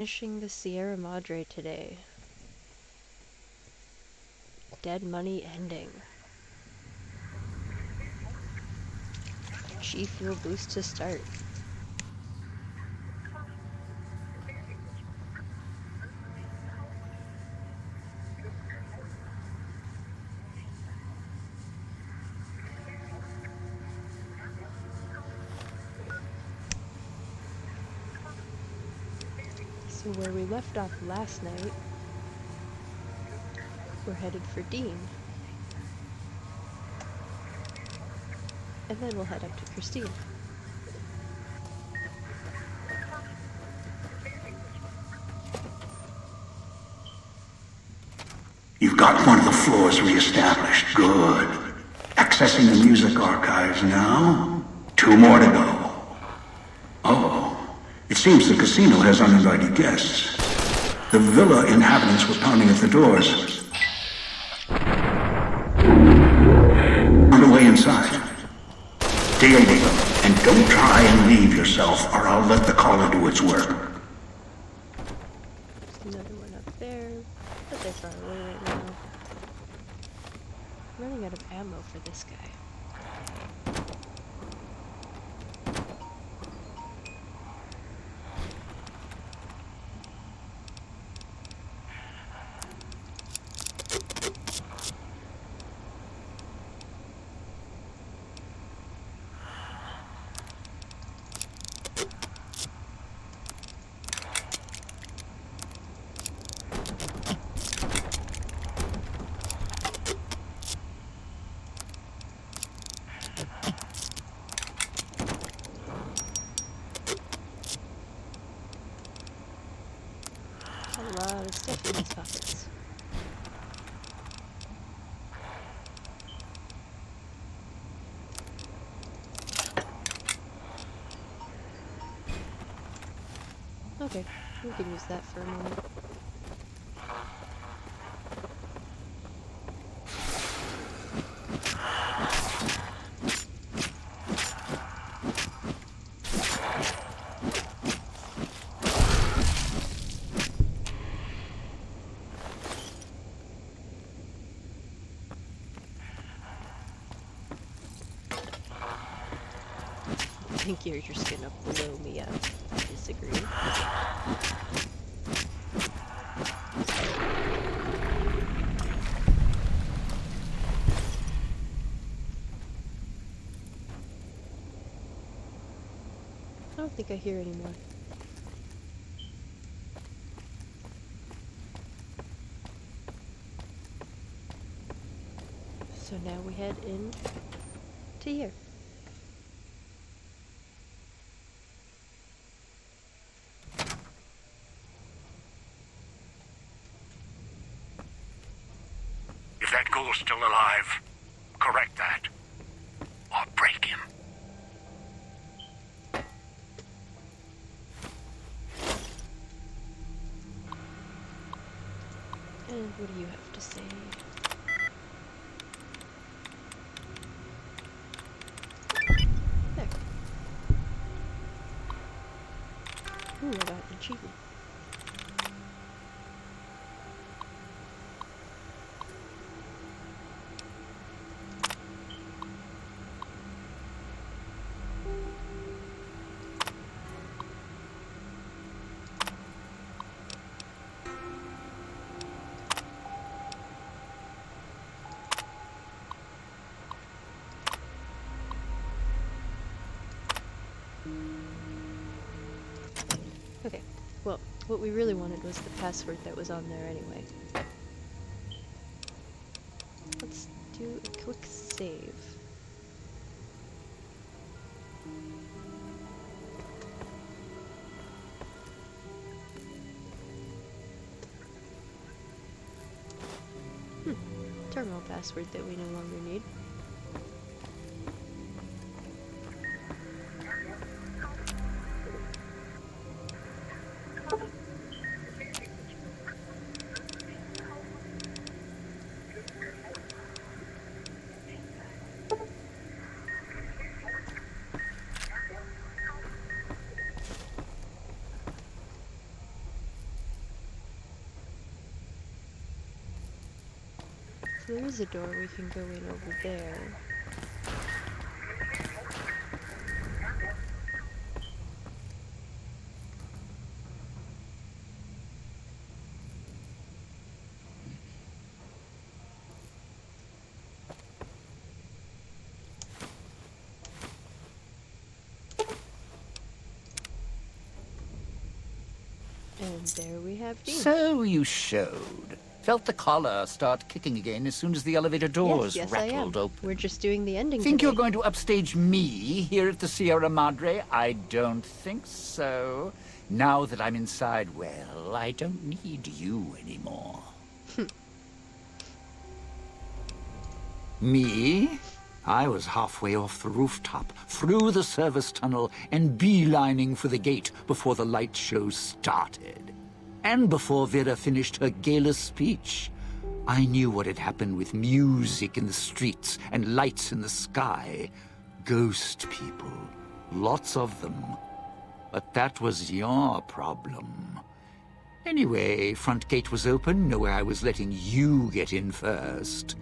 Finishing the Sierra Madre today. Dead Money ending. G fuel boost to start. So where we left off last night, we're headed for Dean. And then we'll head up to Christine. You've got one of the floors reestablished. Good. Accessing the music archives now. 2 more to go. Oh, it seems the casino has uninvited guests. The villa inhabitants were pounding at the doors. On the way inside. Deal with them, and don't try and leave yourself, or I'll let the caller do its work. There's another one up there, but they're far away right now. I'm running out of ammo for this guy. A lot of stuff in these pockets. Okay, we can use that for a moment. I think you're just gonna blow me up. I disagree. I don't think I hear anymore. So now we head in to here. If that ghoul's still alive, correct that. Or break him. And what do you have to say? There. Ooh, I got an achievement. Okay, well, what we really wanted was the password that was on there anyway. Let's do a quick save. Terminal password that we no longer need. So there is a door we can go in over there. And there we have Dean. So you showed. Felt the collar start kicking again as soon as the elevator doors yes, rattled I am. open. We're just doing the ending Think today. you're going to upstage me here at the Sierra Madre? I don't think so. Now that I'm inside, well, I don't need you anymore. Me? I was halfway off the rooftop, through the service tunnel, and beelining for the gate before the light show started. And before Vera finished her gala speech. I knew what had happened with music in the streets and lights in the sky. Ghost people. Lots of them. But that was your problem. Anyway, front gate was open, no way I was letting you get in first.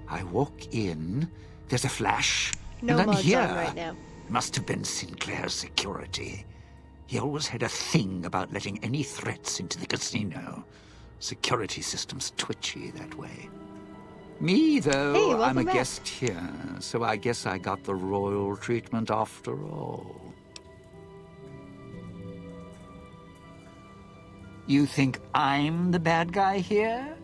I walk in, there's a flash, No and I'm mods here. on right now. Must have been Sinclair's security. He always had a thing about letting any threats into the casino. Security system's twitchy that way. Me, though, Hey, I'm a welcome back. guest here, so I guess I got the royal treatment after all. You think I'm the bad guy here?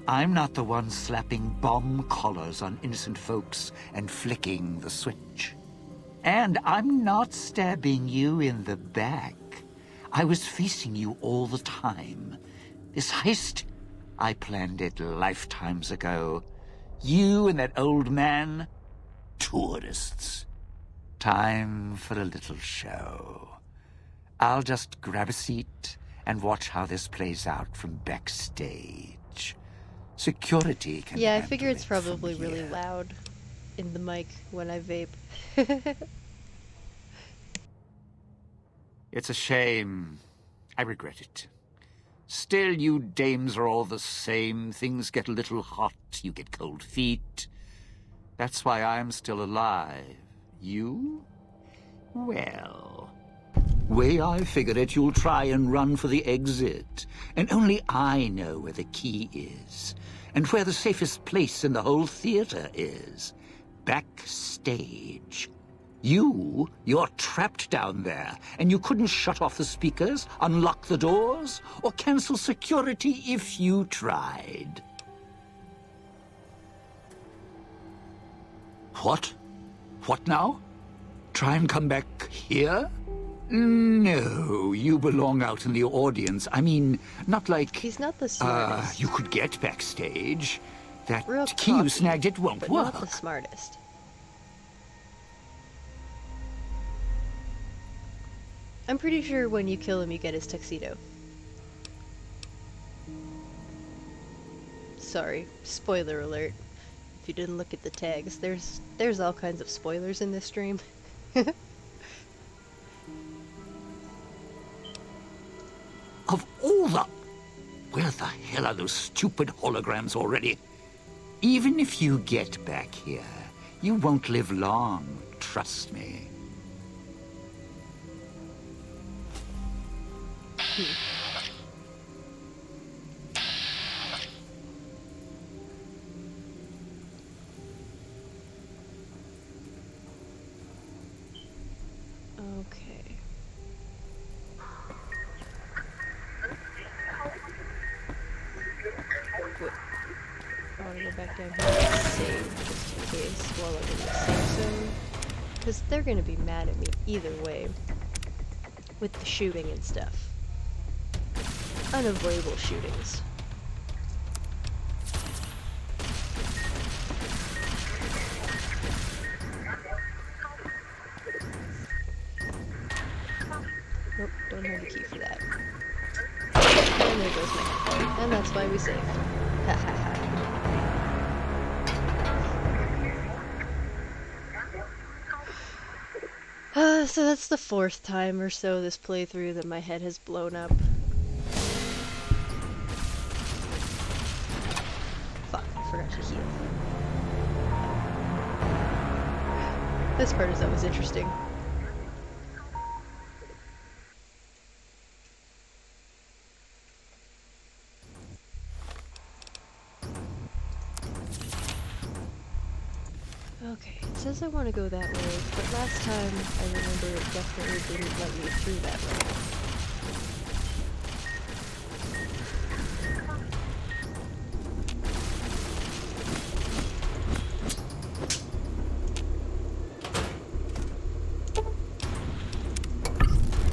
I'm not the one slapping bomb collars on innocent folks and flicking the switch. And I'm not stabbing you in the back. I was facing you all the time. This heist, I planned it lifetimes ago. You and that old man, tourists. Time for a little show. I'll just grab a seat and watch how this plays out from backstage. Security can Yeah, I handle figure it's it from probably really here. loud in the mic when I vape. It's a shame. I regret it. Still, you dames are all the same. Things get a little hot, you get cold feet. That's why I'm still alive. You? Well, way I figure it, you'll try and run for the exit. And only I know where the key is. And where the safest place in the whole theater is. Backstage. You're trapped down there, and you couldn't shut off the speakers, unlock the doors, or cancel security if you tried. What? What now? Try and come back here? No, you belong out in the audience. I mean, not like... He's not the smartest. you could get backstage. That Real key you cocky, snagged, it won't but work. not the smartest. I'm pretty sure when you kill him, you get his tuxedo. Sorry, spoiler alert. If you didn't look at the tags, there's all kinds of spoilers in this stream. Of all the... Where the hell are those stupid holograms already? Even if you get back here, you won't live long, trust me. Okay. Wait. I want to go back down here and save just in case while I'm in the safe zone. Because they're going to be mad at me either way. With the shooting and stuff. Unavoidable shootings. Nope, don't have the key for that. And there goes my head. And that's why we saved. Ha ha ha. So that's the fourth time or so this playthrough that my head has blown up. Fuck, I forgot to heal. This part is always interesting. Okay, it says I want to go that way, but last time I remember it definitely didn't let me through that way.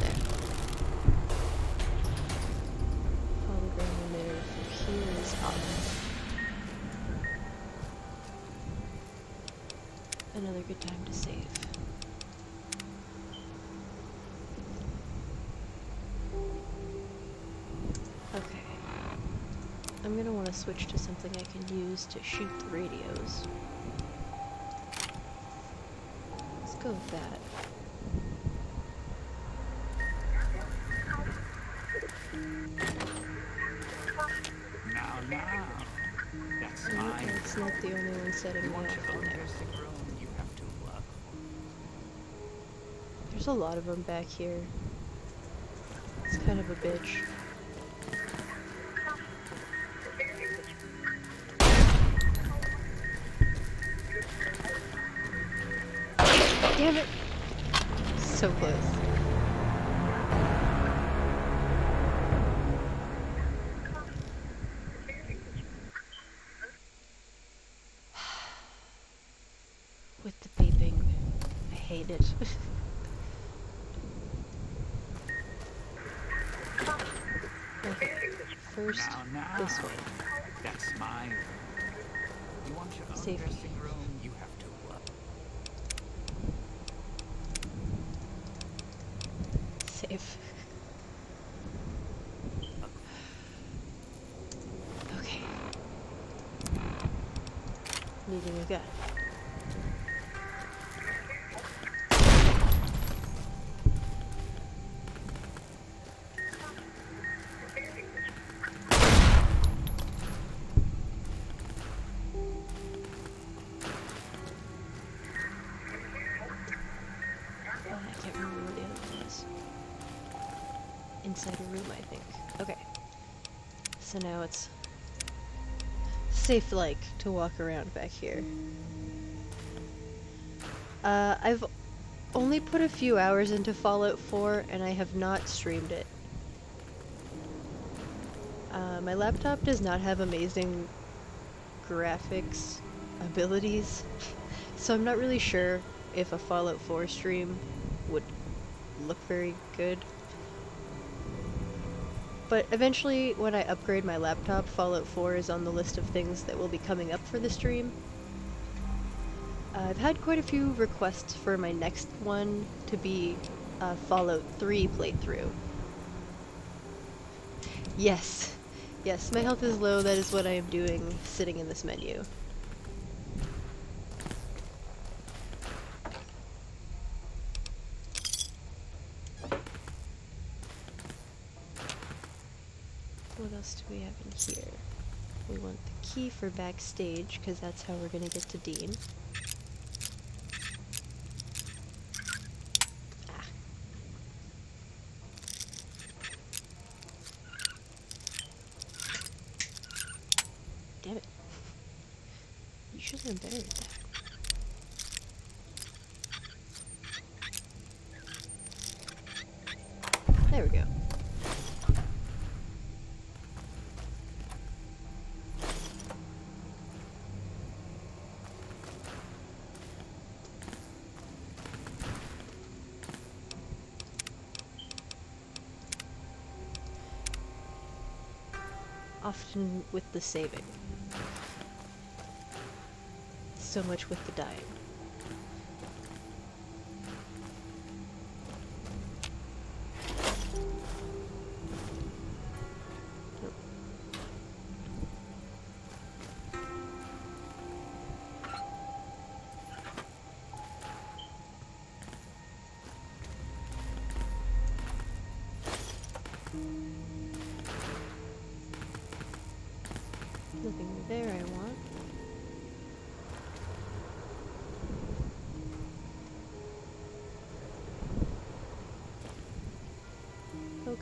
There. Hologram emitter from here is up. Another good time to save. Okay. I'm gonna want to switch to something I can use to shoot the radios. Let's go with that. Now, that's mine. It's not the only one setting me off in there. You have to work. There's a lot of them back here. It's kind of a bitch. Damn it! So close. With the beeping, I hate it. Okay, first, Now, this way. that's mine. You want your own Safety. dressing room? You have to work. Safe. Okay. Needing a gun. I can't remember where the other one was. Inside a room, I think. Okay. So now it's safe-like to walk around back here. I've only put a few hours into Fallout 4, and I have not streamed it. My laptop does not have amazing graphics abilities, so I'm not really sure if a Fallout 4 stream would look very good. But eventually, when I upgrade my laptop, Fallout 4 is on the list of things that will be coming up for the stream. I've had quite a few requests for my next one to be a Fallout 3 playthrough. Yes. Yes, my health is low, that is what I am doing sitting in this menu. What else do we have in here? We want the key for backstage, because that's how we're going to get to Dean. Ah. Damn it. You should have been better at that. There we go. Often with the saving. So much with the dying. Nope. Nothing there I want.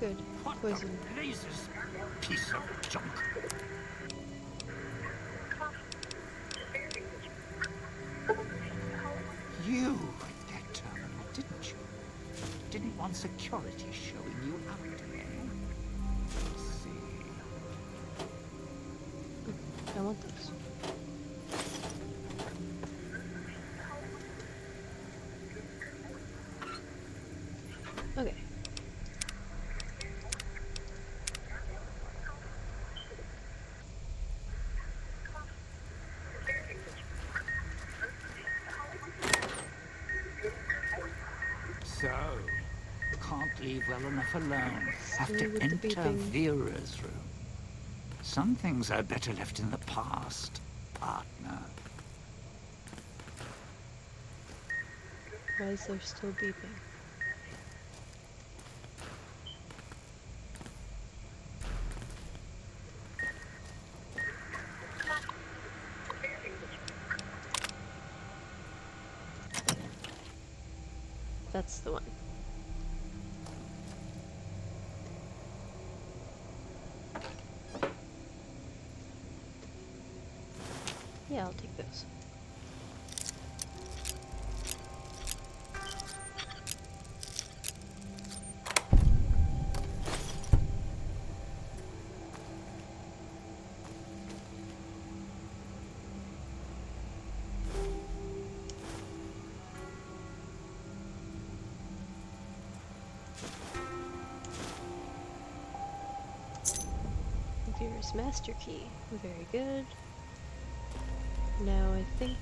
good. What Poison. the blazes? Piece of junk. You hit that terminal, didn't you? Didn't want security showing you out, eh? Let's see. I want those. Okay. So, can't leave well enough alone. Have Stay to with the enter beeping. Vera's room. Some things are better left in the past, partner. Why is there still beeping? That's the one. Yeah, I'll take those. Vera's master key. Very good. Now I think...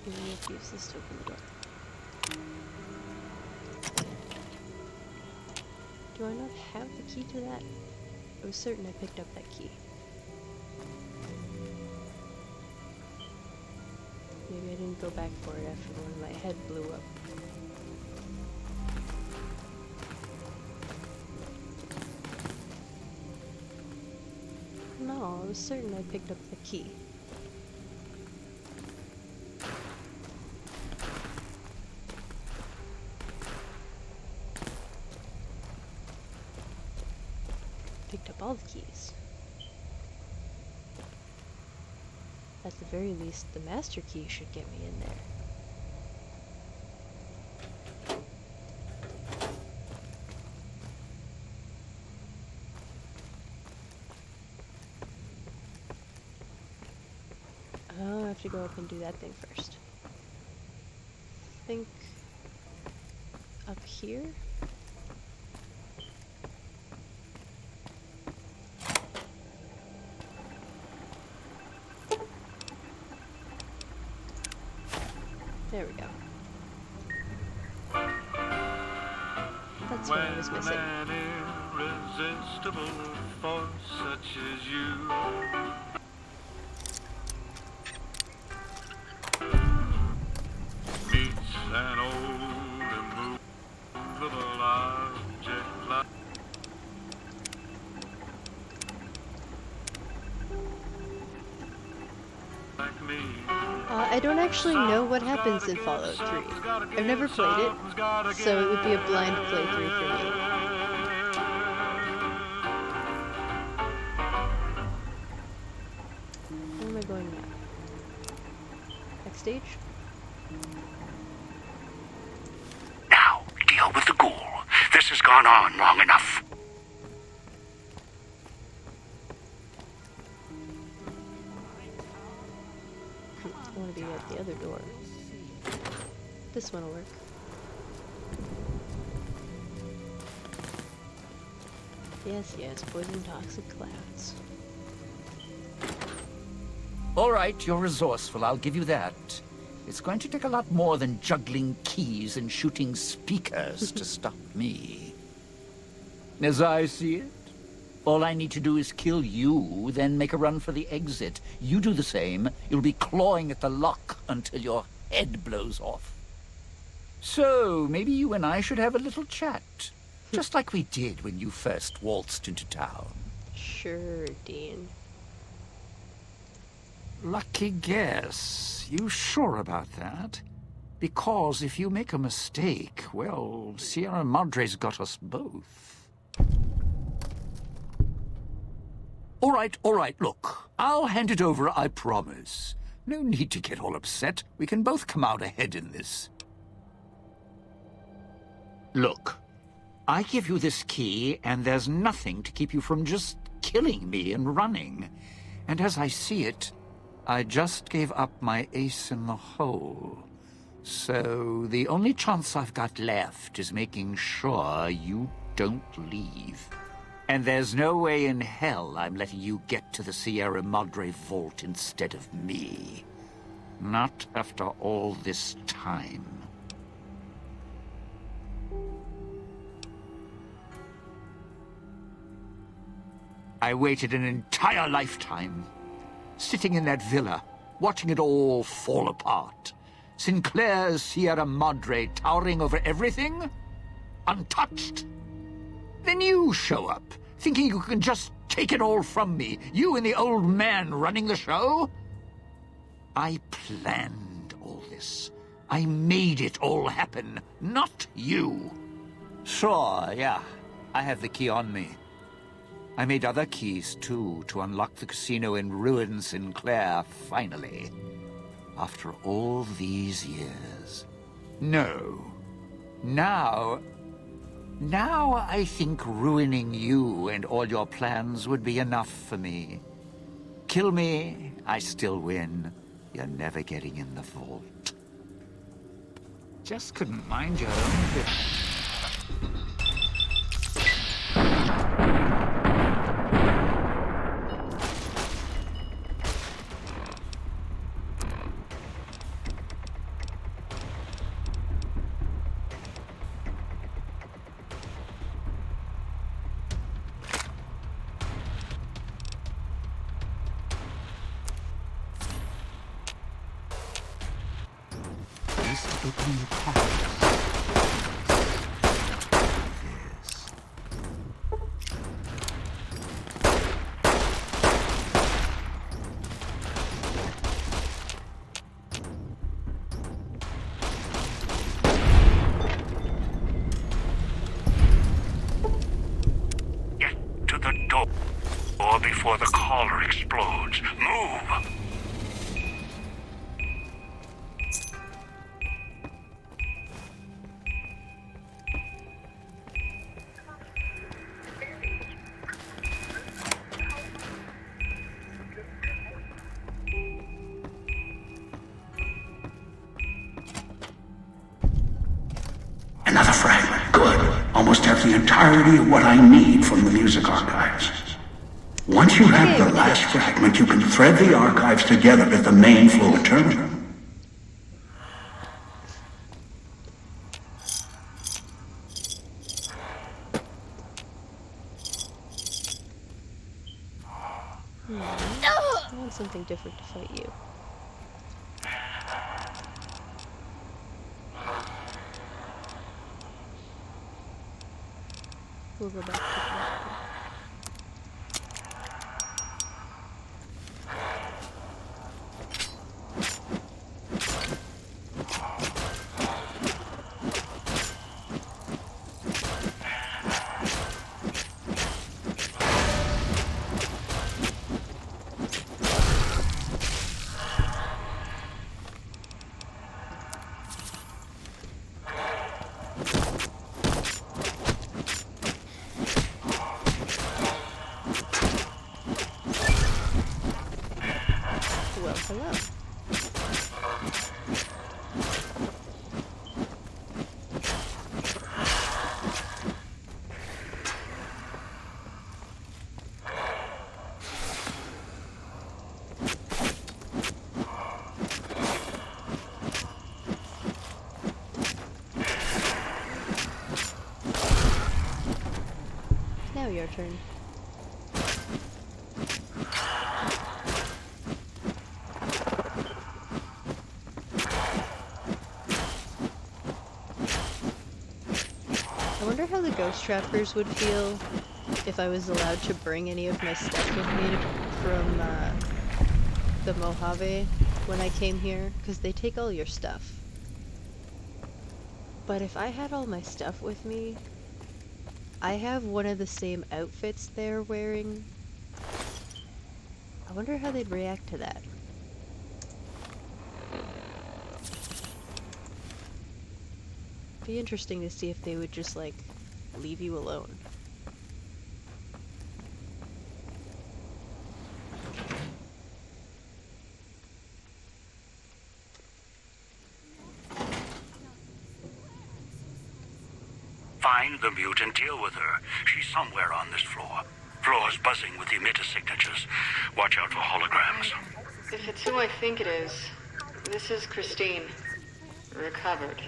maybe we have to use this to open the door. Do I not have the key to that? I was certain I picked up that key. Maybe I didn't go back for it after when my head blew up. No, I was certain I picked up the key. Picked up all the keys. At the very least, the master key should get me in there. Oh, I have to go up and do that thing first. I think up here? There we go. That's what I was missing. When an irresistible force such as you meets an old immovable object like me. I don't actually know what happens in Fallout 3. I've never played it, so it would be a blind playthrough for me. Where am I going now? Backstage? Now, deal with the ghoul. This has gone on long enough. I want to be at the other door. This one will work. Yes, yes, poison toxic clouds. All right, you're resourceful, I'll give you that. It's going to take a lot more than juggling keys and shooting speakers to stop me. As I see it, all I need to do is kill you, then make a run for the exit. You do the same, you'll be clawing at the lock until your head blows off. So, maybe you and I should have a little chat. Just like we did when you first waltzed into town. Sure. Sure, Dean. Lucky guess. You sure about that? Because if you make a mistake, well, Sierra Madre's got us both. All right, look. I'll hand it over, I promise. No need to get all upset. We can both come out ahead in this. Look, I give you this key, and there's nothing to keep you from just killing me and running. And as I see it, I just gave up my ace in the hole. So the only chance I've got left is making sure you don't leave. And there's no way in hell I'm letting you get to the Sierra Madre vault instead of me. Not after all this time. I waited an entire lifetime, sitting in that villa, watching it all fall apart. Sinclair's Sierra Madre towering over everything, untouched. Then you show up, thinking you can just take it all from me, you and the old man running the show? I planned all this. I made it all happen, not you. Sure, yeah, I have the key on me. I made other keys, too, to unlock the casino in ruin Sinclair, finally. After all these years. No. Now I think ruining you and all your plans would be enough for me. Kill me, I still win. You're never getting in the vault. Just couldn't mind your own business. Opening the package. Yes. Get to the door before the collar explodes. Move! Another fragment. Good. Almost have the entirety of what I need from the music archives. Once you have the last fragment, you can thread the archives together at the main floor terminal. I want something different to fight you. We'll go back to that. Hello. Now your turn. I wonder how the ghost trappers would feel if I was allowed to bring any of my stuff with me from the Mojave when I came here, because they take all your stuff. But if I had all my stuff with me, I have one of the same outfits they're wearing. I wonder how they'd react to that. Be interesting to see if they would just, like, leave you alone. Find the mute and deal with her. She's somewhere on this floor. Floor's buzzing with emitter signatures. Watch out for holograms. If it's who I think it is, this is Christine. Recovered.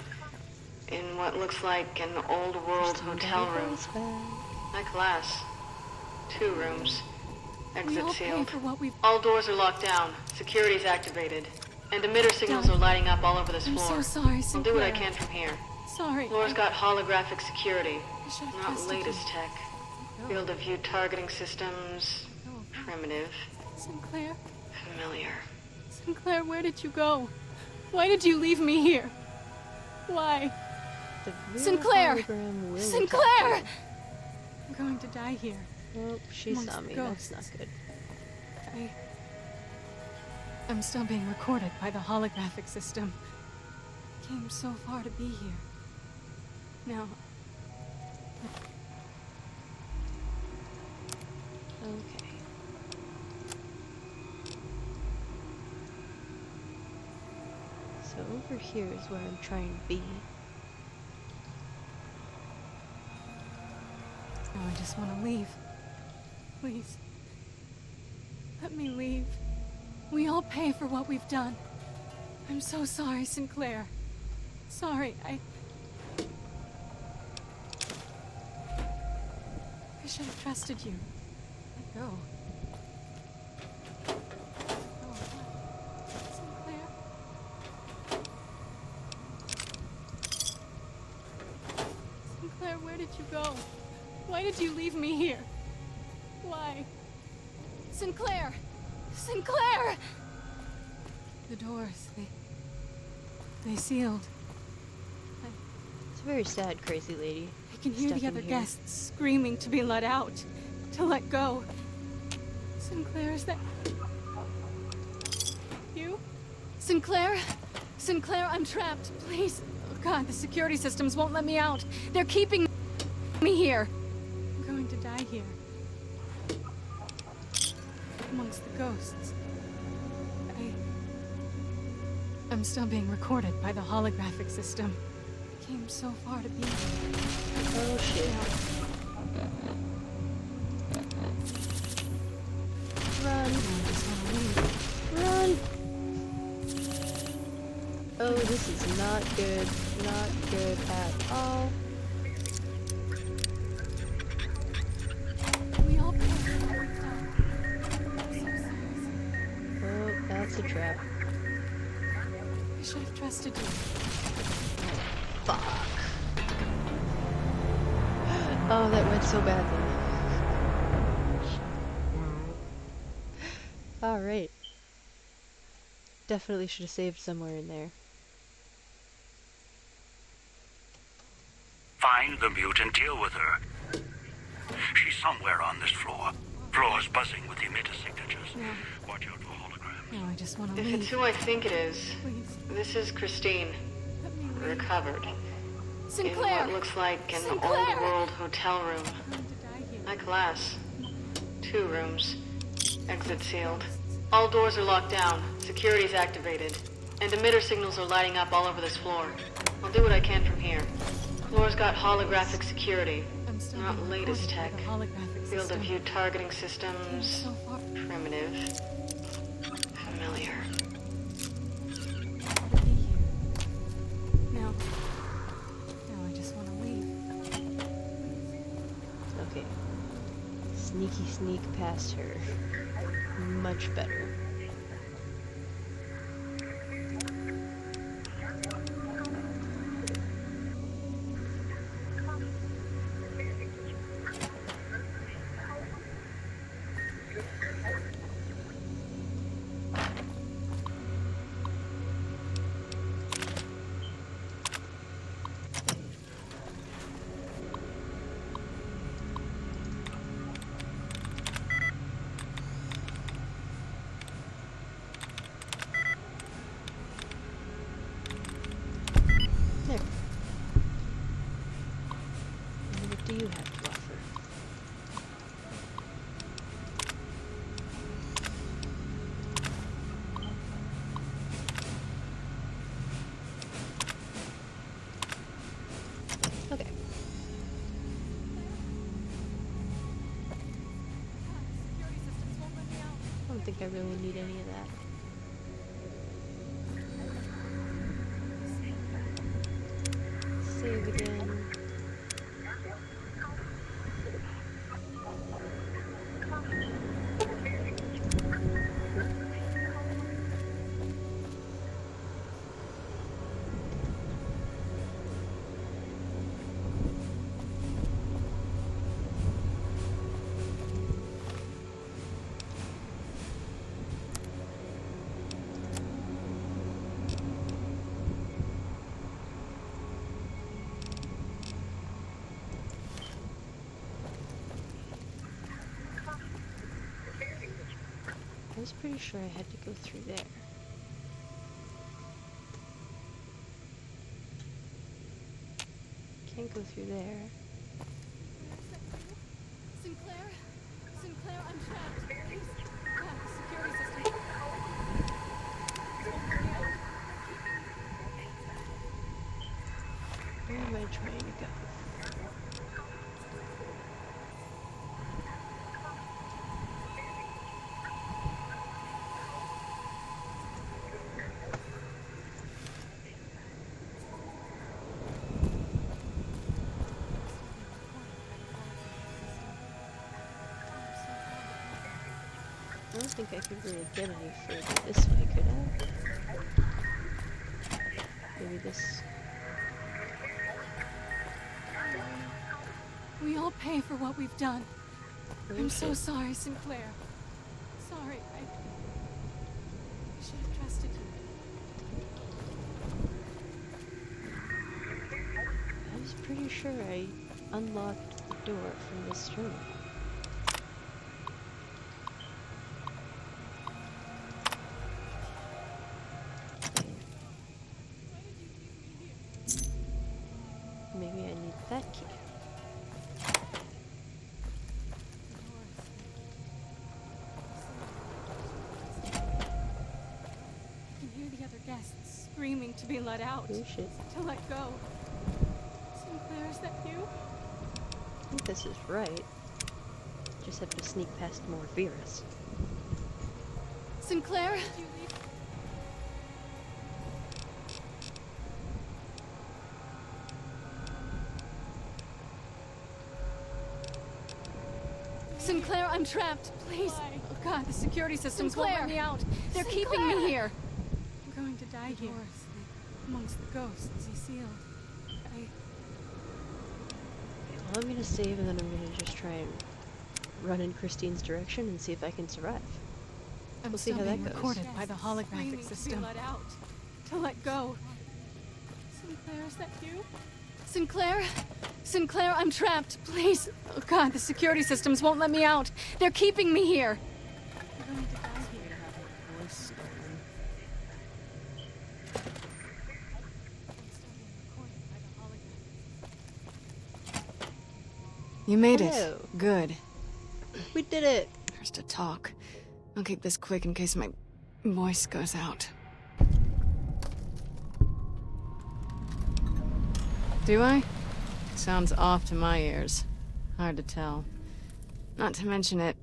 In what looks like an old world hotel room. High class. 2 rooms. Exit sealed. All doors are locked down. Security's activated. And emitter signals are lighting up all over this floor. I'm so sorry, I'll do what I can from here. Sorry. Floor's got holographic security. I should've Not trusted latest you. tech. Field of view targeting systems. Primitive. Sinclair? Familiar. Sinclair, where did you go? Why did you leave me here? Why? The real Sinclair! hologram will Sinclair! attack I'm going to die here. you. Oh, she Amongst saw the me. ghosts. That's not good. I'm still being recorded by the holographic system. Came so far to be here. Now, Okay. So over here is where I'm trying to be. now I just want to leave. Please. Let me leave. We all pay for what we've done. I'm so sorry, Sinclair. Sorry, I should have trusted you. Let go. Oh, Sinclair? Sinclair, where did you go? Why did you leave me here? Why? Sinclair! Sinclair! The doors, they sealed. It's very sad, crazy lady. I can hear Stuff the in other here. guests screaming to be let out, to let go. Sinclair, is that you? Sinclair? Sinclair, I'm trapped. Please. Oh God, the security systems won't let me out. They're keeping me here. I'm going to die here. Amongst the ghosts. I'm still being recorded by the holographic system. Came so far to be here. Oh shit. Run. Run! Oh, this is not good. Not good at all. We all pay for what we've done. I'm so sorry. Oh, that's a trap. I should have trusted you. Fuck. Oh, that went so badly. Alright. Definitely should have saved somewhere in there. Find the mute and deal with her. She's somewhere on this floor. Floor's buzzing with emitter signatures. No. Watch out for holograms. No, I just want to If leave. it's who I think it is, Please, this is Christine. let me leave. Recovered. Sinclair! In what looks like an Sinclair! old world hotel room. I'm going to die here. High class. 2 rooms. Exit sealed. All doors are locked down. Security's activated. And emitter signals are lighting up all over this floor. I'll do what I can from here. Floor's got holographic security. I'm still Not being latest recorded tech. by the holographic Field system. of view targeting Came systems. so far Primitive. Familiar. to be here. Now I just want to leave. Okay. Sneaky sneak past her. Much better. I really need any of that. Save again. I was pretty sure I had to go through there. Can't go through there. Sinclair? Sinclair, I'm trapped. Please. Security system. Where am I trying to go? I don't think I could really get any further this way, could I? Maybe this... We all pay for what we've done. Where I'm is so it? sorry, Sinclair. Sorry, I should have trusted you. I was pretty sure I unlocked the door from this room. Maybe I need that key. I can hear the other guests screaming to be let out. Oh shit. To let go. Sinclair, is that you? I think this is right. Just have to sneak past more Virus. Sinclair? Did you leave? Sinclair, I'm trapped. Please. Why? Oh God, the security systems won't let me out. They're keeping me here. I'm going to die here. Amongst the ghosts he sealed. Well, I'm gonna save and then I'm gonna just try and run in Christine's direction and see if I can survive. I'm We'll see how still that being goes. recorded by the holographic system. To be let out. To let go. Sinclair, is that you? Sinclair? Sinclair, I'm trapped. Please. Oh God, the security systems won't let me out. They're keeping me here. I'm going to die here. You made Hello. it. Good. We did it! There's to talk. I'll keep this quick in case my voice goes out. Do I? Sounds off to my ears. Hard to tell. Not to mention it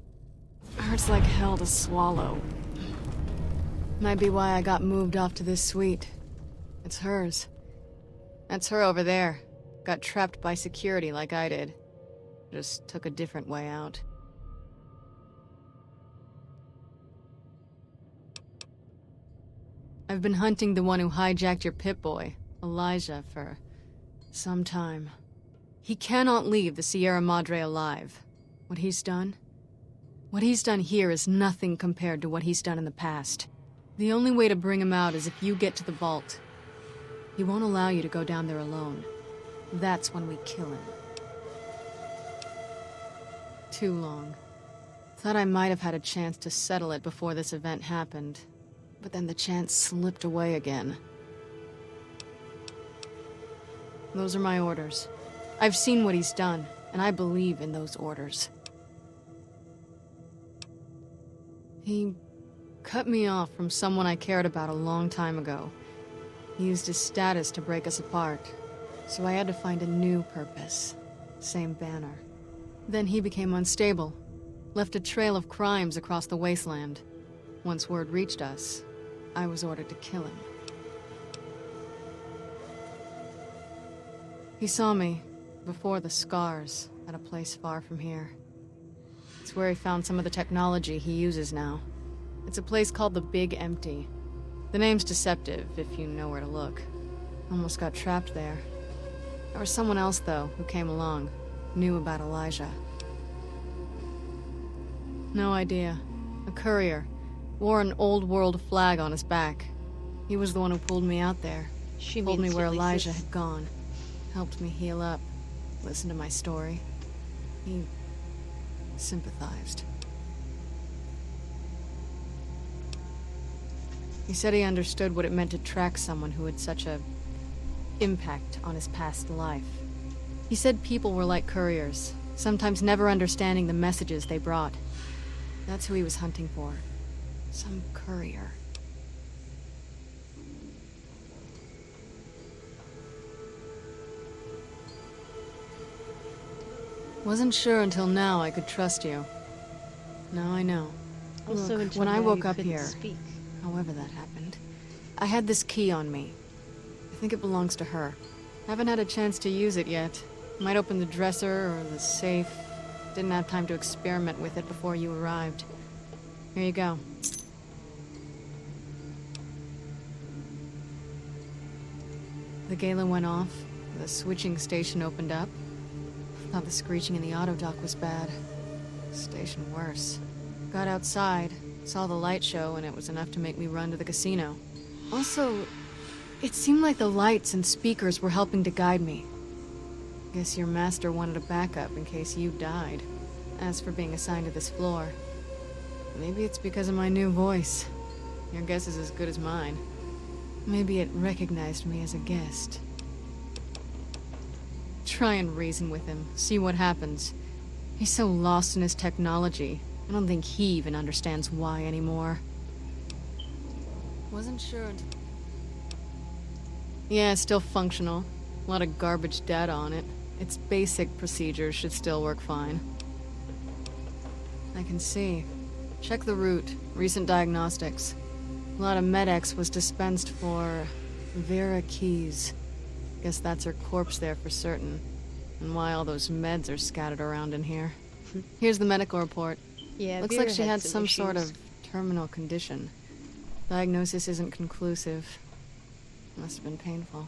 hurts like hell to swallow. Might be why I got moved off to this suite. It's hers. That's her over there. Got trapped by security like I did. Just took a different way out. I've been hunting the one who hijacked your Pip-Boy, Elijah, for some time. He cannot leave the Sierra Madre alive. What he's done here is nothing compared to what he's done in the past. The only way to bring him out is if you get to the vault. He won't allow you to go down there alone. That's when we kill him. Too long. Thought I might have had a chance to settle it before this event happened. But then the chance slipped away again. Those are my orders. I've seen what he's done, and I believe in those orders. He cut me off from someone I cared about a long time ago. He used his status to break us apart, so I had to find a new purpose. Same banner. Then he became unstable, left a trail of crimes across the wasteland. Once word reached us, I was ordered to kill him. He saw me, before the scars, at a place far from here. It's where he found some of the technology he uses now. It's a place called the Big Empty. The name's deceptive, if you know where to look. Almost got trapped there. There was someone else, though, who came along, knew about Elijah. No idea. A courier. Wore an old world flag on his back. He was the one who pulled me out there. Told me where Elijah had gone. Helped me heal up. Listened to my story. He sympathized. He said he understood what it meant to track someone who had such a impact on his past life. He said people were like couriers, sometimes never understanding the messages they brought. That's who he was hunting for. Some courier. Wasn't sure until now I could trust you. Now I know. Also, Look, until when I now woke you up couldn't here, speak. however that happened, I had this key on me. I think it belongs to her. Haven't had a chance to use it yet. Might open the dresser or the safe. Didn't have time to experiment with it before you arrived. Here you go. The gala went off. The switching station opened up. Thought the screeching in the auto dock was bad. Station worse. Got outside, saw the light show, and it was enough to make me run to the casino. Also, it seemed like the lights and speakers were helping to guide me. Guess your master wanted a backup in case you died. As for being assigned to this floor, maybe it's because of my new voice. Your guess is as good as mine. Maybe it recognized me as a guest. Try and reason with him, see what happens. He's so lost in his technology, I don't think he even understands why anymore. Wasn't sure until... Yeah, it's still functional. A lot of garbage data on it. Its basic procedures should still work fine. I can see. Check the route. Recent diagnostics. A lot of Med-X was dispensed for... Vera Keys. Guess that's her corpse there for certain. And why all those meds are scattered around in here. Here's the medical report. Yeah, Looks Vera like she had some issues. sort of terminal condition. Diagnosis isn't conclusive. Must have been painful.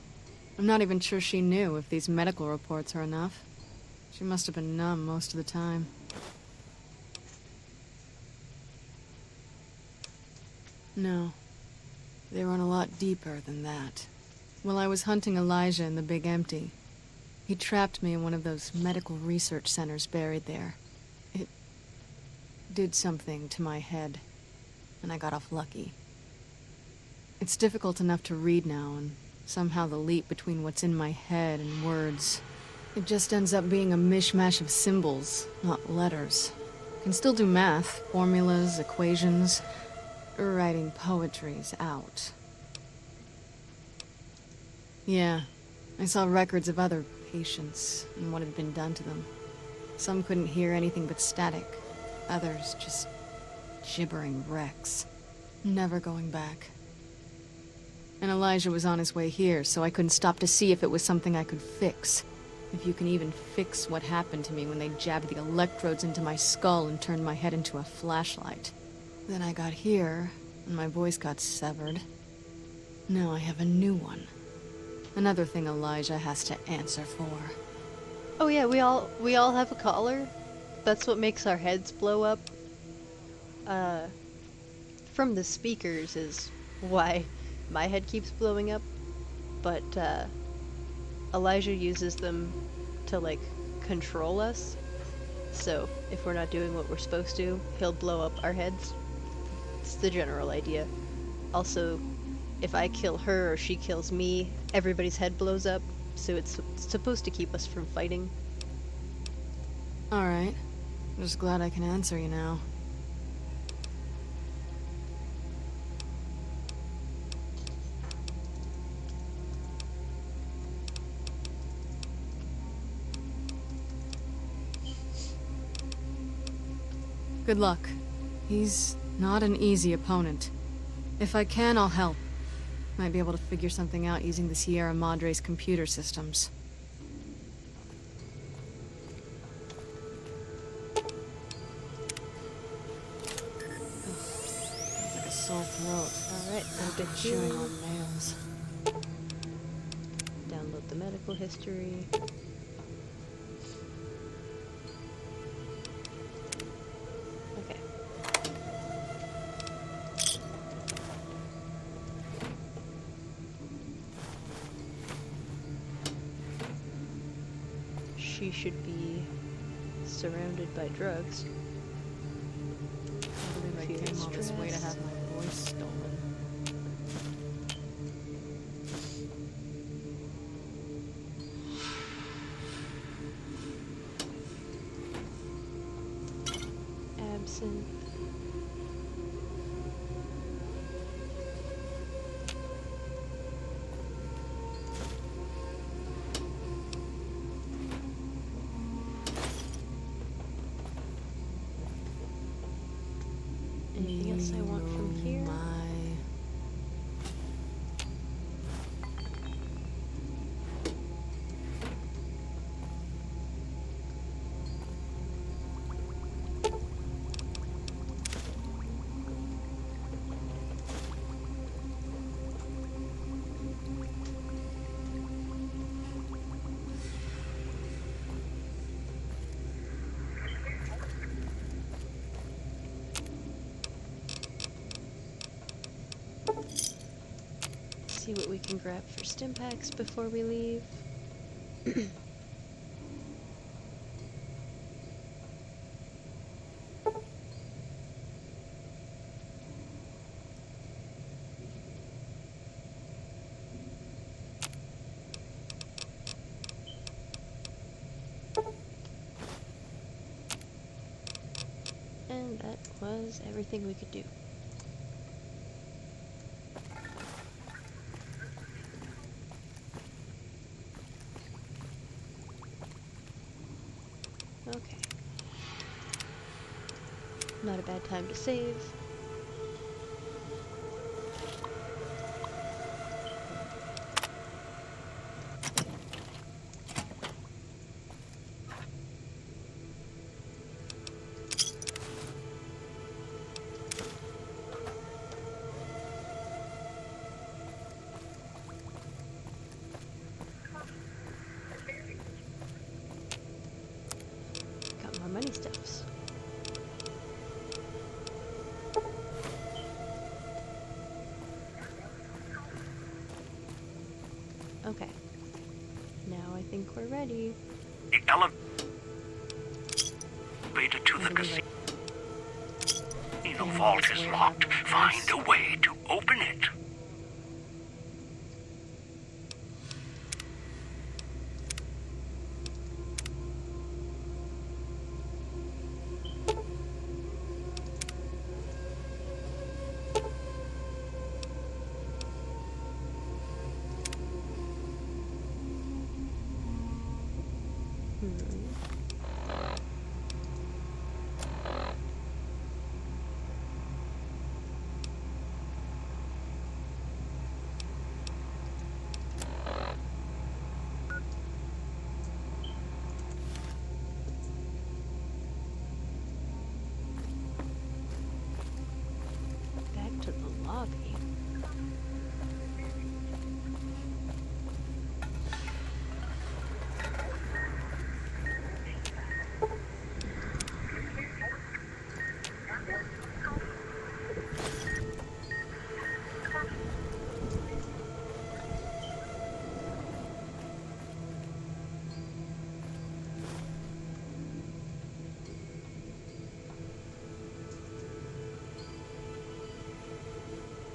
I'm not even sure she knew if these medical reports are enough. She must have been numb most of the time. No. They run a lot deeper than that. While I was hunting Elijah in the Big Empty, he trapped me in one of those medical research centers buried there. It did something to my head, and I got off lucky. It's difficult enough to read now, and somehow the leap between what's in my head and words, it just ends up being a mishmash of symbols, not letters. Can still do math, formulas, equations. Writing poetry's out. Yeah, I saw records of other patients and what had been done to them. Some couldn't hear anything but static. Others just gibbering wrecks. Never going back. And Elijah was on his way here, so I couldn't stop to see if it was something I could fix. If you can even fix what happened to me when they jabbed the electrodes into my skull and turned my head into a flashlight. Then I got here, and my voice got severed. Now I have a new one. Another thing Elijah has to answer for. Oh yeah, we all have a collar. That's what makes our heads blow up. From the speakers is why my head keeps blowing up. But Elijah uses them to like control us. So if we're not doing what we're supposed to, he'll blow up our heads. It's the general idea. Also, if I kill her or she kills me, everybody's head blows up, so it's supposed to keep us from fighting. Alright. I'm just glad I can answer you now. Good luck. He's Not an easy opponent. If I can, I'll help. Might be able to figure something out using the Sierra Madre's computer systems. Sounds like a sore throat. Alright, I've been been chewing on nails. Download the medical history. Okay. She should be surrounded by drugs. I believe I Feeling came all this way to stressed. have my voice stolen. Absinthe. Anything else I want from here? See what we can grab for stim packs before we leave. And that was everything we could do. Okay. Not a bad time to save. Got more money stuffs. Okay. Now I think we're ready. The elevator to the casino vault is locked. Find a way to open it. Back to the lobby.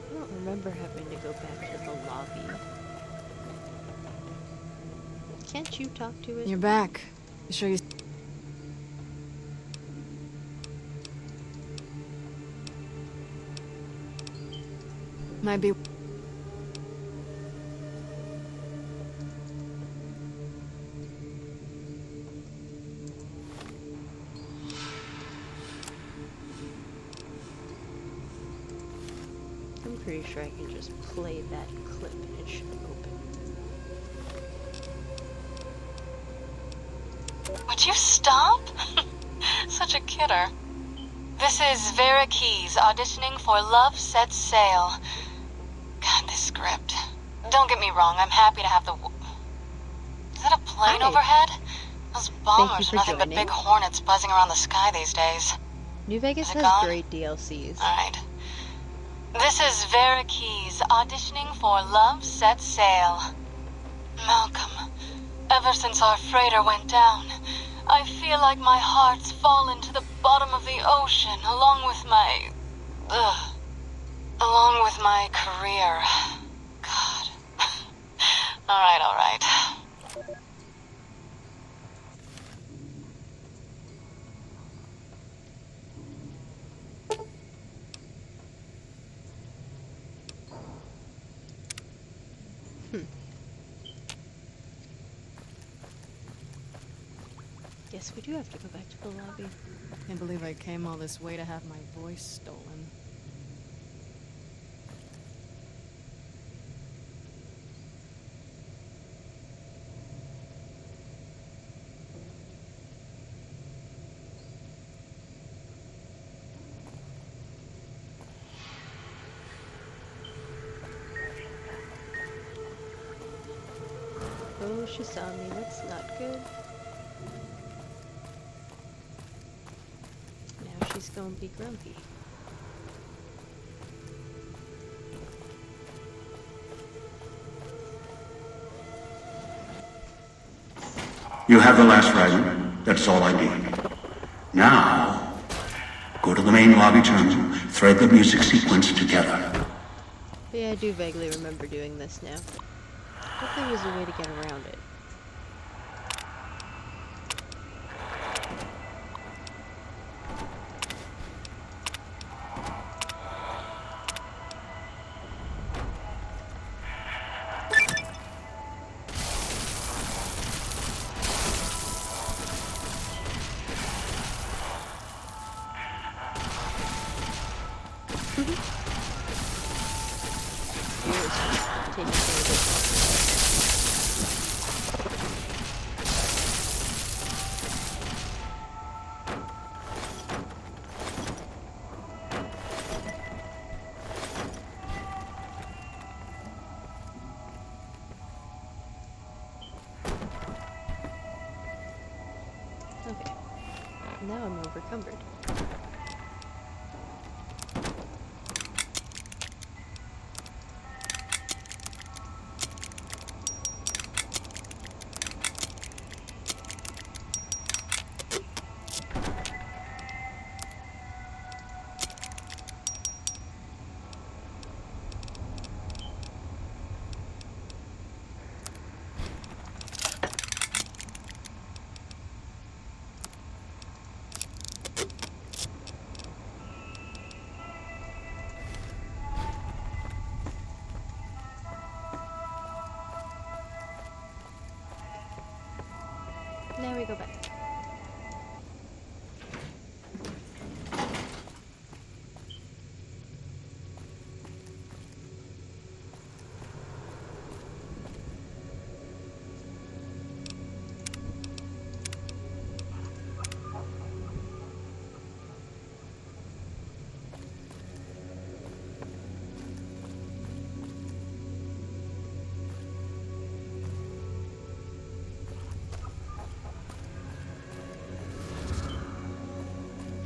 I don't remember having to go back to the lobby. Can't you talk to it? You're back. You sure you... Might be... pretty sure I can just play that clip and it should open. Would you stop? Such a kidder. This is Vera Keys auditioning for Love Sets Sail. God, this script. Don't get me wrong, I'm happy to have the... Is that a plane Hi. overhead? Those bombers for are nothing but joining. big hornets buzzing around the sky these days. New Vegas Is it has gone? great DLCs. Alright. This is Vera Keys auditioning for Love Sets Sail. Malcolm, ever since our freighter went down, I feel like my heart's fallen to the bottom of the ocean along with my... along with my career. God. Alright. Guess we do have to go back to the lobby. Can't believe I came all this way to have my voice stolen. Oh, she saw me. That's not good. Now she's gonna be grumpy. You have the last fragment. That's all I need. Now, go to the main lobby terminal, thread the music sequence together. Yeah, I do vaguely remember doing this now. I thought there was a way to get around it. Taking care of it. Okay. Now I'm overcumbered. Now we go back.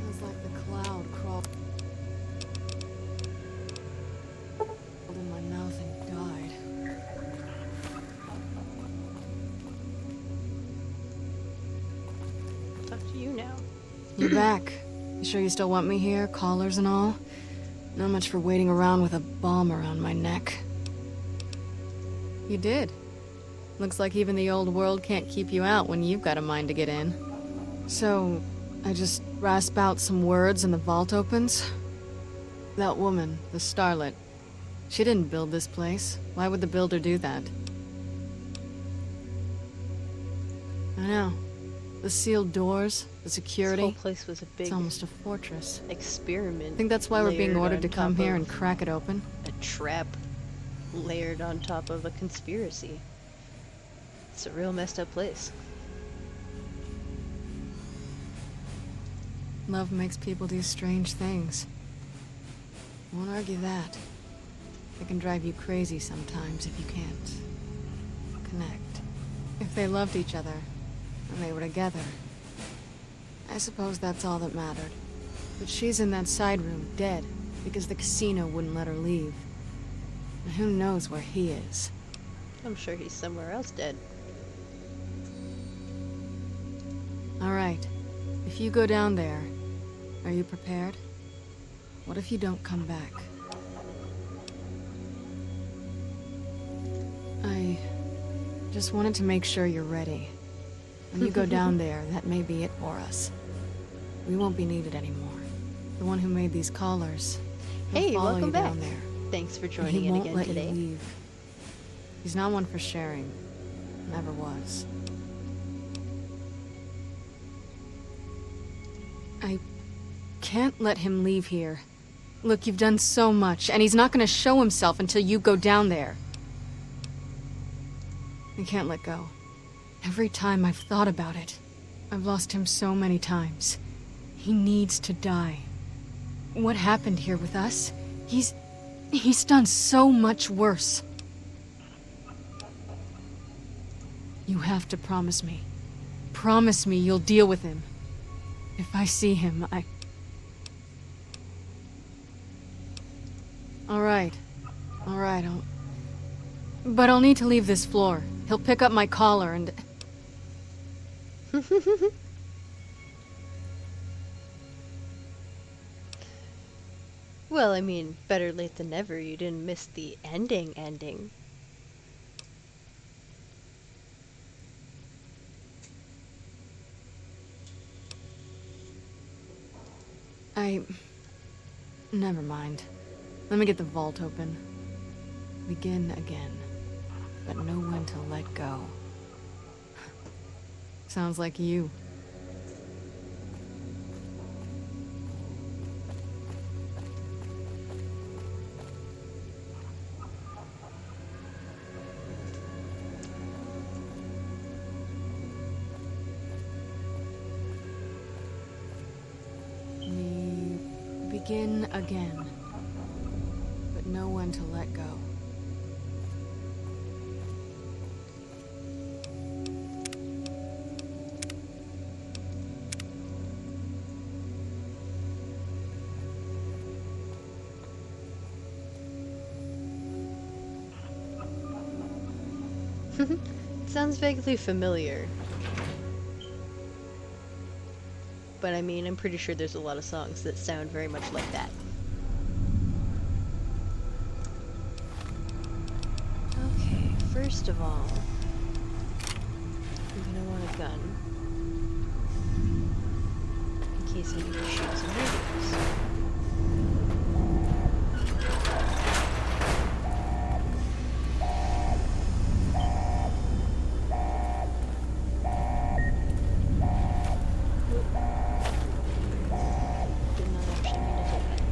It's like the cloud crawled in my mouth and died. It's up to you now. You're back. You sure you still want me here, collars and all? Not much for waiting around with a bomb around my neck. You did. Looks like even the old world can't keep you out when you've got a mind to get in. So, I just rasp out some words and the vault opens? That woman, the starlet, she didn't build this place. Why would the builder do that? I know. The sealed doors, the security. This whole place was a big It's almost a fortress. experiment. Think that's why we're being layered ordered on to come top here of and crack it open? a trap layered on top of a conspiracy. It's a real messed up place. Love makes people do strange things. Won't argue that. It can drive you crazy sometimes if you can't connect. If they loved each other, and they were together, I suppose that's all that mattered. But she's in that side room, dead, because the casino wouldn't let her leave. And who knows where he is. I'm sure he's somewhere else dead. Alright, if you go down there, are you prepared? What if you don't come back? I just wanted to make sure you're ready. When you go down there, that may be it for us. We won't be needed anymore. The one who made these collars, he'll Hey, follow welcome you back. down there. Thanks for And joining he in won't again let today. you leave. He's not one for sharing. Never was. I can't let him leave here. Look, you've done so much, and he's not gonna show himself until you go down there. I can't let go. Every time I've thought about it, I've lost him so many times. He needs to die. What happened here with us? He's done so much worse. You have to promise me. Promise me you'll deal with him. If I see him, Alright, I'll need to leave this floor. He'll pick up my collar and... Well, I mean, better late than never. You didn't miss the ending. Never mind. Let me get the vault open. Begin again. But know when to let go. Sounds like you. We begin again. But know when to let go. Sounds vaguely familiar. But I mean, I'm pretty sure there's a lot of songs that sound very much like that. Okay, first of all, I'm gonna want a gun. In case I need to shoot some radios. Did not actually mean to do that.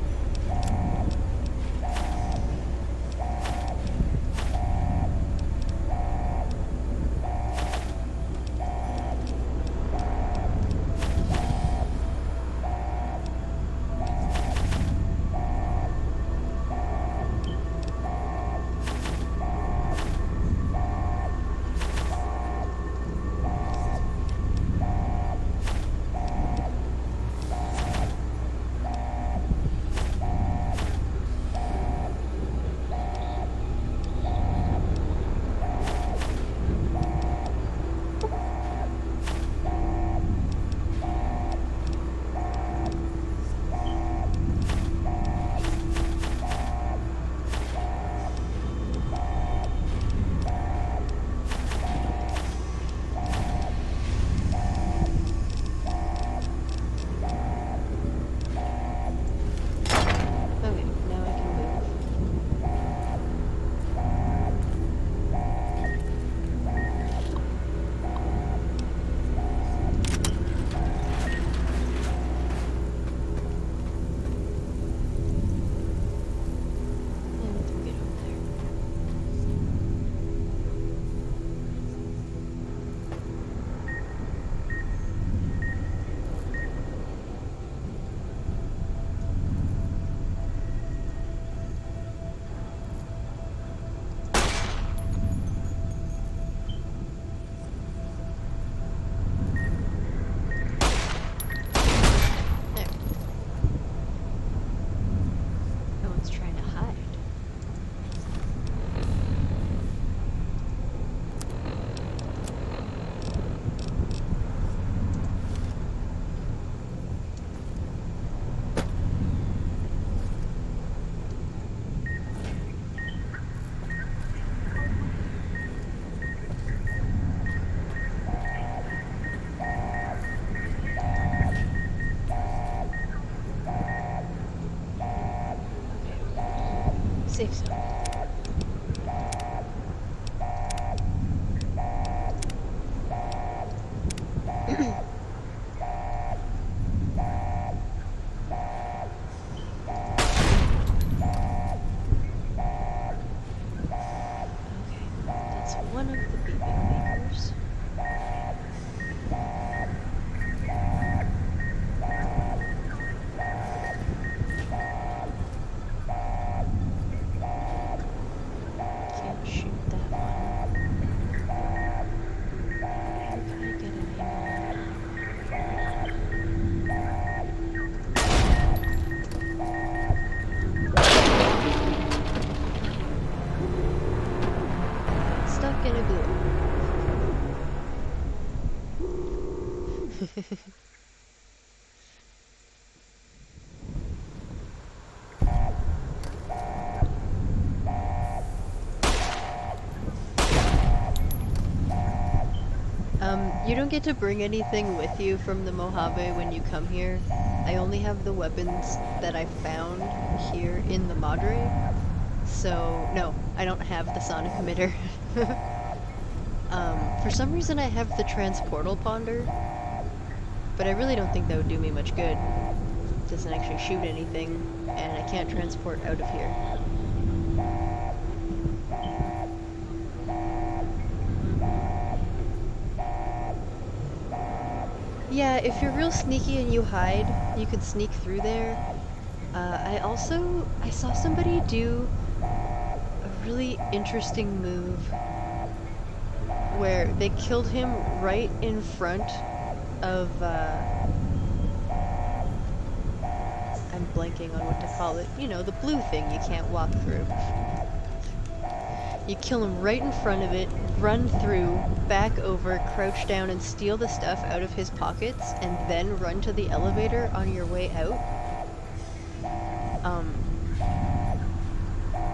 kind of glue. You don't get to bring anything with you from the Mojave when you come here. I only have the weapons that I found here in the Madre. So, no, I don't have the sonic emitter. For some reason I have the transportal ponder, but I really don't think that would do me much good. It doesn't actually shoot anything, and I can't transport out of here. Yeah, if you're real sneaky and you hide, you can sneak through there. I saw somebody do a really interesting move where they killed him right in front of, I'm blanking on what to call it. You know, the blue thing you can't walk through. You kill him right in front of it, run through, back over, crouch down, and steal the stuff out of his pockets, and then run to the elevator on your way out.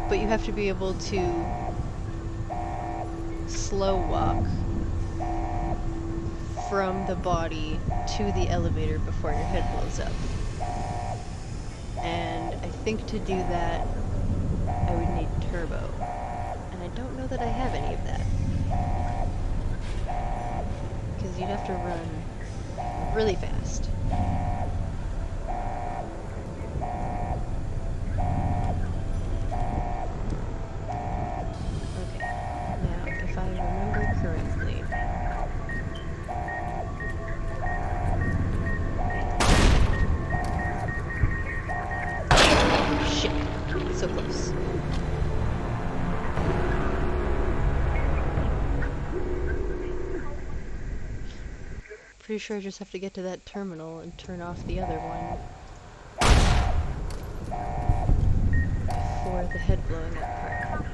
But you have to be able to slow walk from the body to the elevator before your head blows up. And I think to do that, I would need turbo. I don't know that I have any of that. Because you'd have to run really fast. Okay, now if I remember correctly... Shit, so close. Pretty sure I just have to get to that terminal and turn off the other one before the head blowing up part.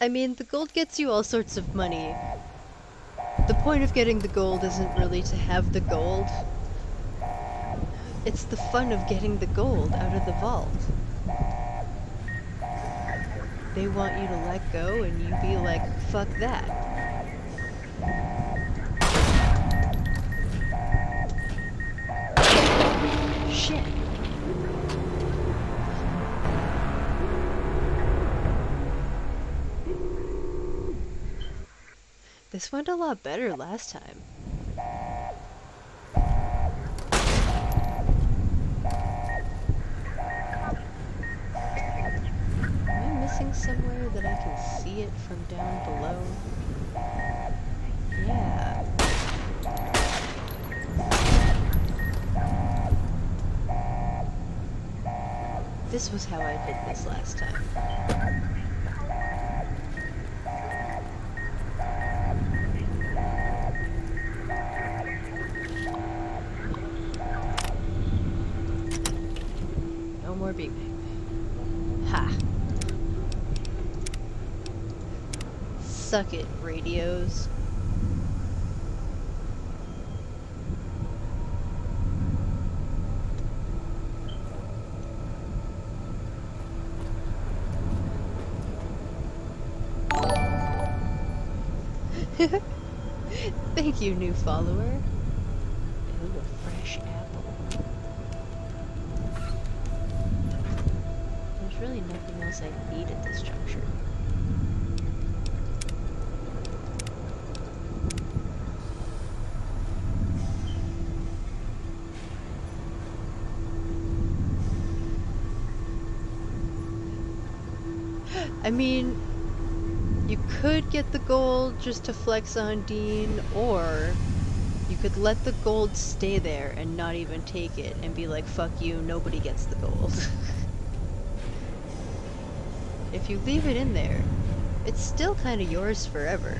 I mean, the gold gets you all sorts of money. The point of getting the gold isn't really to have the gold. It's the fun of getting the gold out of the vault. They want you to let go and you be like, fuck that. Shit. This went a lot better last time. Am I missing somewhere that I can see it from down below? Yeah. This was how I did this last time. More beep. Ha! Suck it, radios. Thank you, new follower. Ooh, a fresh apple. There's really nothing else I need at this juncture. I mean, you could get the gold just to flex on Dean, or You could let the gold stay there and not even take it and be like, fuck you, nobody gets the gold. If you leave it in there, it's still kind of yours forever.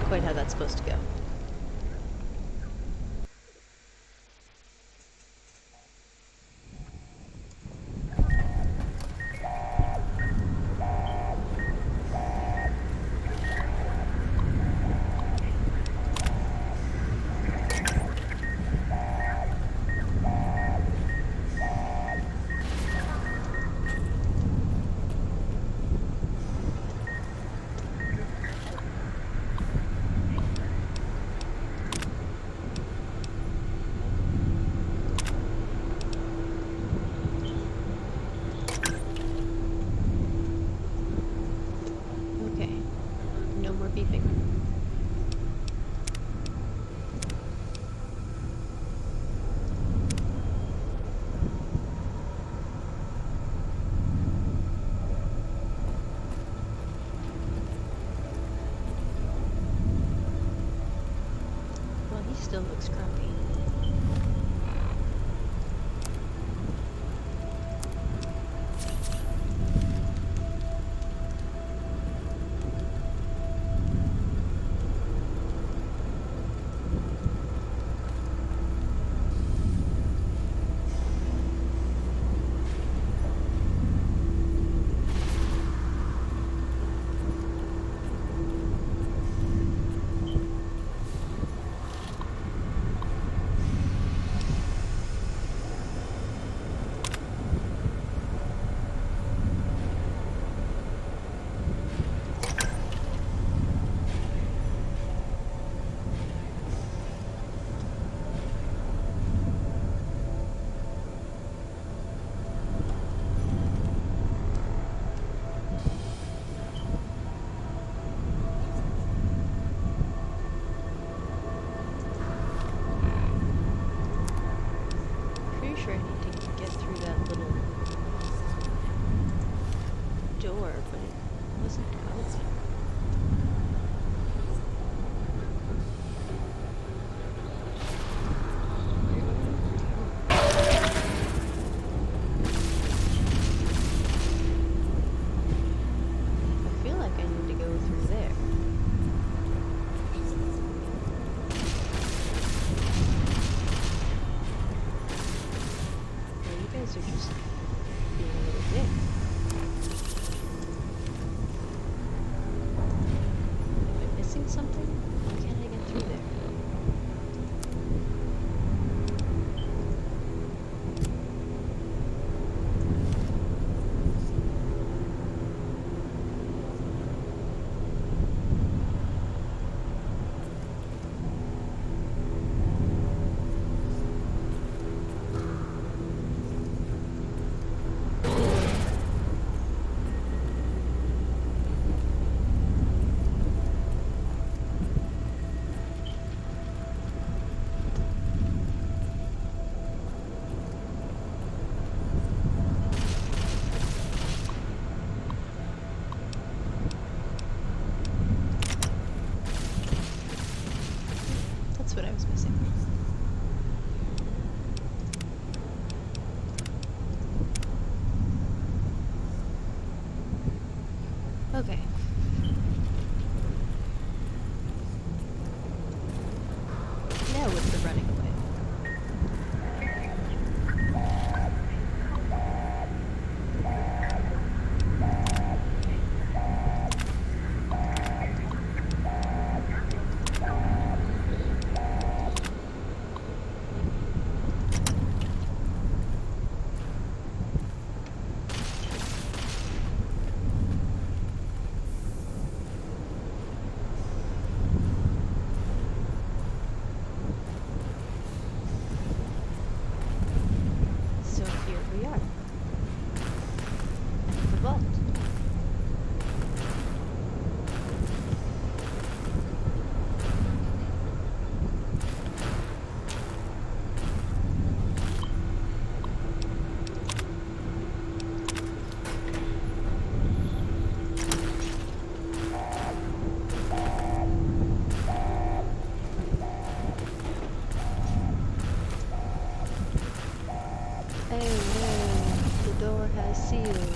Quite how that's supposed to go. Still looks grumpy. Okay. Now with the running away. has sealed.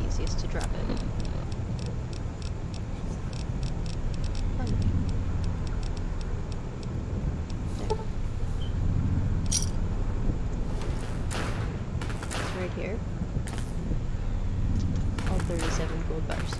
Easiest to drop it. There. It's right here. All 37 gold bars.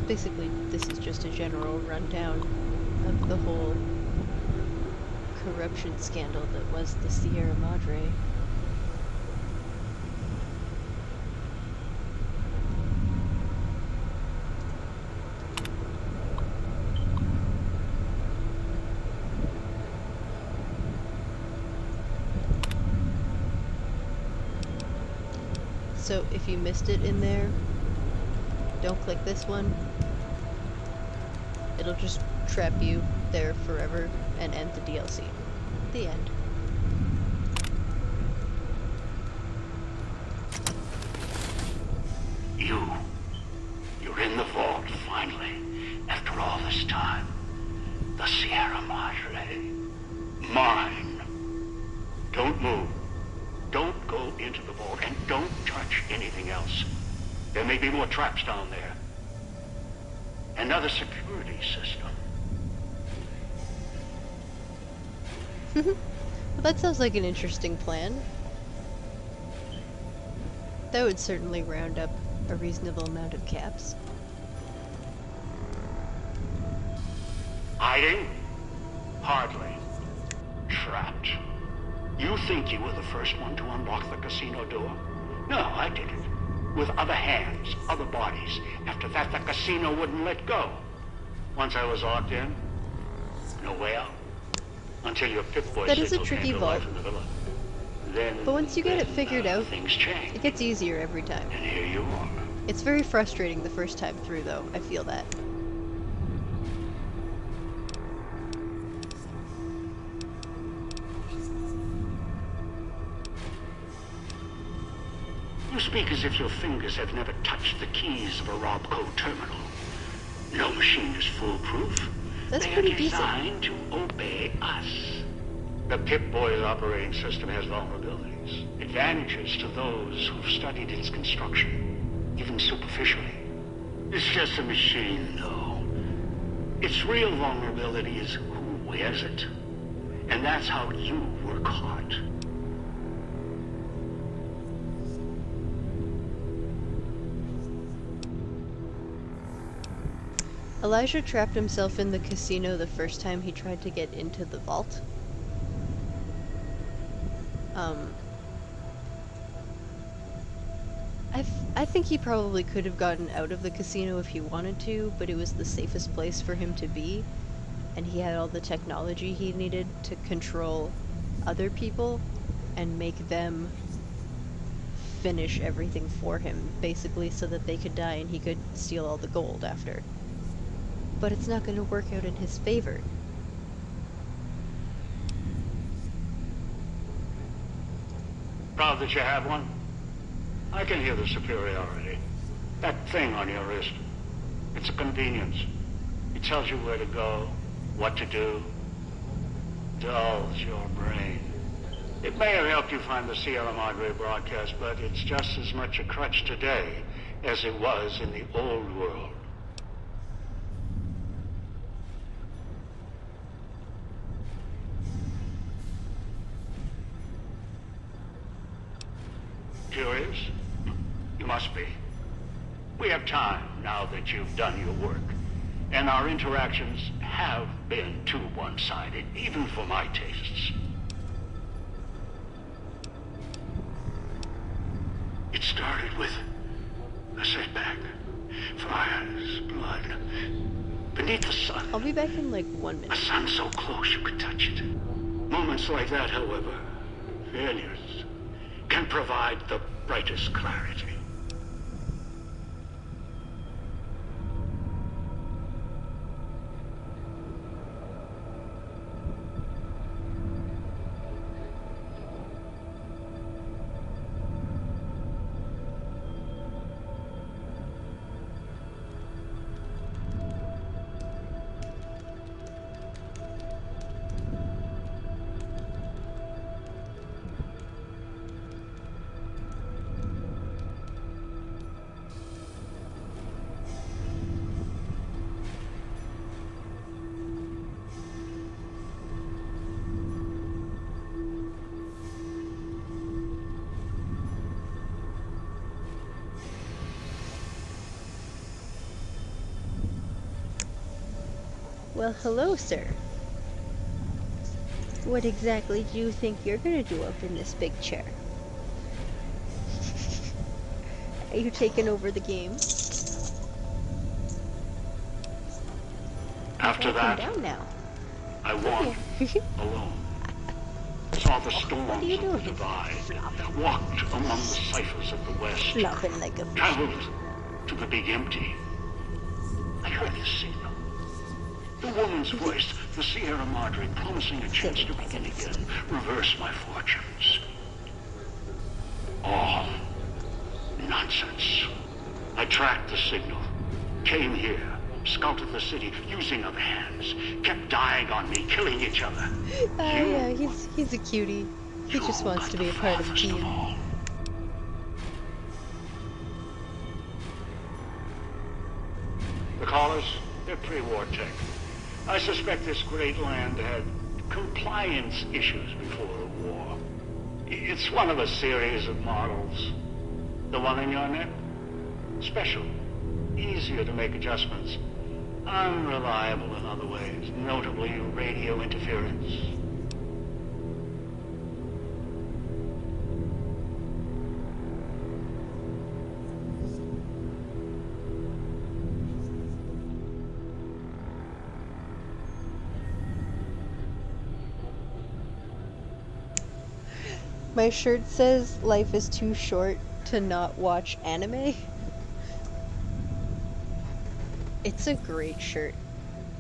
Basically, this is just a general rundown of the whole corruption scandal that was the Sierra Madre. So if you missed it in there, don't click this one. It'll just trap you there forever and end the DLC. The end. You're in the vault, finally, after all this time. The Sierra Madre. Mine. Don't move. Don't go into the vault, and don't touch anything else. There may be more traps down there. Another security system. Well, that sounds like an interesting plan. That would certainly round up a reasonable amount of caps. Hiding? Hardly. Trapped. You think you were the first one to unlock the casino door? No, I did it. With other hands, other bodies. After that, the casino wouldn't let go. Once I was locked in, no way out. Until your Pip-Boy That is a signal tricky came to vault. life in the villa. Then, But once you get it figured out, things change. it gets easier every time. And here you are. It's very frustrating the first time through, though. I feel that. You speak as if your fingers have never touched the keys of a Robco terminal. No machine is foolproof. That's They pretty are decent. designed to obey us. The Pip-Boy's operating system has vulnerabilities, advantages to those who've studied its construction, even superficially. It's just a machine, though. Its real vulnerability is who wears it. And that's how you were caught. Elijah trapped himself in the casino the first time he tried to get into the vault. I think he probably could have gotten out of the casino if he wanted to, but it was the safest place for him to be, and he had all the technology he needed to control other people and make them finish everything for him, basically, so that they could die and he could steal all the gold after. But it's not going to work out in his favor. Proud that you have one? I can hear the superiority. That thing on your wrist. It's a convenience. It tells you where to go, what to do. Dulls your brain. It may have helped you find the Sierra Madre broadcast, but it's just as much a crutch today as it was in the old world. Curious? You must be. We have time now that you've done your work. And our interactions have been too one-sided, even for my tastes. It started with a setback. Fires, blood. Beneath the sun. I'll be back in like 1 A minute. sun so close you could touch it. Moments like that, however, failures, can provide the brightest clarity. Well, hello, sir. What exactly do you think you're gonna do up in this big chair? Are you taking over the game? After Calm that, down now. I wandered alone. Saw the storms What are you of the doing? divide. Walked among the ciphers of the West. Flopping like a fish. Traveled to the big empty. I heard the signal. The woman's voice, the Sierra Madre, promising a chance to begin again, reverse my fortunes. All nonsense. I tracked the signal, came here, scouted the city using other hands, kept dying on me, killing each other. Yeah, he's a cutie. He just You wants got to be the a part of the farthest team. all. The callers, they're pre-war tech. I suspect this great land had compliance issues before the war. It's one of a series of models. The one in your neck? Special. Easier to make adjustments. Unreliable in other ways, notably radio interference. My shirt says life is too short to not watch anime. It's a great shirt.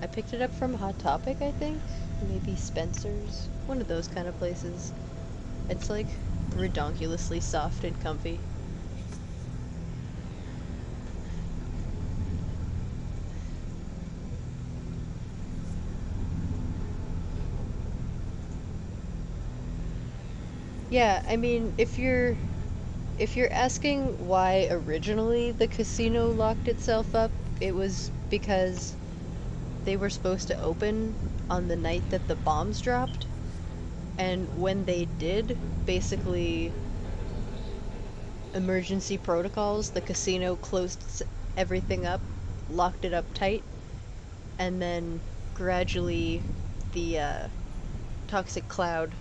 I picked it up from Hot Topic, I think. Maybe Spencer's. One of those kind of places. It's like redonkulously soft and comfy. Yeah, I mean, if you're asking why originally the casino locked itself up, it was because they were supposed to open on the night that the bombs dropped. And when they did, basically emergency protocols, the casino closed everything up, locked it up tight, and then gradually the toxic cloud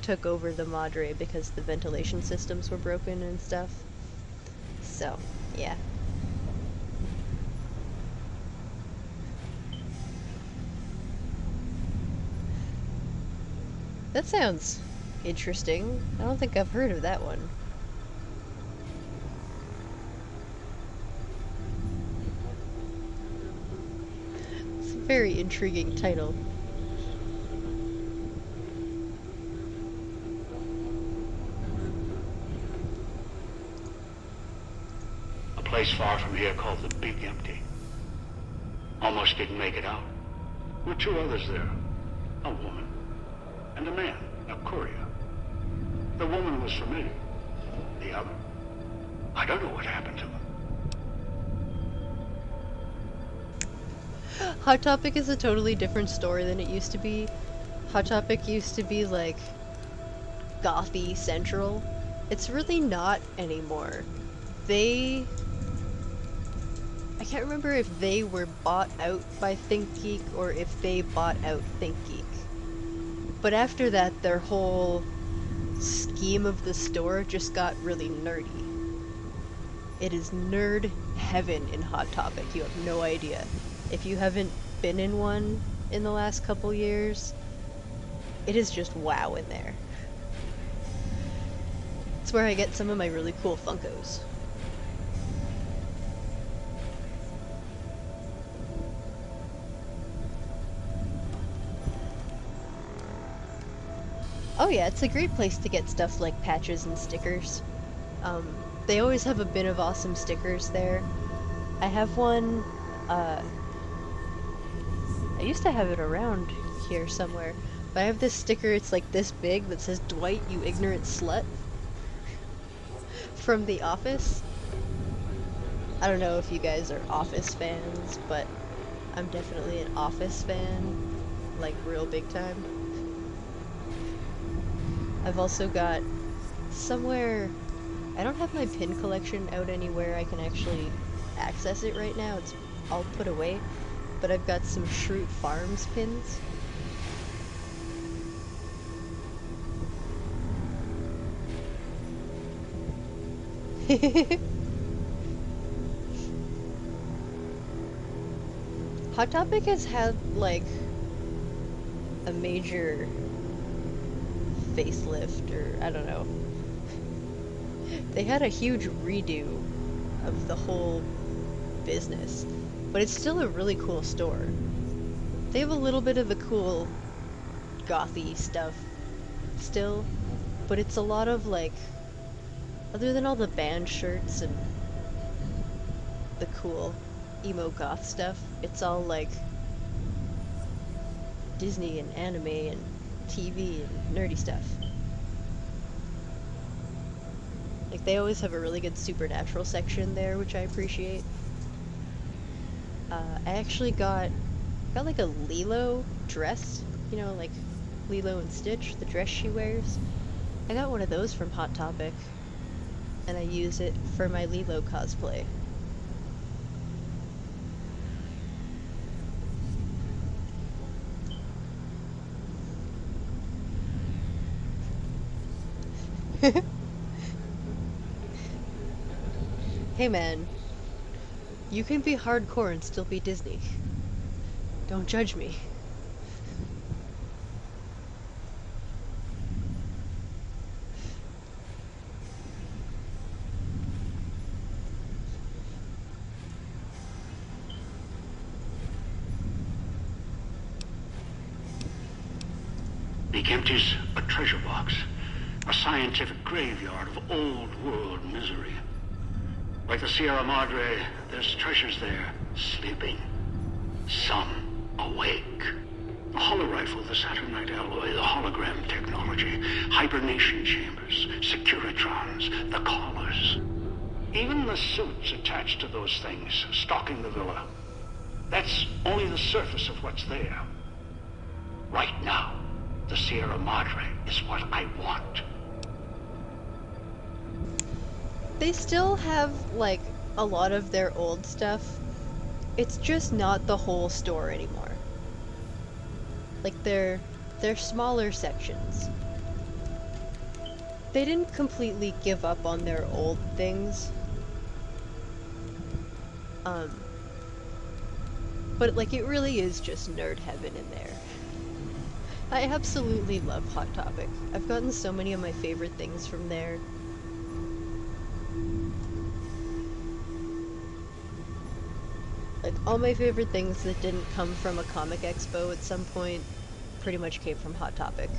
took over the Madre because the ventilation systems were broken and stuff. So, yeah. That sounds interesting. I don't think I've heard of that one. It's a very intriguing title. A place far from here called the Big Empty. Almost didn't make it out. With two others there. A woman. And a man, a courier. The woman was familiar. The other? I don't know what happened to him. Hot Topic is a totally different story than it used to be. Hot Topic used to be like gothy central. It's really not anymore. I can't remember if they were bought out by ThinkGeek or if they bought out ThinkGeek. But after that, their whole scheme of the store just got really nerdy. It is nerd heaven in Hot Topic. You have no idea. If you haven't been in one in the last couple years, it is just wow in there. It's where I get some of my really cool Funkos. Oh yeah, it's a great place to get stuff like patches and stickers. They always have a bin of awesome stickers there. I have one, I used to have it around here somewhere, but I have this sticker, it's like this big, that says, "Dwight, you ignorant slut," from The Office. I don't know if you guys are Office fans, but I'm definitely an Office fan, like real big time. I've also got somewhere, I don't have my pin collection out anywhere I can actually access it right now, it's all put away, but I've got some Shroot Farms pins. Hot Topic has had like a major facelift, or I don't know. They had a huge redo of the whole business, but it's still a really cool store. They have a little bit of the cool gothy stuff still, but it's a lot of like, other than all the band shirts and the cool emo goth stuff, it's all like Disney and anime and TV and nerdy stuff. Like, they always have a really good supernatural section there, which I appreciate. I actually got like a Lilo dress, you know, like Lilo and Stitch, the dress she wears. I got one of those from Hot Topic. and I use it for my Lilo cosplay. Hey man, you can be hardcore and still be Disney. Don't judge me. Big Empty's a treasure box. A scientific graveyard of old world misery. Like the Sierra Madre, there's treasures there, sleeping. Some awake. The holorifle, the Saturnite alloy, the hologram technology, hibernation chambers, securitrons, the collars. Even the suits attached to those things, stalking the villa. That's only the surface of what's there. Right now, the Sierra Madre is what I want. They still have, like, a lot of their old stuff. It's just not the whole store anymore. Like, they're smaller sections. They didn't completely give up on their old things. But, like, it really is just nerd heaven in there. I absolutely love Hot Topic. I've gotten so many of my favorite things from there. Like, all my favorite things that didn't come from a comic expo at some point pretty much came from Hot Topic.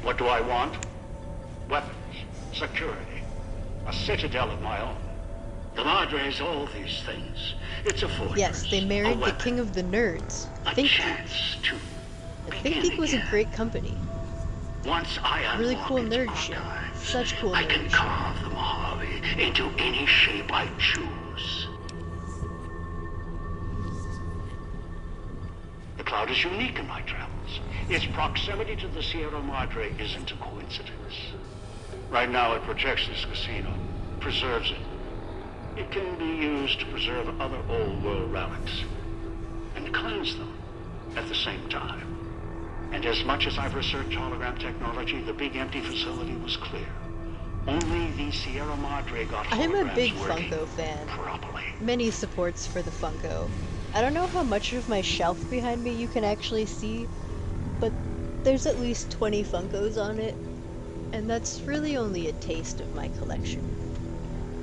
What do I want? Weapons, security, a citadel of my own. The Madre's all these things. It's a fortress. Yes, they married the king of the nerds. A chance to Think Geek was a great company. Once I unlock Really cool its nerd shit. archives, Such cool I nerd can shit. carve the Mojave into any shape I choose. The cloud is unique in my travels. Its proximity to the Sierra Madre isn't a coincidence. Right now it protects this casino, preserves it. It can be used to preserve other old world relics, and cleanse them at the same time. And as much as I've researched hologram technology, the Big Empty facility was clear. Only the Sierra Madre got holograms I'm a big working Funko fan. properly. Many supports for the Funko. I don't know how much of my shelf behind me you can actually see, but there's at least 20 Funkos on it, and that's really only a taste of my collection.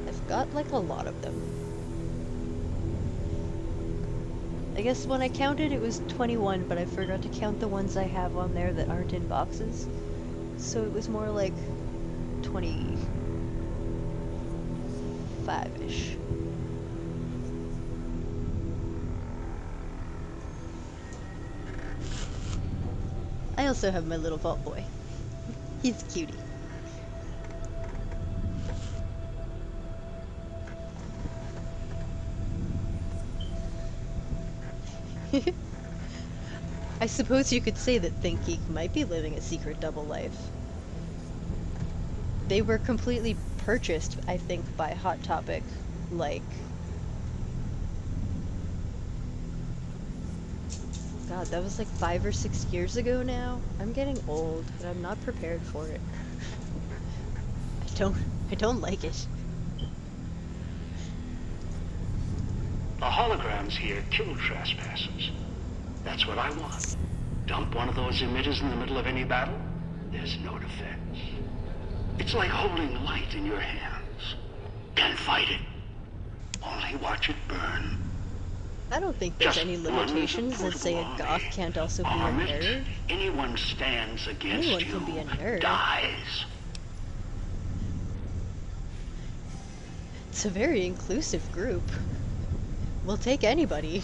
I've got like a lot of them. I guess when I counted it was 21, but I forgot to count the ones I have on there that aren't in boxes. So it was more like 25-ish. I also have my little vault boy. He's a cutie. I suppose you could say that Think Geek might be living a secret double life. They were completely purchased, I think, by Hot Topic, like... God, that was like 5 or 6 years ago now. I'm getting old, and I'm not prepared for it. I don't like it. The holograms here kill trespassers. That's what I want. Dump one of those emitters in the middle of any battle, there's no defense. It's like holding light in your hands. Can't fight it. Only watch it burn. I don't think there's Just any one limitations that say a portable goth army. can't also be a Arm it. nerd. Anyone stands against Anyone you can be a nerd. dies. It's a very inclusive group. We'll take anybody.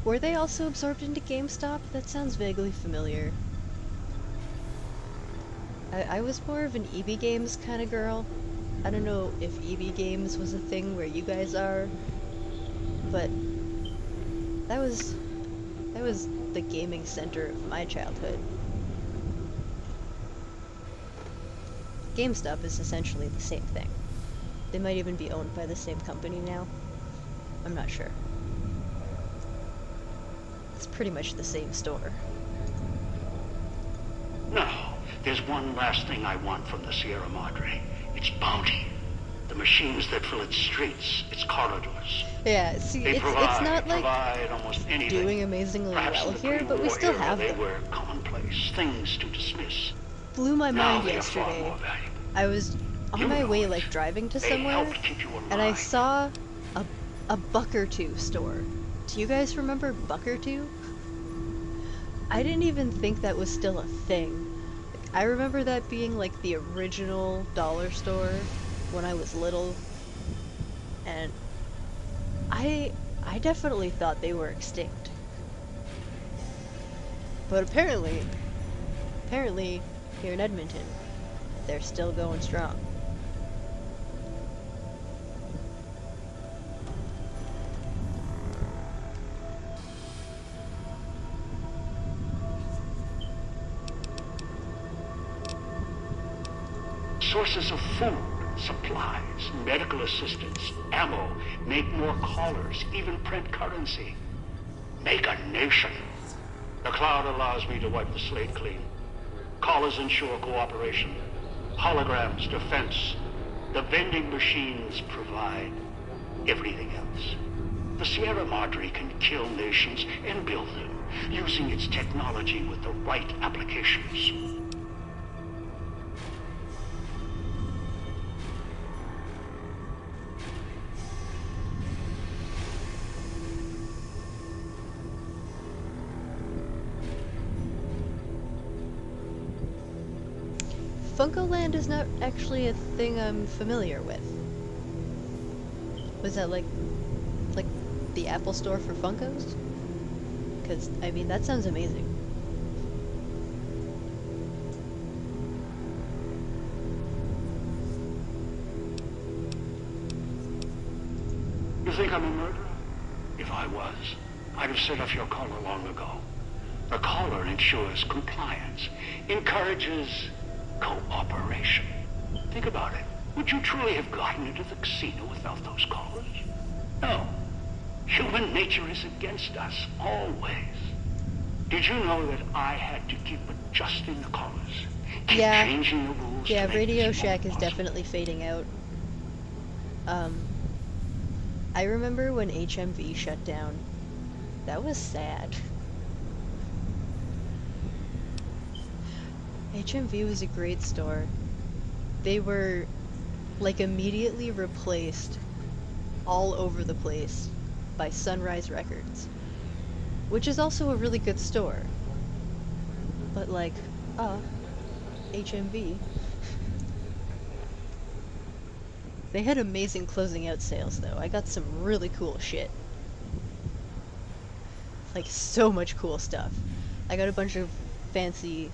Were they also absorbed into GameStop? That sounds vaguely familiar. I was more of an EB Games kind of girl. I don't know if EB Games was a thing where you guys are, but That was the gaming center of my childhood. GameStop is essentially the same thing. They might even be owned by the same company now. I'm not sure. It's pretty much the same store. No, there's one last thing I want from the Sierra Madre. It's bounty. The machines that fill its streets, its corridors. Yeah, see, They it's not like provide almost anything. doing amazingly Perhaps well in the here, but we pre-war still era, have they them. were commonplace, things to dismiss. Blew my Now mind they are far yesterday. more valuable. I was on You my know way, it. like, driving to They somewhere, helped keep you alive. and I saw a Buck or Two store. Do you guys remember Buck or Two? I didn't even think that was still a thing. Like, I remember that being like the original dollar store when I was little, and I definitely thought they were extinct. But apparently here in Edmonton, they're still going strong. Sources of food, supplies, medical assistance, ammo, make more callers, even print currency. Make a nation. The cloud allows me to wipe the slate clean. Callers ensure cooperation. Holograms, defense. The vending machines provide everything else. The Sierra Madre can kill nations and build them, using its technology with the right applications. Funkoland is not actually a thing I'm familiar with. Was that like the Apple Store for Funkos? Because, I mean, that sounds amazing. You think I'm a murderer? If I was, I'd have set off your collar long ago. The collar ensures compliance, encourages cooperation. Think about it. Would you truly have gotten into the casino without those collars? No. Human nature is against us, always. Did you know that I had to keep adjusting the collars? Keep Yeah. changing the rules Yeah, to make Radio this more Shack is possible? definitely fading out. I remember when HMV shut down. That was sad. HMV was a great store. They were, like, immediately replaced all over the place by Sunrise Records, which is also a really good store. But, like, HMV. They had amazing closing out sales, though. I got some really cool shit. Like, so much cool stuff. I got a bunch of fancy,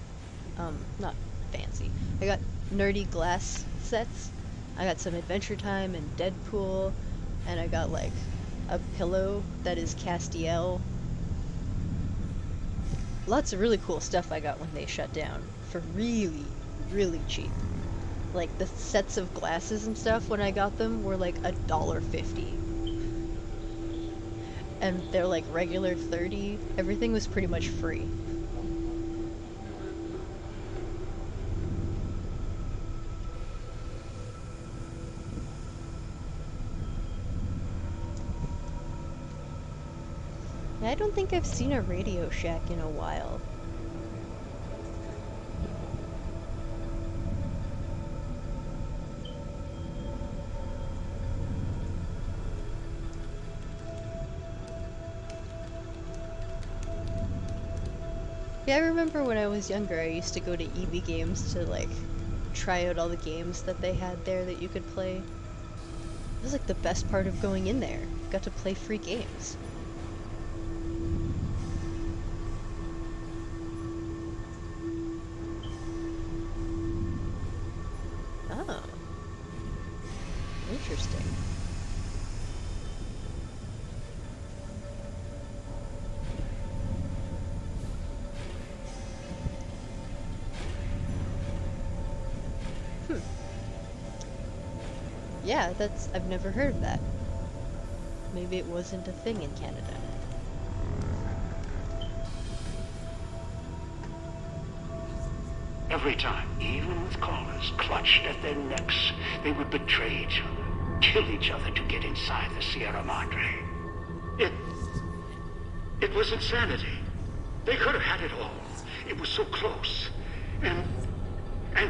not fancy. I got nerdy glass sets. I got some Adventure Time and Deadpool. And I got, like, a pillow that is Castiel. Lots of really cool stuff I got when they shut down. For really, really cheap. Like, the sets of glasses and stuff, when I got them, were like $1.50. And they're like regular 30. Everything was pretty much free. I don't think I've seen a Radio Shack in a while. Yeah, I remember when I was younger, I used to go to EB Games to, like, try out all the games that they had there that you could play. It was, like, the best part of going in there. Got to play free games. Oh. Interesting. Yeah, I've never heard of that. Maybe it wasn't a thing in Canada. Every time, even with callers clutched at their necks, they would betray each other, kill each other to get inside the Sierra Madre. It was insanity. They could have had it all. It was so close. And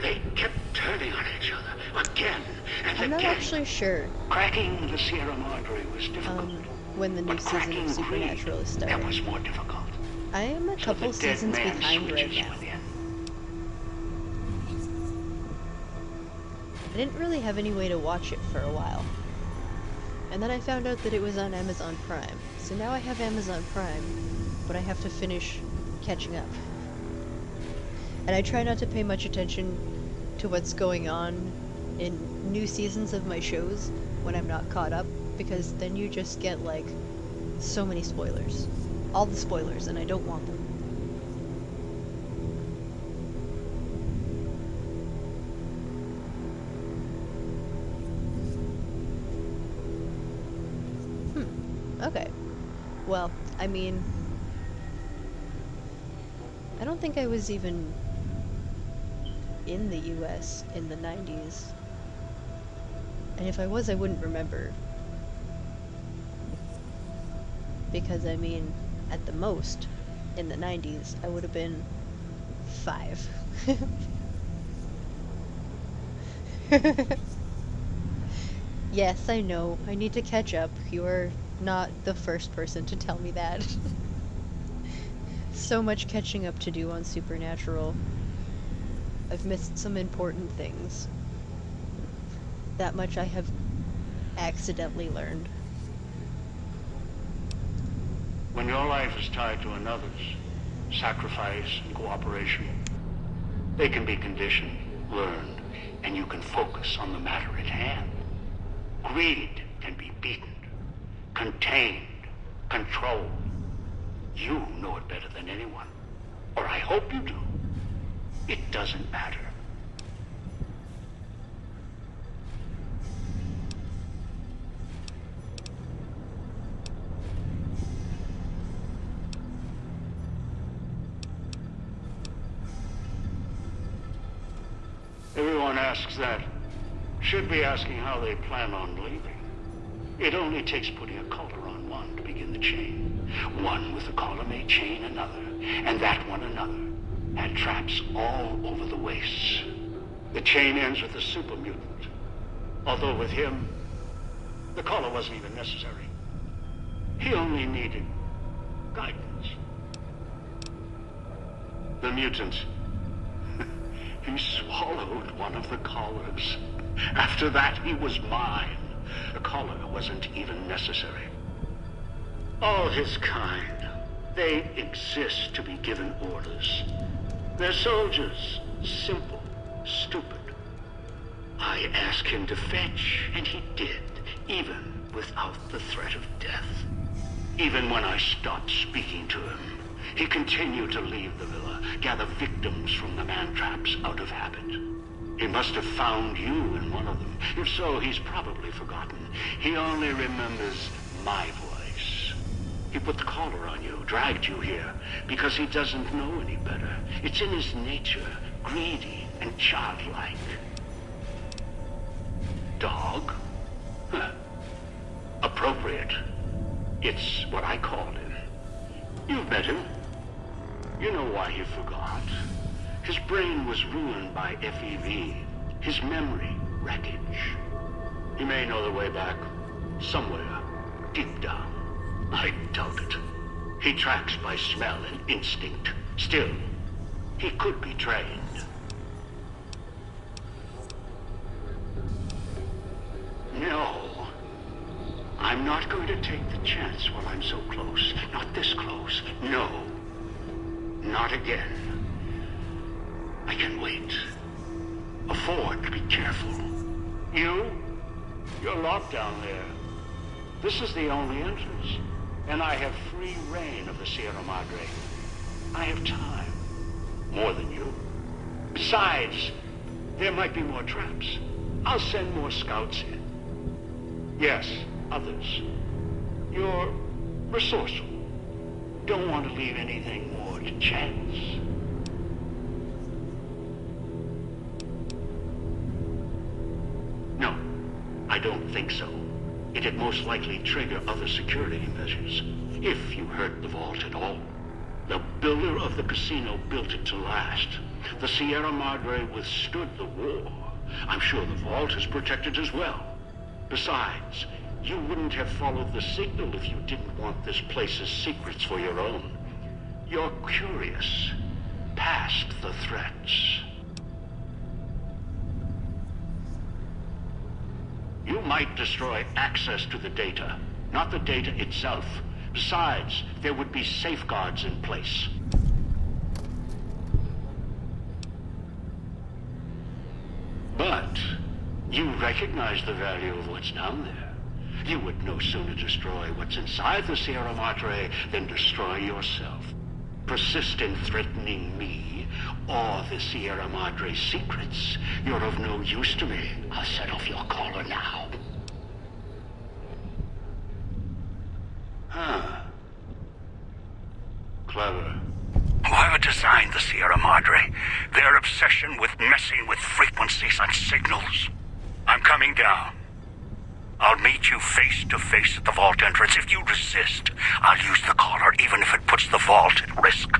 they kept turning on each other again and I'm again. not actually sure Cracking the Sierra Madre was difficult. when the new but season cracking of Supernatural is Creed, starting. that was more difficult. I am a So couple the dead seasons man behind right switches now. within. I didn't really have any way to watch it for a while. And then I found out that it was on Amazon Prime. So now I have Amazon Prime, but I have to finish catching up. And I try not to pay much attention to what's going on in new seasons of my shows when I'm not caught up, because then you just get, like, so many spoilers. All the spoilers, and I don't want them. Okay. Well, I mean, I don't think I was even in the US in the 90s. And if I was, I wouldn't remember. Because, I mean, at the most, in the 90s, I would have been 5. Yes, I know. I need to catch up. You're not the first person to tell me that. So much catching up to do on Supernatural. I've missed some important things. That much I have accidentally learned. When your life is tied to another's, sacrifice and cooperation, they can be conditioned, learned, and you can focus on the matter at hand. Greed can be beaten, contained, controlled. You know it better than anyone, or I hope you do. It doesn't matter. Everyone asks that. Should be asking how they plan on leaving. It only takes putting a collar on one to begin the chain. One with a collar may chain another, and that one another. Had traps all over the wastes. The chain ends with the super mutant. Although with him, the collar wasn't even necessary. He only needed guidance. The mutant, he swallowed one of the collars. After that, he was mine. The collar wasn't even necessary. All his kind, they exist to be given orders. They're soldiers, simple, stupid. I asked him to fetch, and he did, even without the threat of death. Even when I stopped speaking to him, he continued to leave the villa, gather victims from the man-traps out of habit. He must have found you in one of them. If so, he's probably forgotten. He only remembers my voice. He put the collar on you, dragged you here, because he doesn't know any better. It's in his nature, greedy and childlike. Dog? Huh. Appropriate. It's what I called him. You've met him. You know why he forgot. His brain was ruined by FEV. His memory, wreckage. He may know the way back, somewhere, deep down. I doubt it. He tracks by smell and instinct. Still, he could be trained. No. I'm not going to take the chance while I'm so close. Not this close. No. Not again. I can wait. Afford to be careful. You're locked down there. This is the only entrance. And I have free reign of the Sierra Madre. I have time. More than you. Besides, there might be more traps. I'll send more scouts in. Yes, others. You're resourceful. Don't want to leave anything more to chance. No, I don't think so. It'd most likely trigger other security measures, if you hurt the vault at all. The builder of the casino built it to last. The Sierra Madre withstood the war. I'm sure the vault is protected as well. Besides, you wouldn't have followed the signal if you didn't want this place's secrets for your own. You're curious, past the threats. You might destroy access to the data, not the data itself. Besides, there would be safeguards in place. But you recognize the value of what's down there. You would no sooner destroy what's inside the Sierra Madre than destroy yourself. Persist in threatening me or the Sierra Madre's secrets. You're of no use to me. I'll set off your collar now. Huh. Clever. Whoever designed the Sierra Madre, their obsession with messing with frequencies and signals. I'm coming down. I'll meet you face to face at the vault entrance. If you resist, I'll use the collar, even if it puts the vault at risk.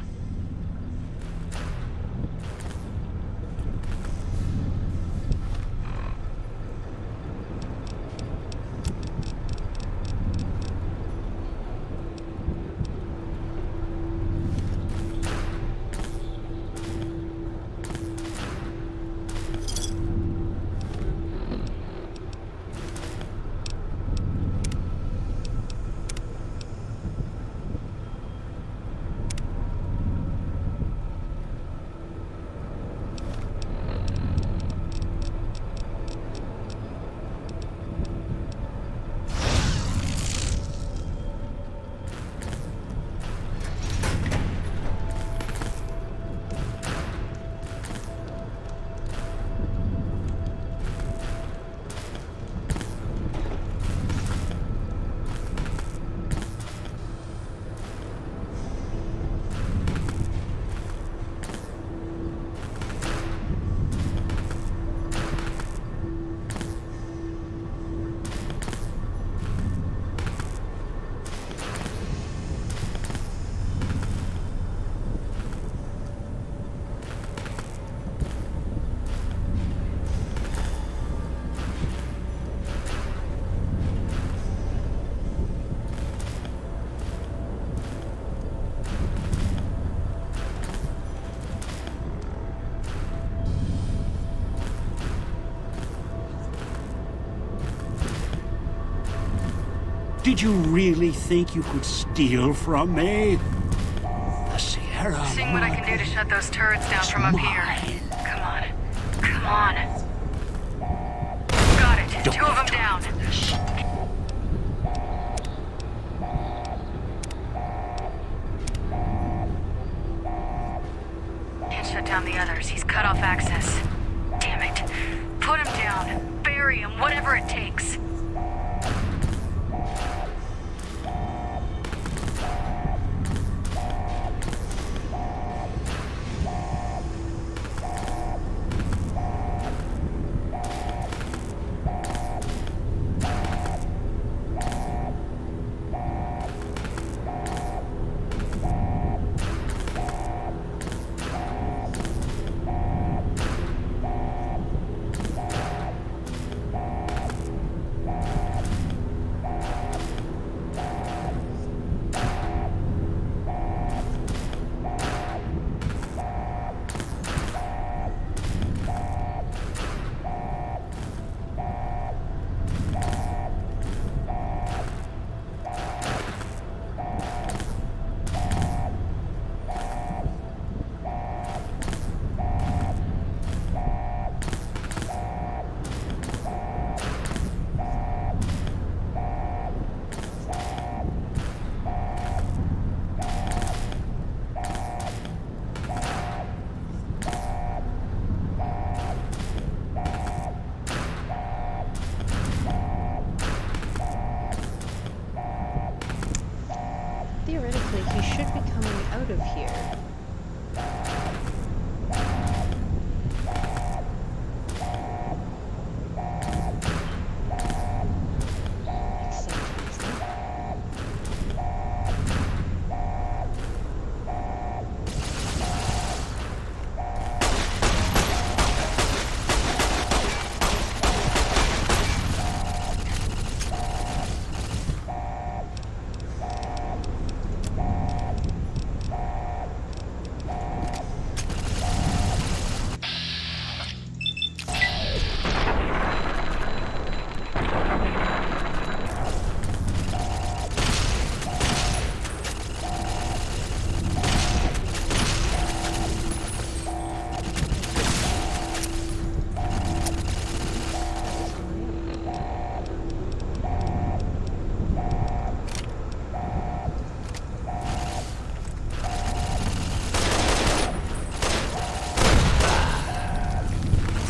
Did you really think you could steal from me? The Sierra Seeing what I can do to shut those turrets down from up here. Come on. Come on. Got it. Don't Two of them down. this. Can't shut down the others. He's cut off access. Damn it. Put him down. Bury him. Whatever it takes.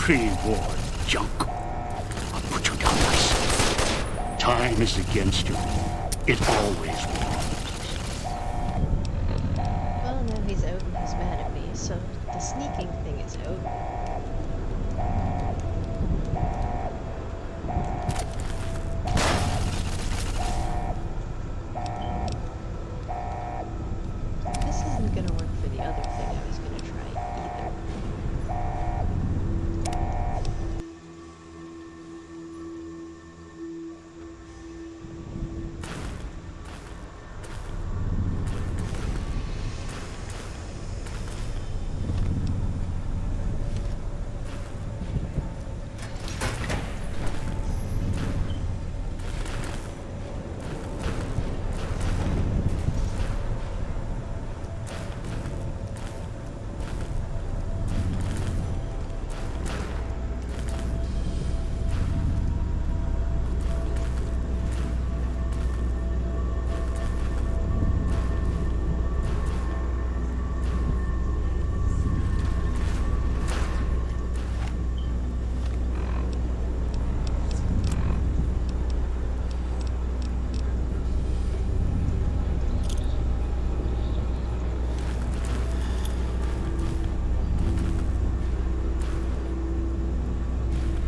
Pre-war junk. I'll put you down myself. Time is against you. It always will. Well, now he's out and he's mad at me, so the sneaking thing is out. This isn't gonna work for the other thing I was gonna try either.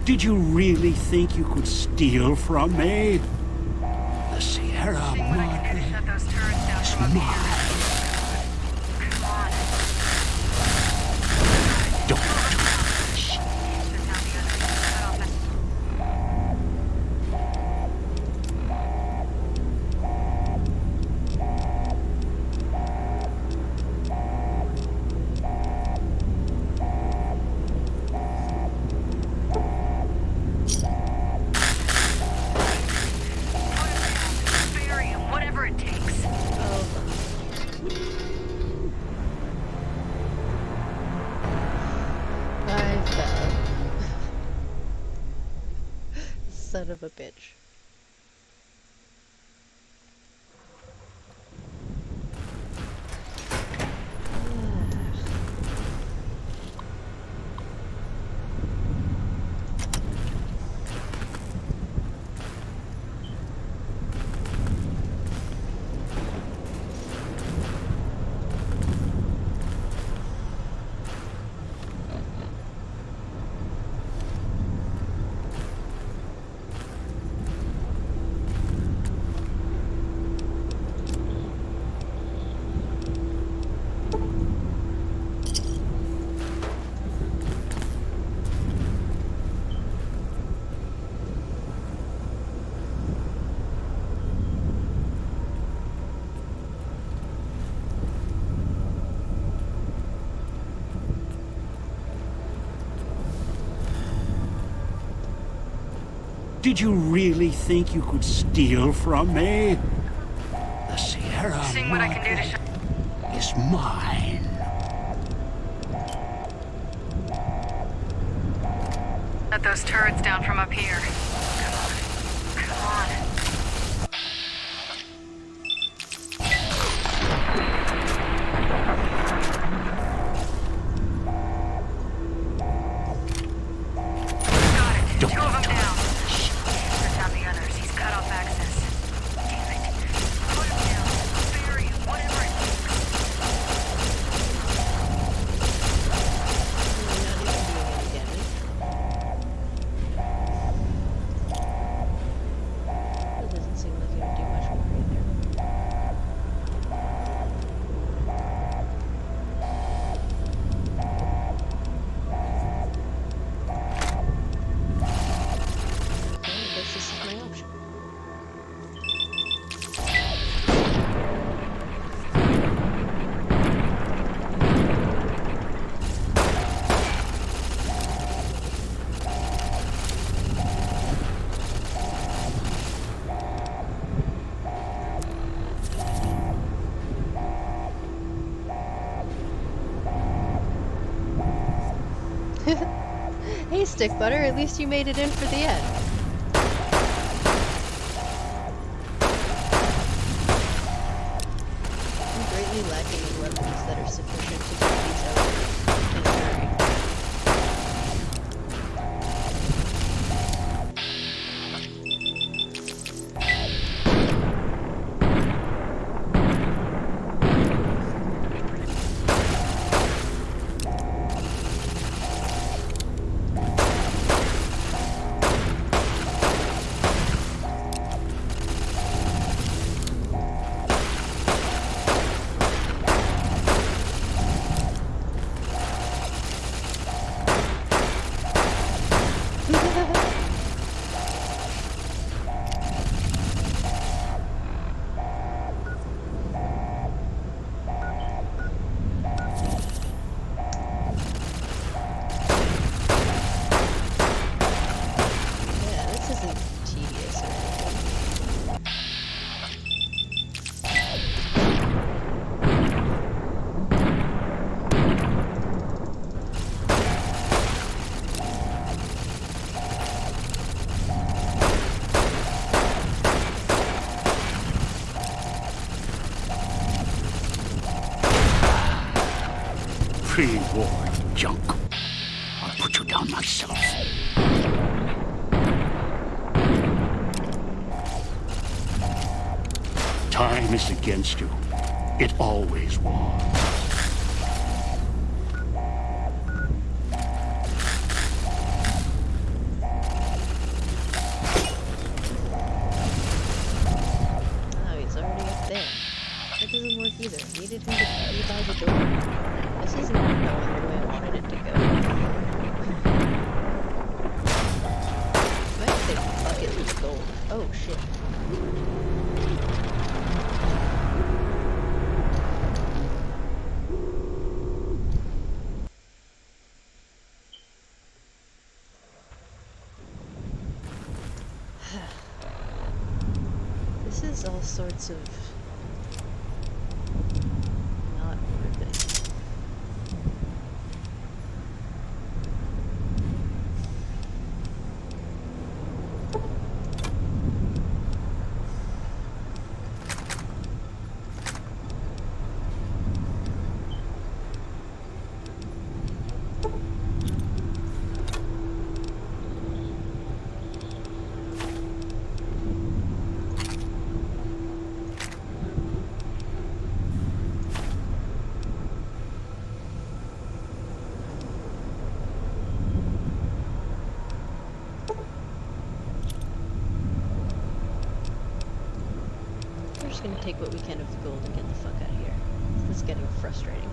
Did you really think you could steal from me? The Sierra Madre is mine. Don't touch. Son of a bitch. Did you really think you could steal from me? The Sierra Madre is mine. Let those turrets down from up here. Come on. Got it. Two of them down. Shut down the others. He's cut off access. Damn it. Put him down. Bury him. Whatever it takes. That doesn't seem like it would do much more either. Okay, I guess this is my option. Hey, Stick Butter, at least you made it in for the end. I'm greatly lacking in weapons that are sufficient to get these out in a hurry. tree ward junk. I'll put you down myself. Time is against you. It always was. That doesn't work either. I needed him to be by the door. This is not going the way I wanted it to go. Might say bucket loose gold. Oh shit. This is all sorts of not worth it. Gonna take what we can of the gold and get the fuck out of here. This is getting frustrating.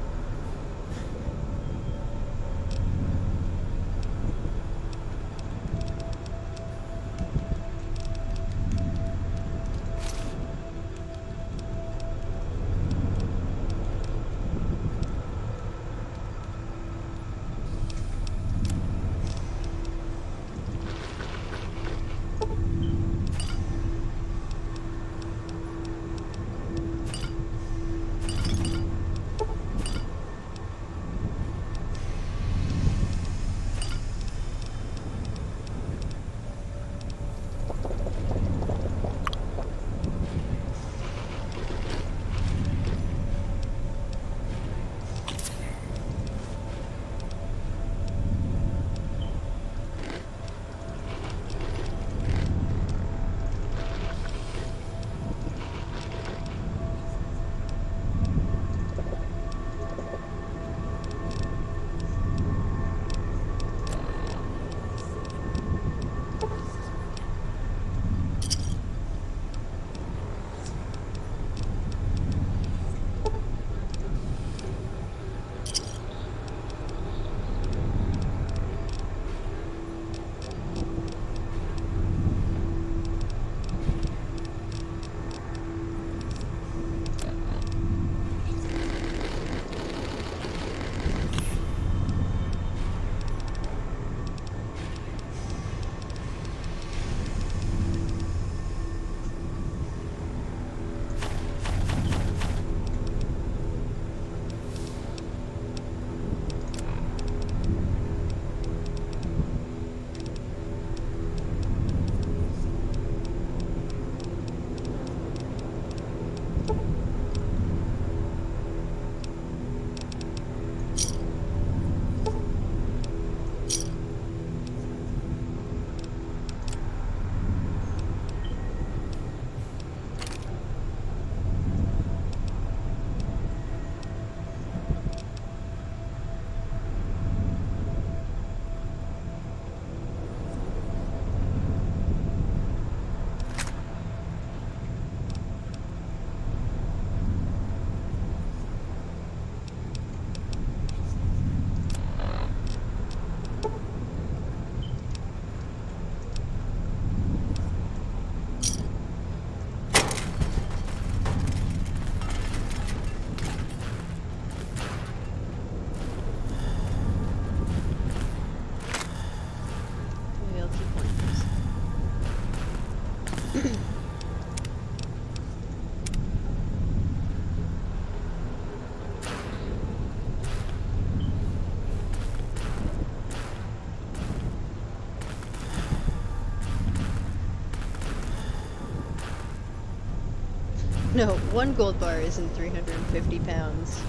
No, one gold bar isn't 350 pounds.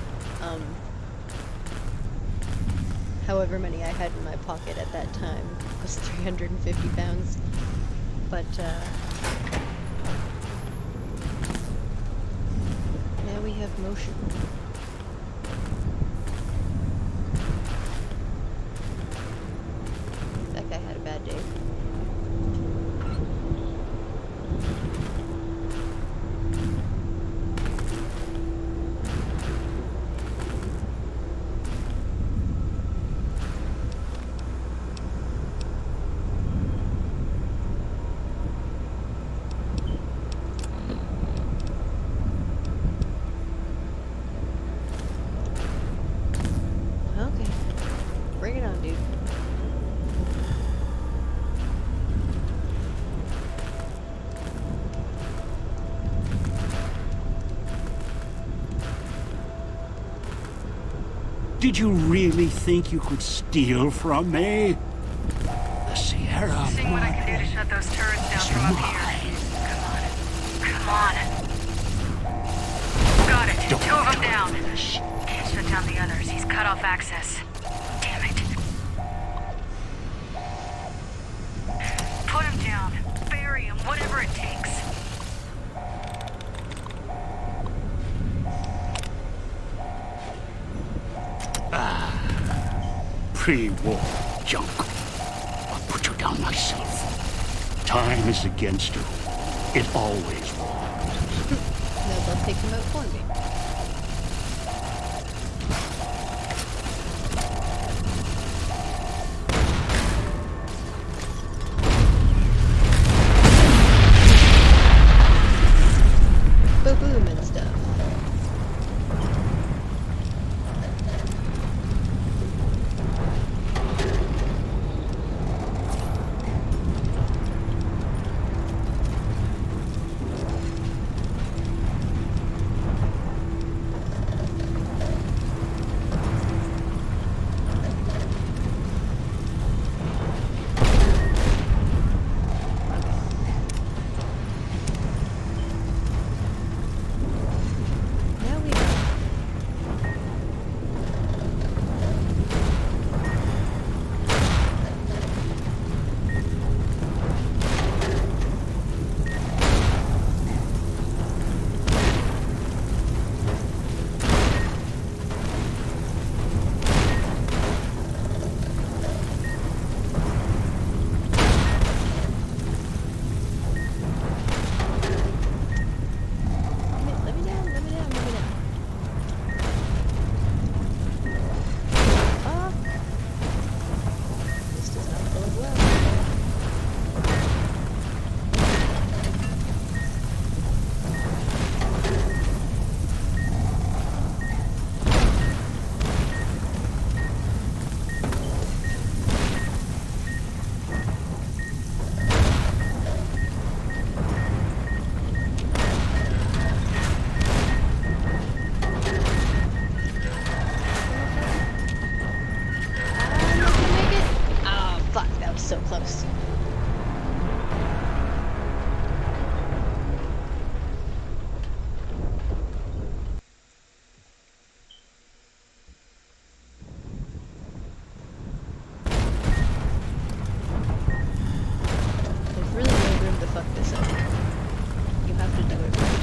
however many I had in my pocket at that time was 350 pounds. But, now we have motion. That guy had a bad day. Okay. Bring it on, dude. Did you really think you could steal from me? The Sierra Seeing what I can do to Madre shut those turrets down is from up mine. here. Come on. Got it. Don't 2 of them down. Shh. Can't shut down the others. He's cut off access. Damn it. Put him down. Bury him. Whatever it takes. Pre-war junk. I'll put you down myself. Time is against you. It always was. No, they'll take him out for me. Boom and stuff. Now we let me down, let me down, let me down. Ah! This does not bode well. I'm not gonna make it. Ah, fuck, that was so close. There's really no room to fuck this up. You have to do it right.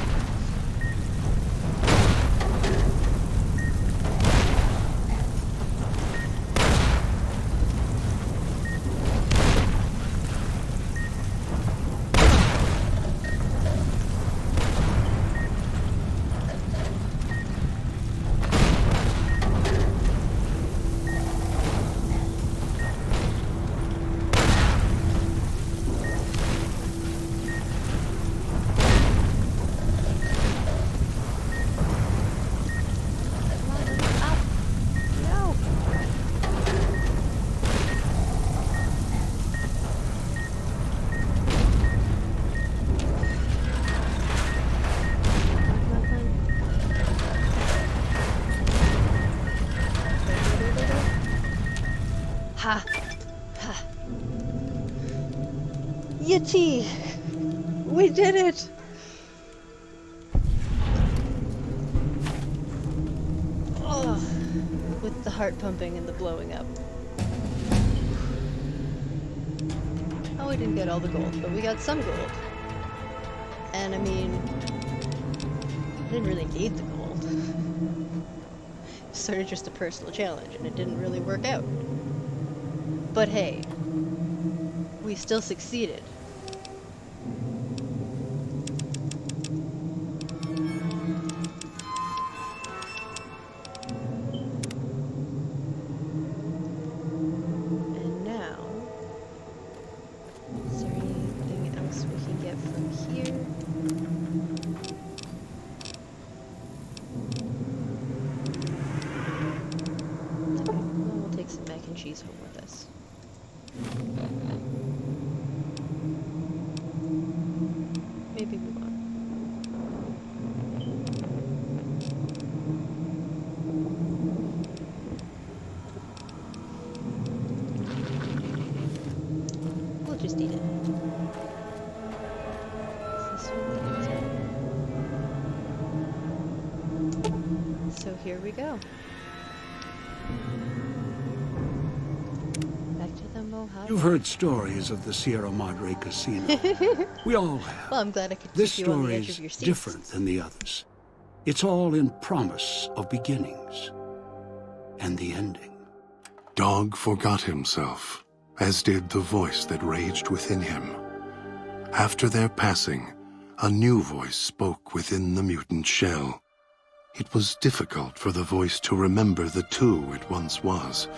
No! Ha! Ha! Yeti! We did it! Ugh. With The heart pumping and the blowing up. Oh, we didn't get all the gold, but we got some gold. And I mean, I didn't really need the gold. It's sort of just a personal challenge, and it didn't really work out. But hey, we still succeeded. And now, is there anything else we can get from here? Okay, well, we'll take some mac and cheese home with us. Maybe we won't. We'll just eat it. Is this one the inside? So here we go. Back to the Mojave. You've heard stories of the Sierra Madre Casino. We all have. Well, I'm glad I could This keep you on the story edge is of your seats. different than the others. It's all in promise of beginnings and the ending. Dog forgot himself, as did the voice that raged within him. After their passing, a new voice spoke within the mutant shell. It was difficult for the voice to remember the two it once was.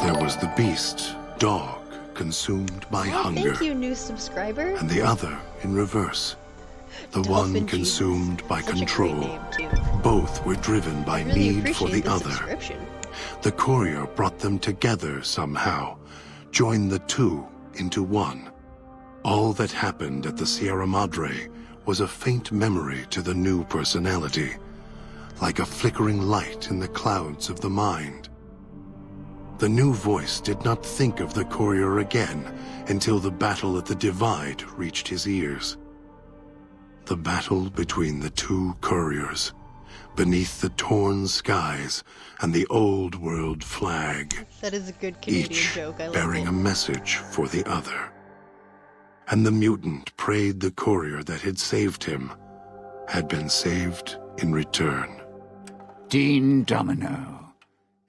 There was the beast, dog, consumed by hunger. Thank you, new subscriber. And the other in reverse. The Dolphin one Jesus. consumed by Such a great control. name, too. Both were driven by Really need for appreciate the other. subscription. The courier brought them together somehow, joined the two into one. All that happened at the Sierra Madre was a faint memory to the new personality, like a flickering light in the clouds of the mind. The new voice did not think of the courier again until the battle at the Divide reached his ears. The battle between the two couriers, beneath the torn skies and the old world flag, That is a good Canadian each joke. I like bearing it. a message for the other. And the mutant prayed the courier that had saved him had been saved in return. Dean Domino,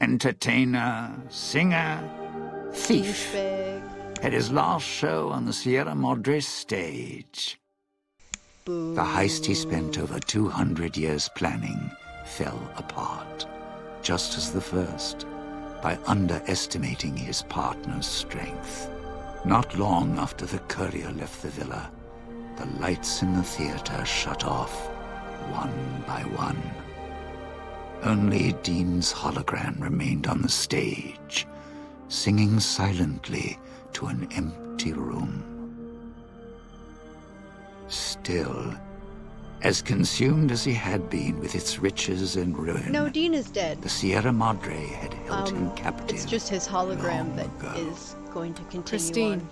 entertainer, singer, thief, Douchebag. had his last show on the Sierra Madre stage. Boo. The heist he spent over 200 years planning fell apart, just as the first, by underestimating his partner's strength. Not long after the courier left the villa, the lights in the theater shut off, one by one. Only Dean's hologram remained on the stage, singing silently to an empty room. Still, as consumed as he had been with its riches and ruin, No, Dean is dead. the Sierra Madre had held him captive. It's just his hologram long that ago. is going to continue Christine, on.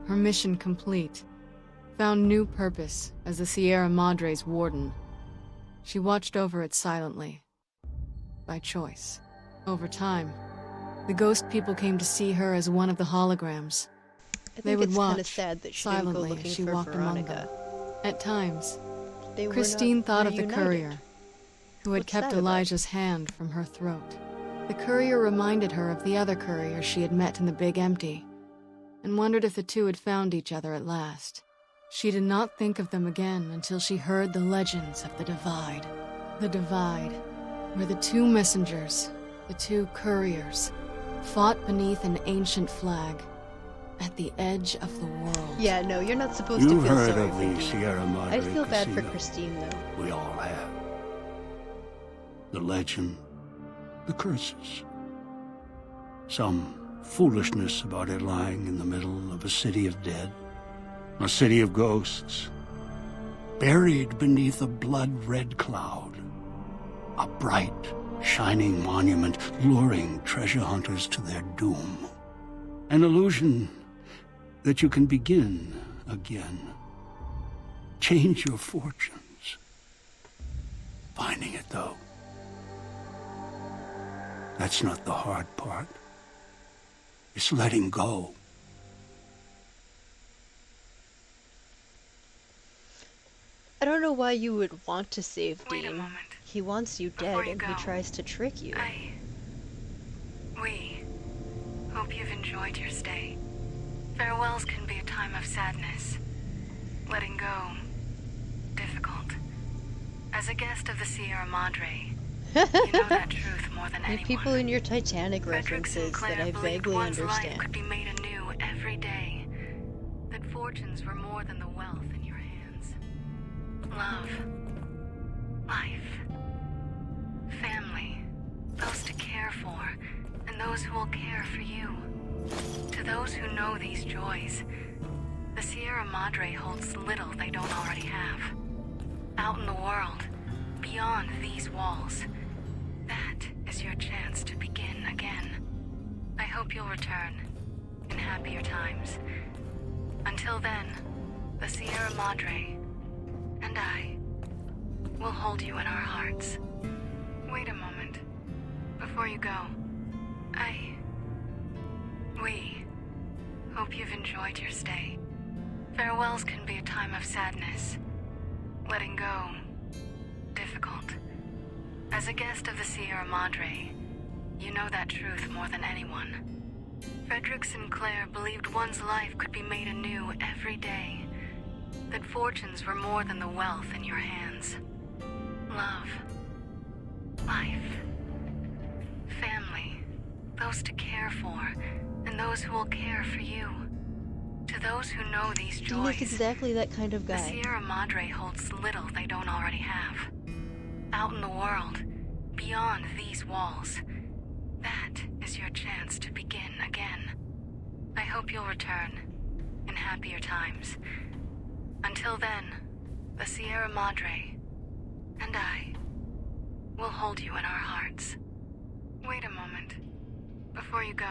her mission complete. Found new purpose as the Sierra Madre's warden. She watched over it silently. By choice. Over time, the ghost people came to see her as one of the holograms. I They think would it's kind of watch sad that she didn't go silently looking as she for walked among Veronica. them. At times, They were Christine not thought of the reunited. courier, who had What's kept that about? Elijah's hand from her throat. The courier reminded her of the other courier she had met in the Big Empty, and wondered if the two had found each other at last. She did not think of them again until she heard the legends of the Divide. The Divide, where the two messengers, the two couriers, fought beneath an ancient flag, at the edge of the world. Yeah, no, you're not supposed You've to feel heard sorry of for the Dean. Sierra Madre I feel bad for Casino. Christine, though. We all have. The legend, the curses. Some foolishness about it lying in the middle of a city of dead. A city of ghosts. Buried beneath a blood-red cloud. A bright, shining monument luring treasure hunters to their doom. An illusion that you can begin again. Change your fortunes. Finding it, though, That's not the hard part. It's letting go. I don't know why you would want to save Wait a Dean. moment. He wants you Before dead you and go, he tries to trick you. We hope you've enjoyed your stay. Farewells can be a time of sadness. Letting go, difficult. As a guest of the Sierra Madre, you know that truth more than The anyone. people in your Titanic Frederick references Sinclair that I believed vaguely one's life understand. could be made anew every day. That fortunes were more than the wealth in your hands. Love, life, family, those to care for, and those who will care for you. To those who know these joys, the Sierra Madre holds little they don't already have. Out in the world, beyond these walls, that is your chance to begin again. I hope you'll return in happier times. Until then, the Sierra Madre and I will hold you in our hearts. Wait a moment. Before you go, we hope you've enjoyed your stay. Farewells can be a time of sadness. Letting go, difficult. As a guest of the Sierra Madre, you know that truth more than anyone. Frederick Sinclair believed one's life could be made anew every day. That fortunes were more than the wealth in your hands. Love, life, family, those to care for, and those who will care for you. To those who know these Dean is joys, exactly that kind of the guy. Sierra Madre holds little they don't already have. Out in the world, beyond these walls, that is your chance to begin again. I hope you'll return in happier times. Until then, the Sierra Madre and I will hold you in our hearts. Wait a moment. Before you go,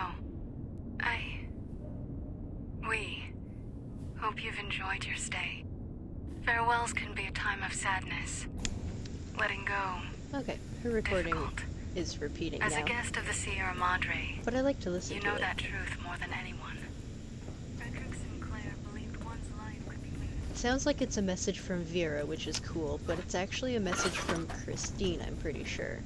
we hope you've enjoyed your stay. Farewells can be a time of sadness. Letting go, Okay, her recording difficult. is repeating As now. a guest of the Sierra Madre, But I like to listen you to know it. that truth more than anyone. Frederick Sinclair believed one's life could be made. It sounds like it's a message from Vera, which is cool, but it's actually a message from Christine, I'm pretty sure.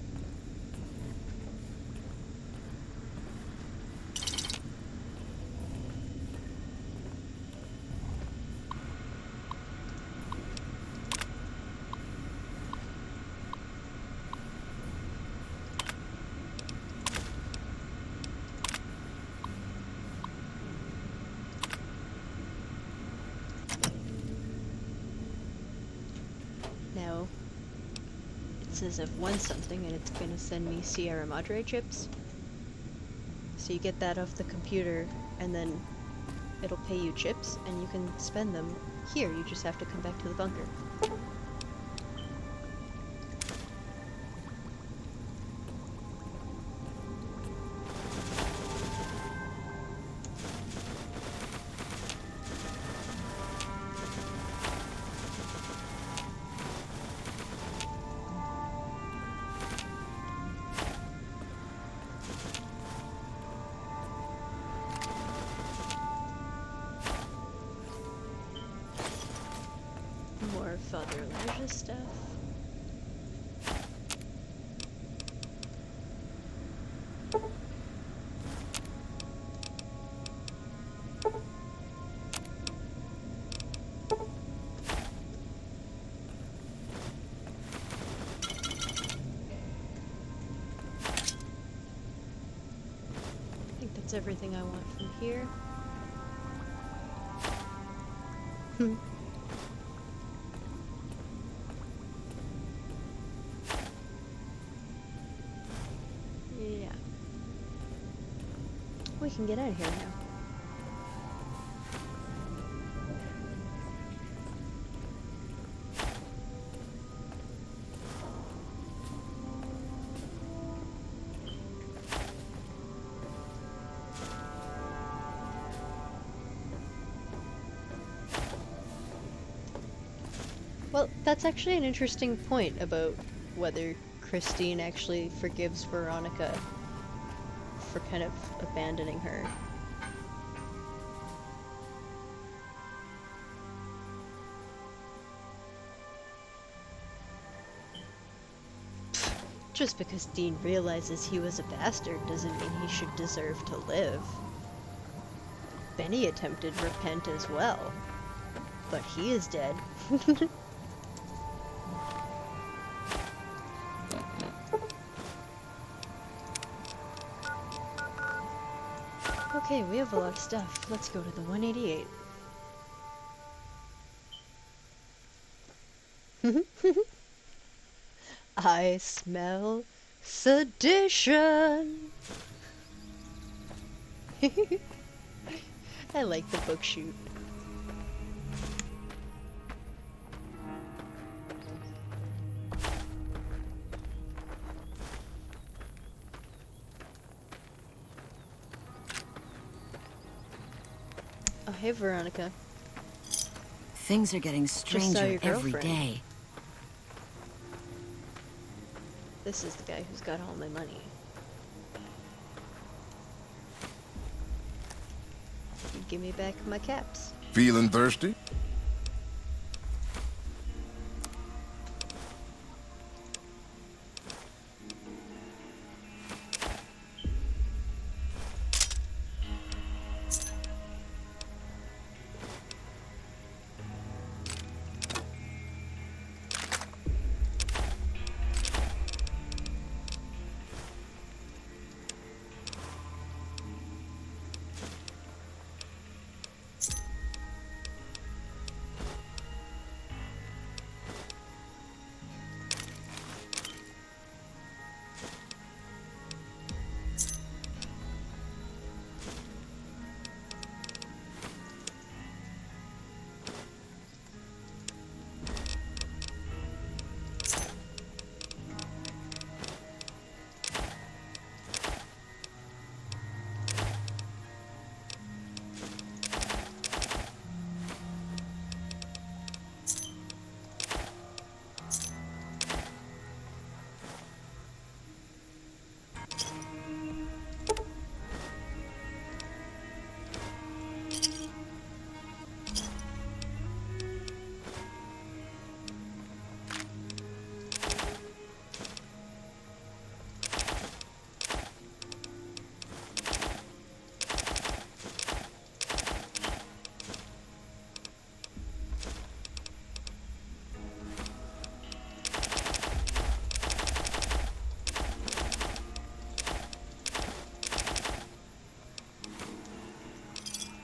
Now, it says I've won something and it's gonna send me Sierra Madre chips. So you get that off the computer and then it'll pay you chips and you can spend them here. You just have to come back to the bunker. More Father Elijah stuff. I think that's everything I want from here. Yeah. We can get out of here now. Well, that's actually an interesting point about whether Christine actually forgives Veronica for kind of abandoning her. Just because Dean realizes he was a bastard doesn't mean he should deserve to live. Benny attempted repent as well, but he is dead. Okay, we have a lot of stuff. Let's go to the 188. I smell sedition. I like the book shoot. Oh, hey, Veronica. Things are getting stranger every girlfriend. day. This is the guy who's got all my money. Give me back my caps. Feeling thirsty?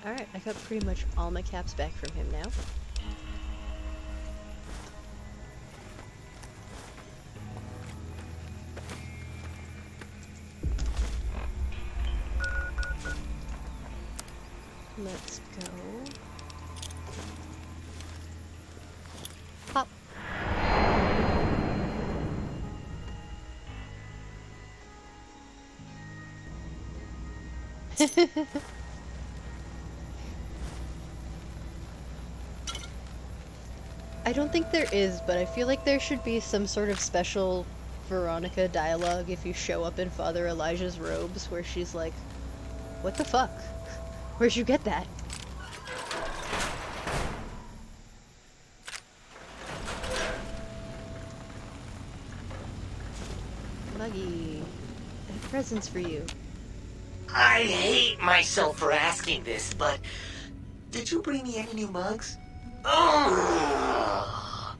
Alright, I got pretty much all my caps back from him now. Let's go. Pop. I don't think there is, but I feel like there should be some sort of special Veronica dialogue if you show up in Father Elijah's robes where she's like, what the fuck? Where'd you get that? Muggy, I have presents for you. I hate myself for asking this, but did you bring me any new mugs? Oh!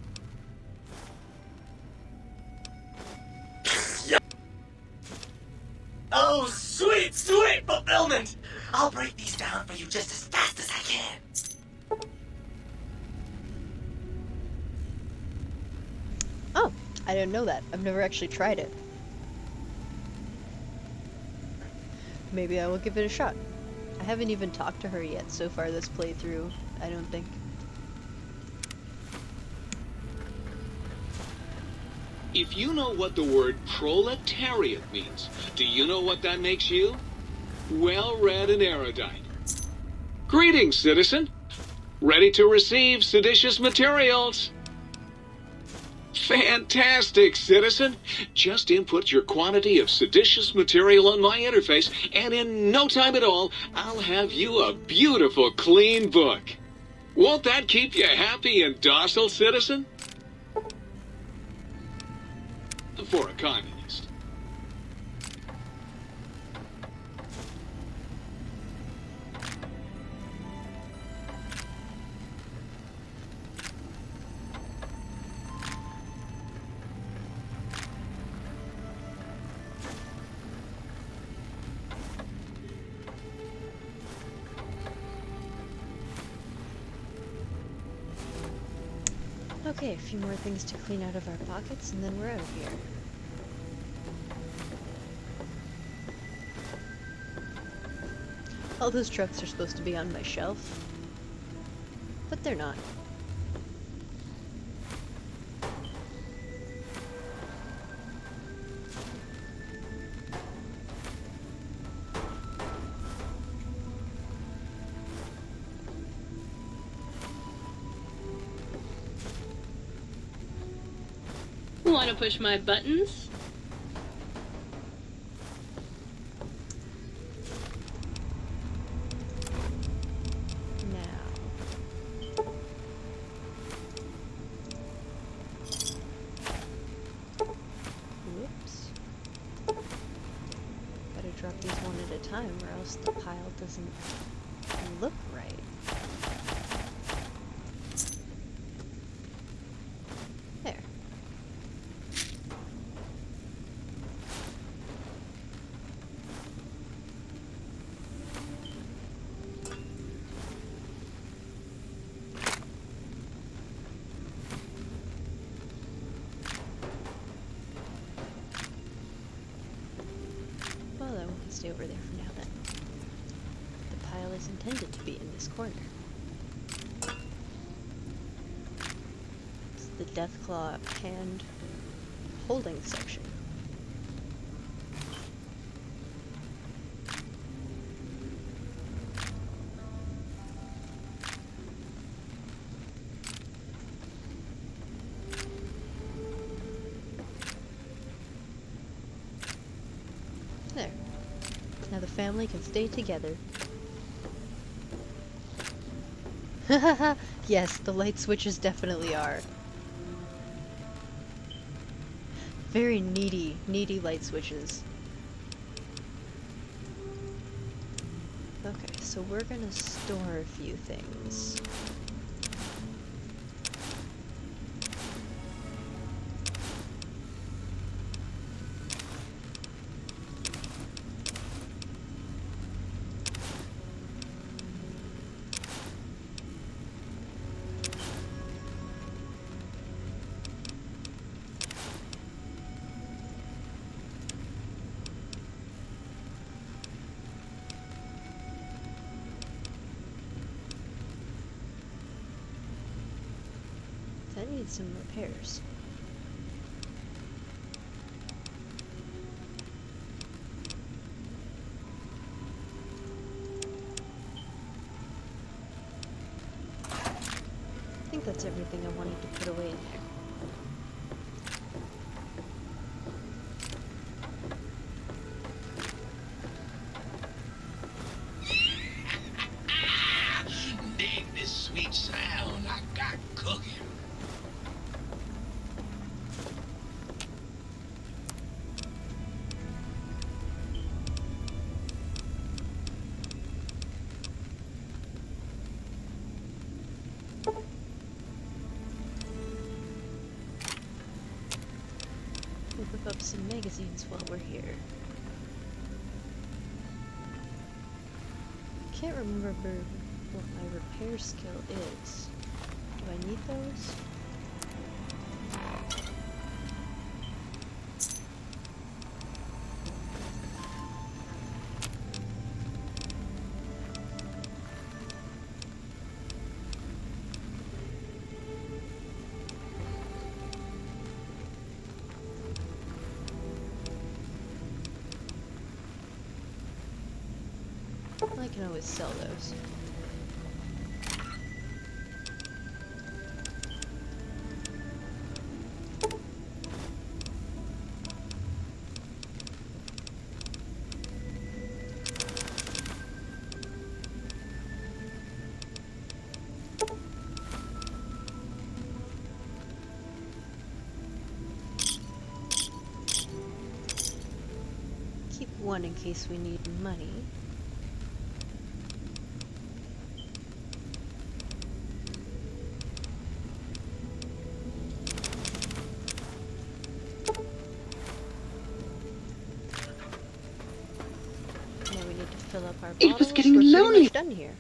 Oh, sweet, sweet fulfillment! I'll break these down for you just as fast as I can. Oh, I didn't know that. I've never actually tried it. Maybe I will give it a shot. I haven't even talked to her yet so far this playthrough, I don't think. If you know what the word proletariat means, do you know what that makes you? Well-read and erudite. Greetings, citizen. Ready to receive seditious materials. Fantastic, citizen. Just input your quantity of seditious material on my interface, and in no time at all, I'll have you a beautiful, clean book. Won't that keep you happy and docile, citizen? For a communist. Okay, a few more things to clean out of our pockets, and then we're out of here. All those trucks are supposed to be on my shelf, but they're not. Want to push my buttons? Drop these one at a time, or else the pile doesn't look right. There. Stay over there for now then. The pile is intended to be in this corner. It's the Deathclaw hand holding section. There. Now the family can stay together. Yes, the light switches definitely are. Very needy light switches. Okay, so we're gonna store a few things. That needs some repairs. I think that's everything I wanted to put away in there. Dig this sweet sound I got cooking. We'll whip up some magazines while we're here. Can't remember what my repair skill is. Do I need those? I can always sell those. one in case we need money. Now we need to fill up our bottles. It was getting We're pretty lonely. much done here.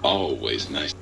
Always nice.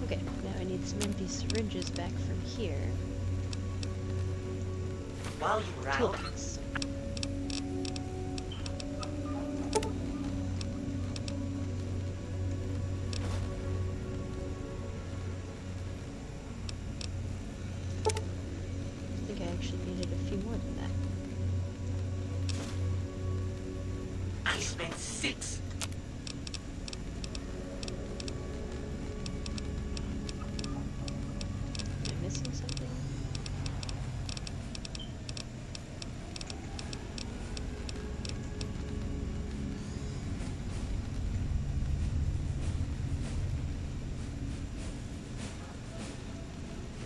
Okay, now I need some empty syringes back from here. While you were out, Toolbox. I think I actually needed a few more than that. I spent 6. Am I missing something?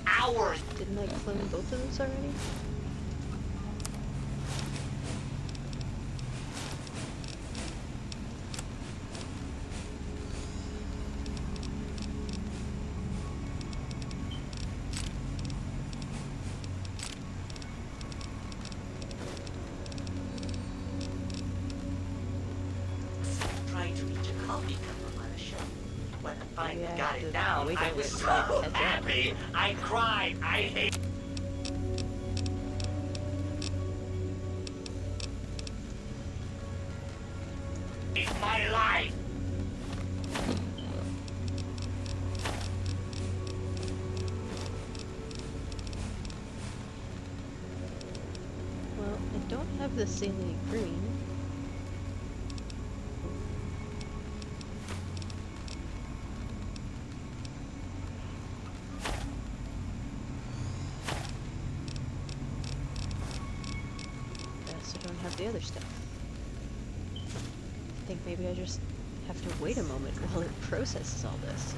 Hours. Didn't I clone both of those already? Trying to reach a coffee cup on a show. When I finally Yeah, got it the down, wait I a was minute, so catch up. happy. I cried. I hate. It's my life. Well, I don't have the saline green. I also don't have the other stuff. I think maybe I just have to wait a moment while it processes all this.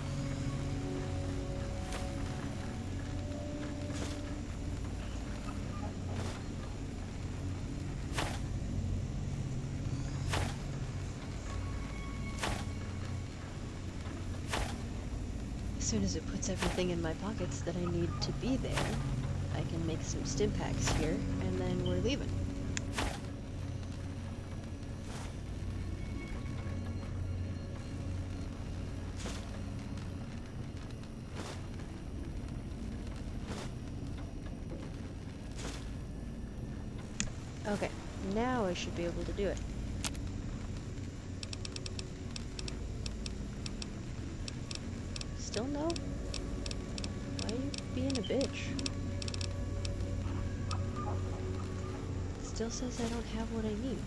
As soon as it puts everything in my pockets that I need to be there, I can make some stim packs here, and then we're leaving. Okay, now I should be able to do it. Still no? Why are you being a bitch? Still says I don't have what I need.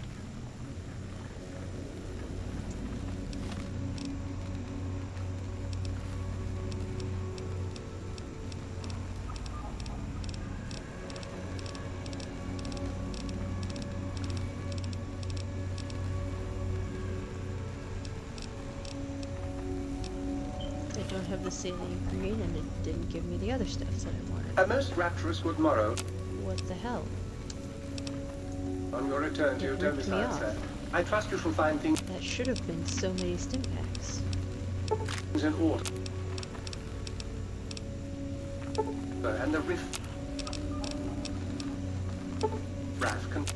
I don't have the saline green, and it didn't give me the other stuff that I wanted. A most rapturous good morrow. What the hell? On your return to your It ripped me domicile, off. sir. I trust you shall find things That should have been so many stim packs. in order. And the rift. Raff contain.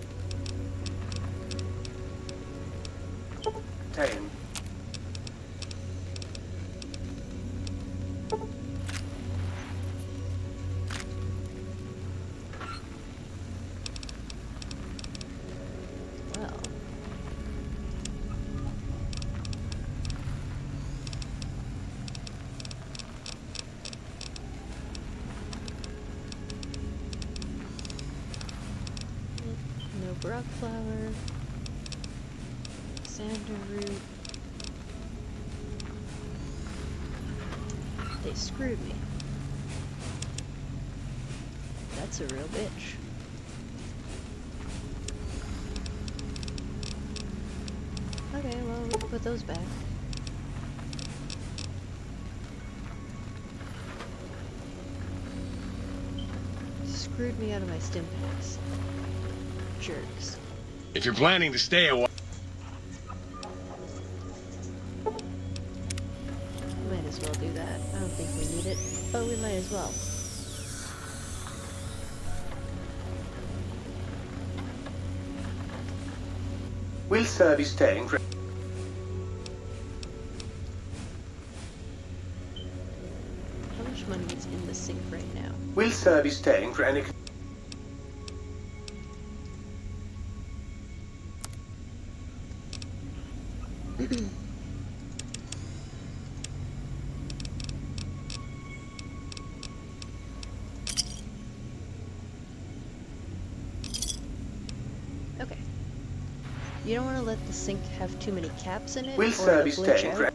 rock flower, sander root. They screwed me. That's a real bitch. Okay, well, we can put those back. Screwed me out of my stim packs. Jerks. If you're planning to stay a while... Might as well do that. I don't think we need it, but we might as well. Will Sir be staying for... How much money is in the sink right now? Will Sir be staying for any... Okay. You don't want to let the sink have too many caps in it, Will or Sir it'll be glitch staying for... out,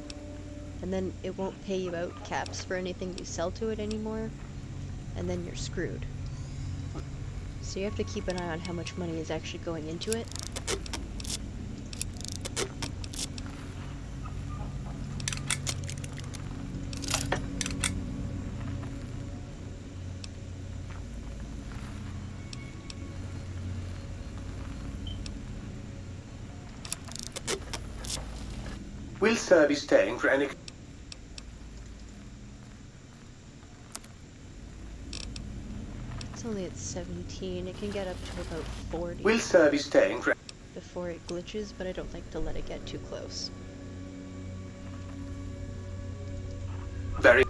and then it won't pay you out caps for anything you sell to it anymore, and then you're screwed. So you have to keep an eye on how much money is actually going into it. Will Sir be staying for any... It's only at 17. It can get up to about 40 Will Sir be staying for... before it glitches, but I don't like to let it get too close. Very...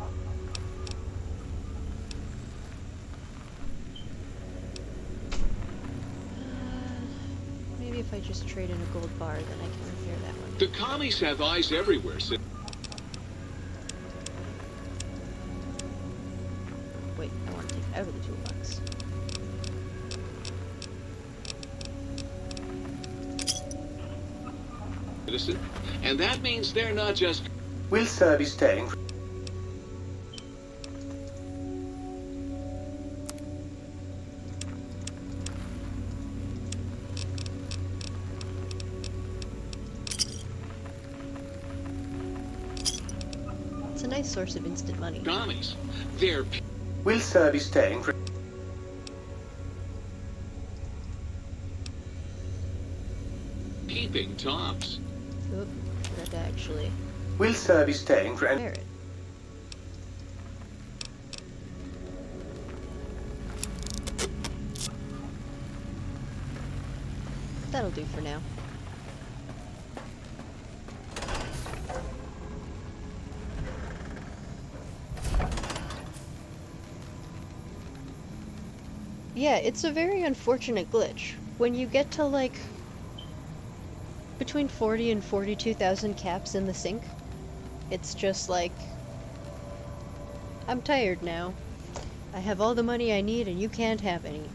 Maybe if I just trade in a gold bar, then I can repair that one. The commies have eyes everywhere, so... Wait, I want to take it out of the toolbox. Citizen, and that means they're not just... Will Sir be staying for... It's a nice source of instant money. Commies. They're... Will Sir be staying for... peeping tops. Oop, forgot to actually Will Sir be staying for any... repair it. That'll do for now. Yeah, it's a very unfortunate glitch. When you get to like between 40 and 42,000 caps in the sink, it's just like, I'm tired now. I have all the money I need and you can't have any.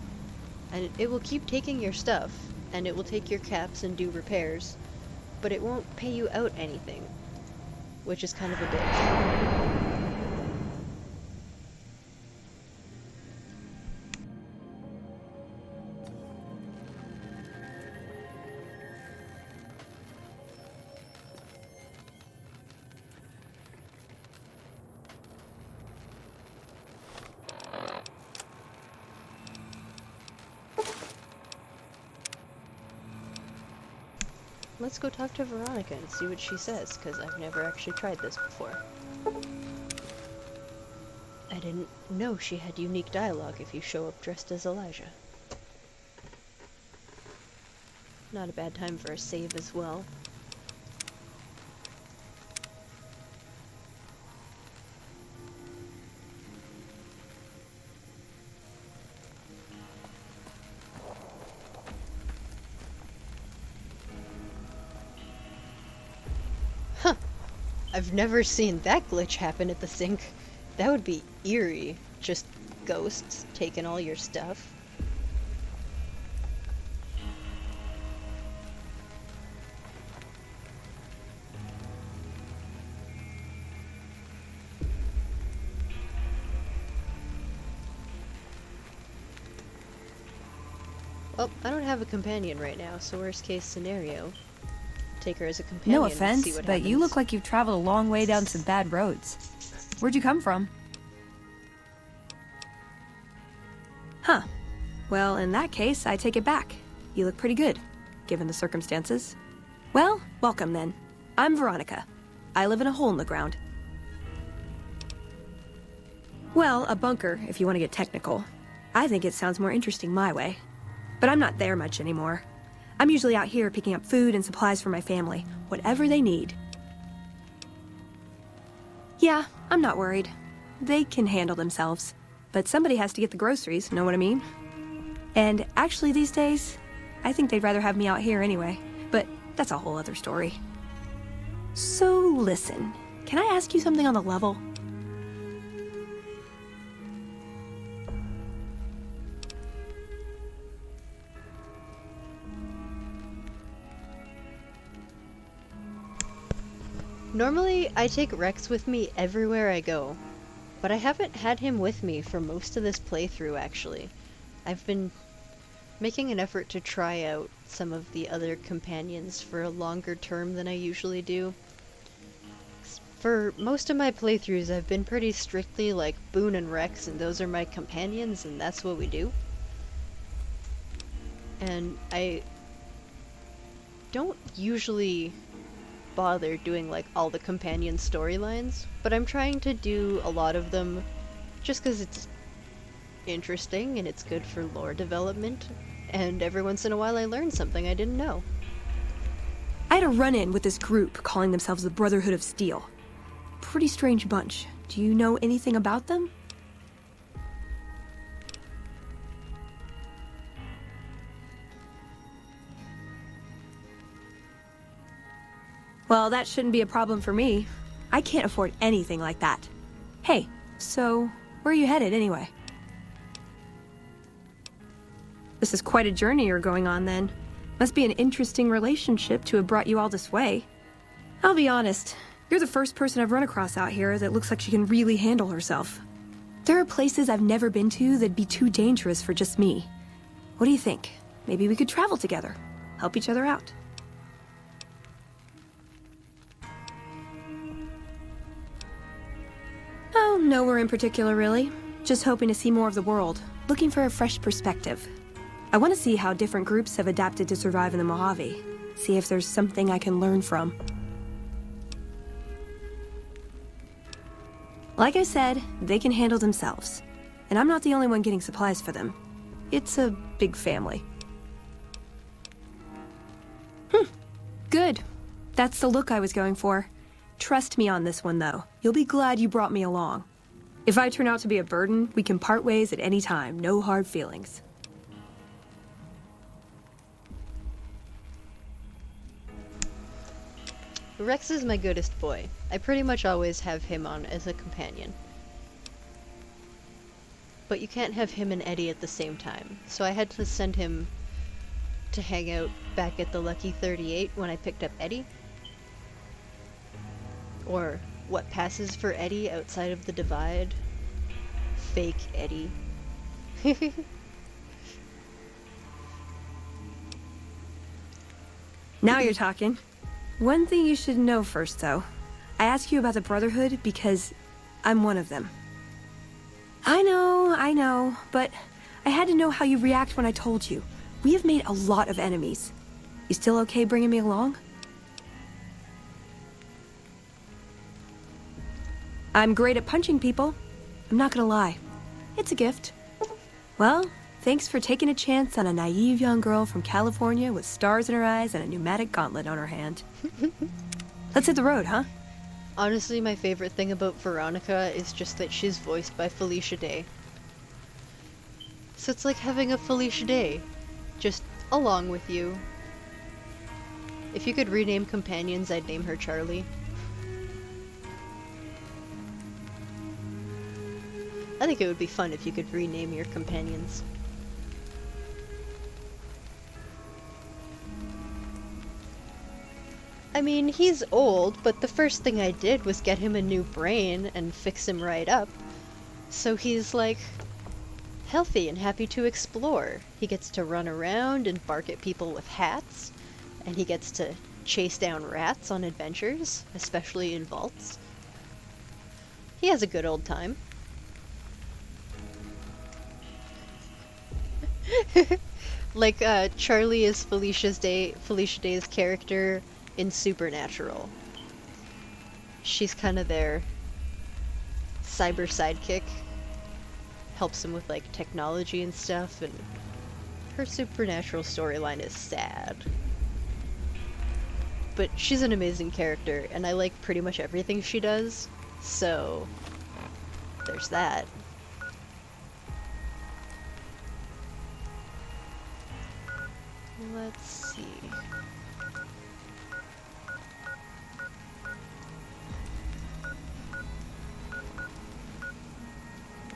And it will keep taking your stuff, and it will take your caps and do repairs, but it won't pay you out anything, which is kind of a bitch. Let's go talk to Veronica and see what she says, because I've never actually tried this before. I didn't know she had unique dialogue if you show up dressed as Elijah. Not a bad time for a save as well. I've never seen that glitch happen at the sink. That would be eerie. Just ghosts taking all your stuff. Oh, I don't have a companion right now, so worst case scenario. Take her as a companion. No and offense, see what but happens. you look like you've traveled a long way down some bad roads. Where'd you come from? Huh. Well, in that case, I take it back. You look pretty good, given the circumstances. Well, welcome then. I'm Veronica. I live in a hole in the ground. Well, a bunker, if you want to get technical. I think it sounds more interesting my way. But I'm not there much anymore. I'm usually out here picking up food and supplies for my family, whatever they need. Yeah, I'm not worried. They can handle themselves. But somebody has to get the groceries, know what I mean? And actually these days, I think they'd rather have me out here anyway. But that's a whole other story. So listen, can I ask you something on the level? Normally, I take Rex with me everywhere I go, but I haven't had him with me for most of this playthrough, actually. I've been making an effort to try out some of the other companions for a longer term than I usually do. For most of my playthroughs, I've been pretty strictly like Boone and Rex, and those are my companions, and that's what we do. And I don't usually bother doing like all the companion storylines, but I'm trying to do a lot of them just because it's interesting and it's good for lore development, and every once in a while I learn something I didn't know. I had a run-in with this group calling themselves the Brotherhood of Steel. Pretty strange bunch. Do you know anything about them? Well, that shouldn't be a problem for me. I can't afford anything like that. Hey, so where are you headed anyway? This is quite a journey you're going on then. Must be an interesting relationship to have brought you all this way. I'll be honest, you're the first person I've run across out here that looks like she can really handle herself. There are places I've never been to that'd be too dangerous for just me. What do you think? Maybe we could travel together, help each other out. Oh, nowhere in particular, really. Just hoping to see more of the world, looking for a fresh perspective. I want to see how different groups have adapted to survive in the Mojave. See if there's something I can learn from. Like I said, they can handle themselves. And I'm not the only one getting supplies for them. It's a big family. Good. That's the look I was going for. Trust me on this one, though. You'll be glad you brought me along. If I turn out to be a burden, we can part ways at any time. No hard feelings. Rex is my goodest boy. I pretty much always have him on as a companion. But you can't have him and Eddie at the same time, so I had to send him to hang out back at the Lucky 38 when I picked up Eddie. Or what passes for Eddie outside of the divide. Fake Eddie. Now you're talking. One thing you should know first, though. I ask you about the Brotherhood because I'm one of them. I know, but I had to know how you react when I told you. We have made a lot of enemies. You still okay bringing me along? I'm great at punching people. I'm not gonna lie. It's a gift. Well, thanks for taking a chance on a naive young girl from California with stars in her eyes and a pneumatic gauntlet on her hand. Let's hit the road, huh? Honestly, my favorite thing about Veronica is just that she's voiced by Felicia Day. So it's like having a Felicia Day, just along with you. If you could rename companions, I'd name her Charlie. I think it would be fun if you could rename your companions. I mean, he's old, but the first thing I did was get him a new brain and fix him right up. So he's like healthy and happy to explore. He gets to run around and bark at people with hats, and he gets to chase down rats on adventures, especially in vaults. He has a good old time. Like, Charlie is Felicia Day's character in Supernatural. She's kind of their cyber sidekick. Helps him with, like, technology and stuff, and her Supernatural storyline is sad. But she's an amazing character, and I like pretty much everything she does, so there's that. Let's see.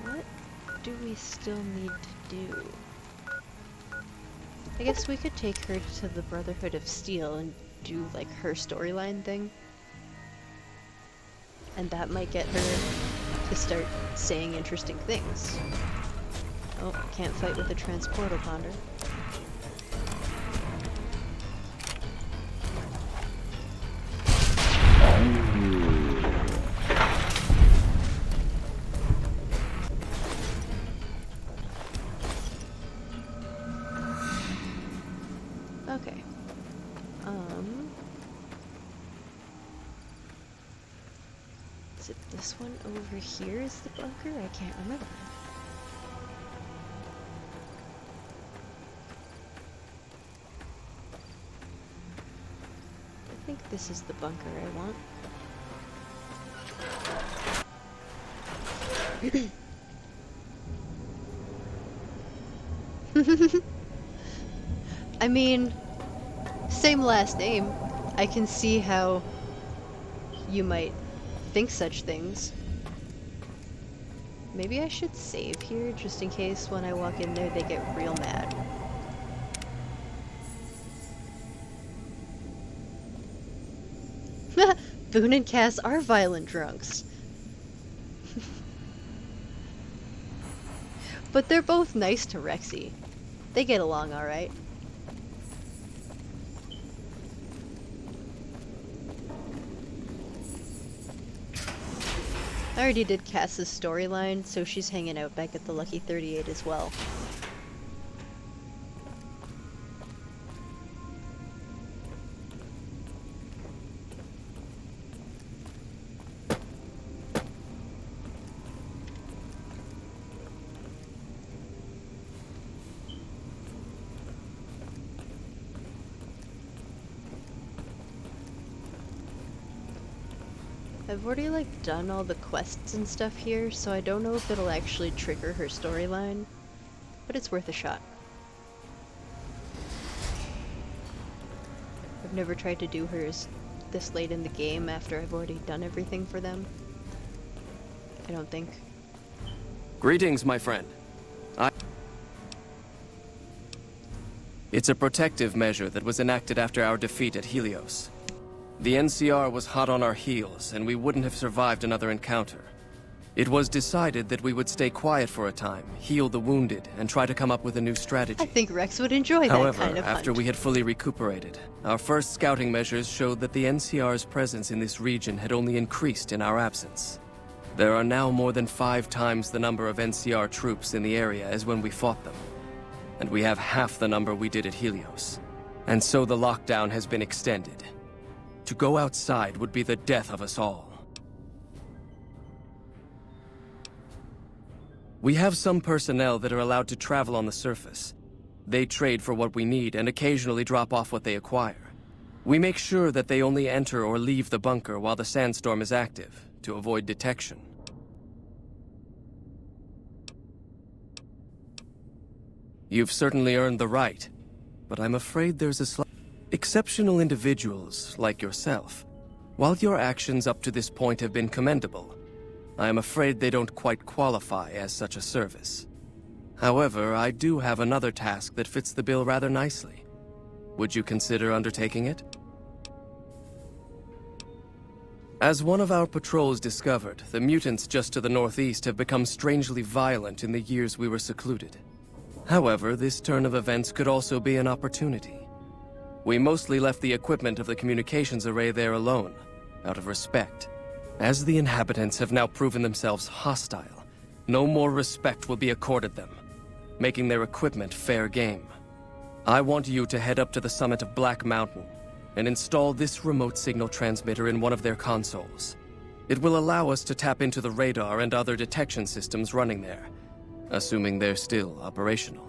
What do we still need to do? I guess we could take her to the Brotherhood of Steel and do, like, her storyline thing. And that might get her to start saying interesting things. Oh, can't fight with a transportal ponder. Okay. Is it this one over here is the bunker? I can't remember. I think this is the bunker I want. I mean, same last name. I can see how you might think such things. Maybe I should save here just in case when I walk in there they get real mad. Boone and Cass are violent drunks. But they're both nice to Rexy. They get along alright. I already did Cass's storyline, so she's hanging out back at the Lucky 38 as well. I've already, like, done all the quests and stuff here, so I don't know if it'll actually trigger her storyline, but it's worth a shot. I've never tried to do hers this late in the game after I've already done everything for them. I don't think. Greetings, my friend. It's a protective measure that was enacted after our defeat at Helios. The NCR was hot on our heels, and we wouldn't have survived another encounter. It was decided that we would stay quiet for a time, heal the wounded, and try to come up with a new strategy. I think Rex would enjoy that kind of hunt. However, after we had fully recuperated, our first scouting measures showed that the NCR's presence in this region had only increased in our absence. There are now more than 5 times the number of NCR troops in the area as when we fought them. And we have half the number we did at Helios. And so the lockdown has been extended. To go outside would be the death of us all. We have some personnel that are allowed to travel on the surface. They trade for what we need and occasionally drop off what they acquire. We make sure that they only enter or leave the bunker while the sandstorm is active, to avoid detection. You've certainly earned the right, but I'm afraid there's a slight... Exceptional individuals, like yourself, while your actions up to this point have been commendable, I am afraid they don't quite qualify as such a service. However, I do have another task that fits the bill rather nicely. Would you consider undertaking it? As one of our patrols discovered, the mutants just to the northeast have become strangely violent in the years we were secluded. However, this turn of events could also be an opportunity. We mostly left the equipment of the communications array there alone, out of respect. As the inhabitants have now proven themselves hostile, no more respect will be accorded them, making their equipment fair game. I want you to head up to the summit of Black Mountain and install this remote signal transmitter in one of their consoles. It will allow us to tap into the radar and other detection systems running there, assuming they're still operational.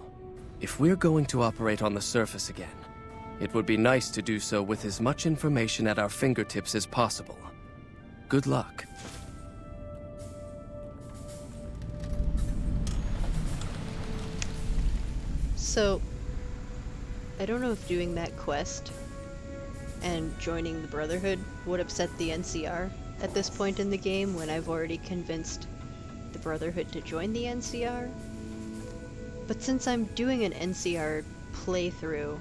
If we're going to operate on the surface again, it would be nice to do so with as much information at our fingertips as possible. Good luck. So, I don't know if doing that quest and joining the Brotherhood would upset the NCR at this point in the game when I've already convinced the Brotherhood to join the NCR. But since I'm doing an NCR playthrough,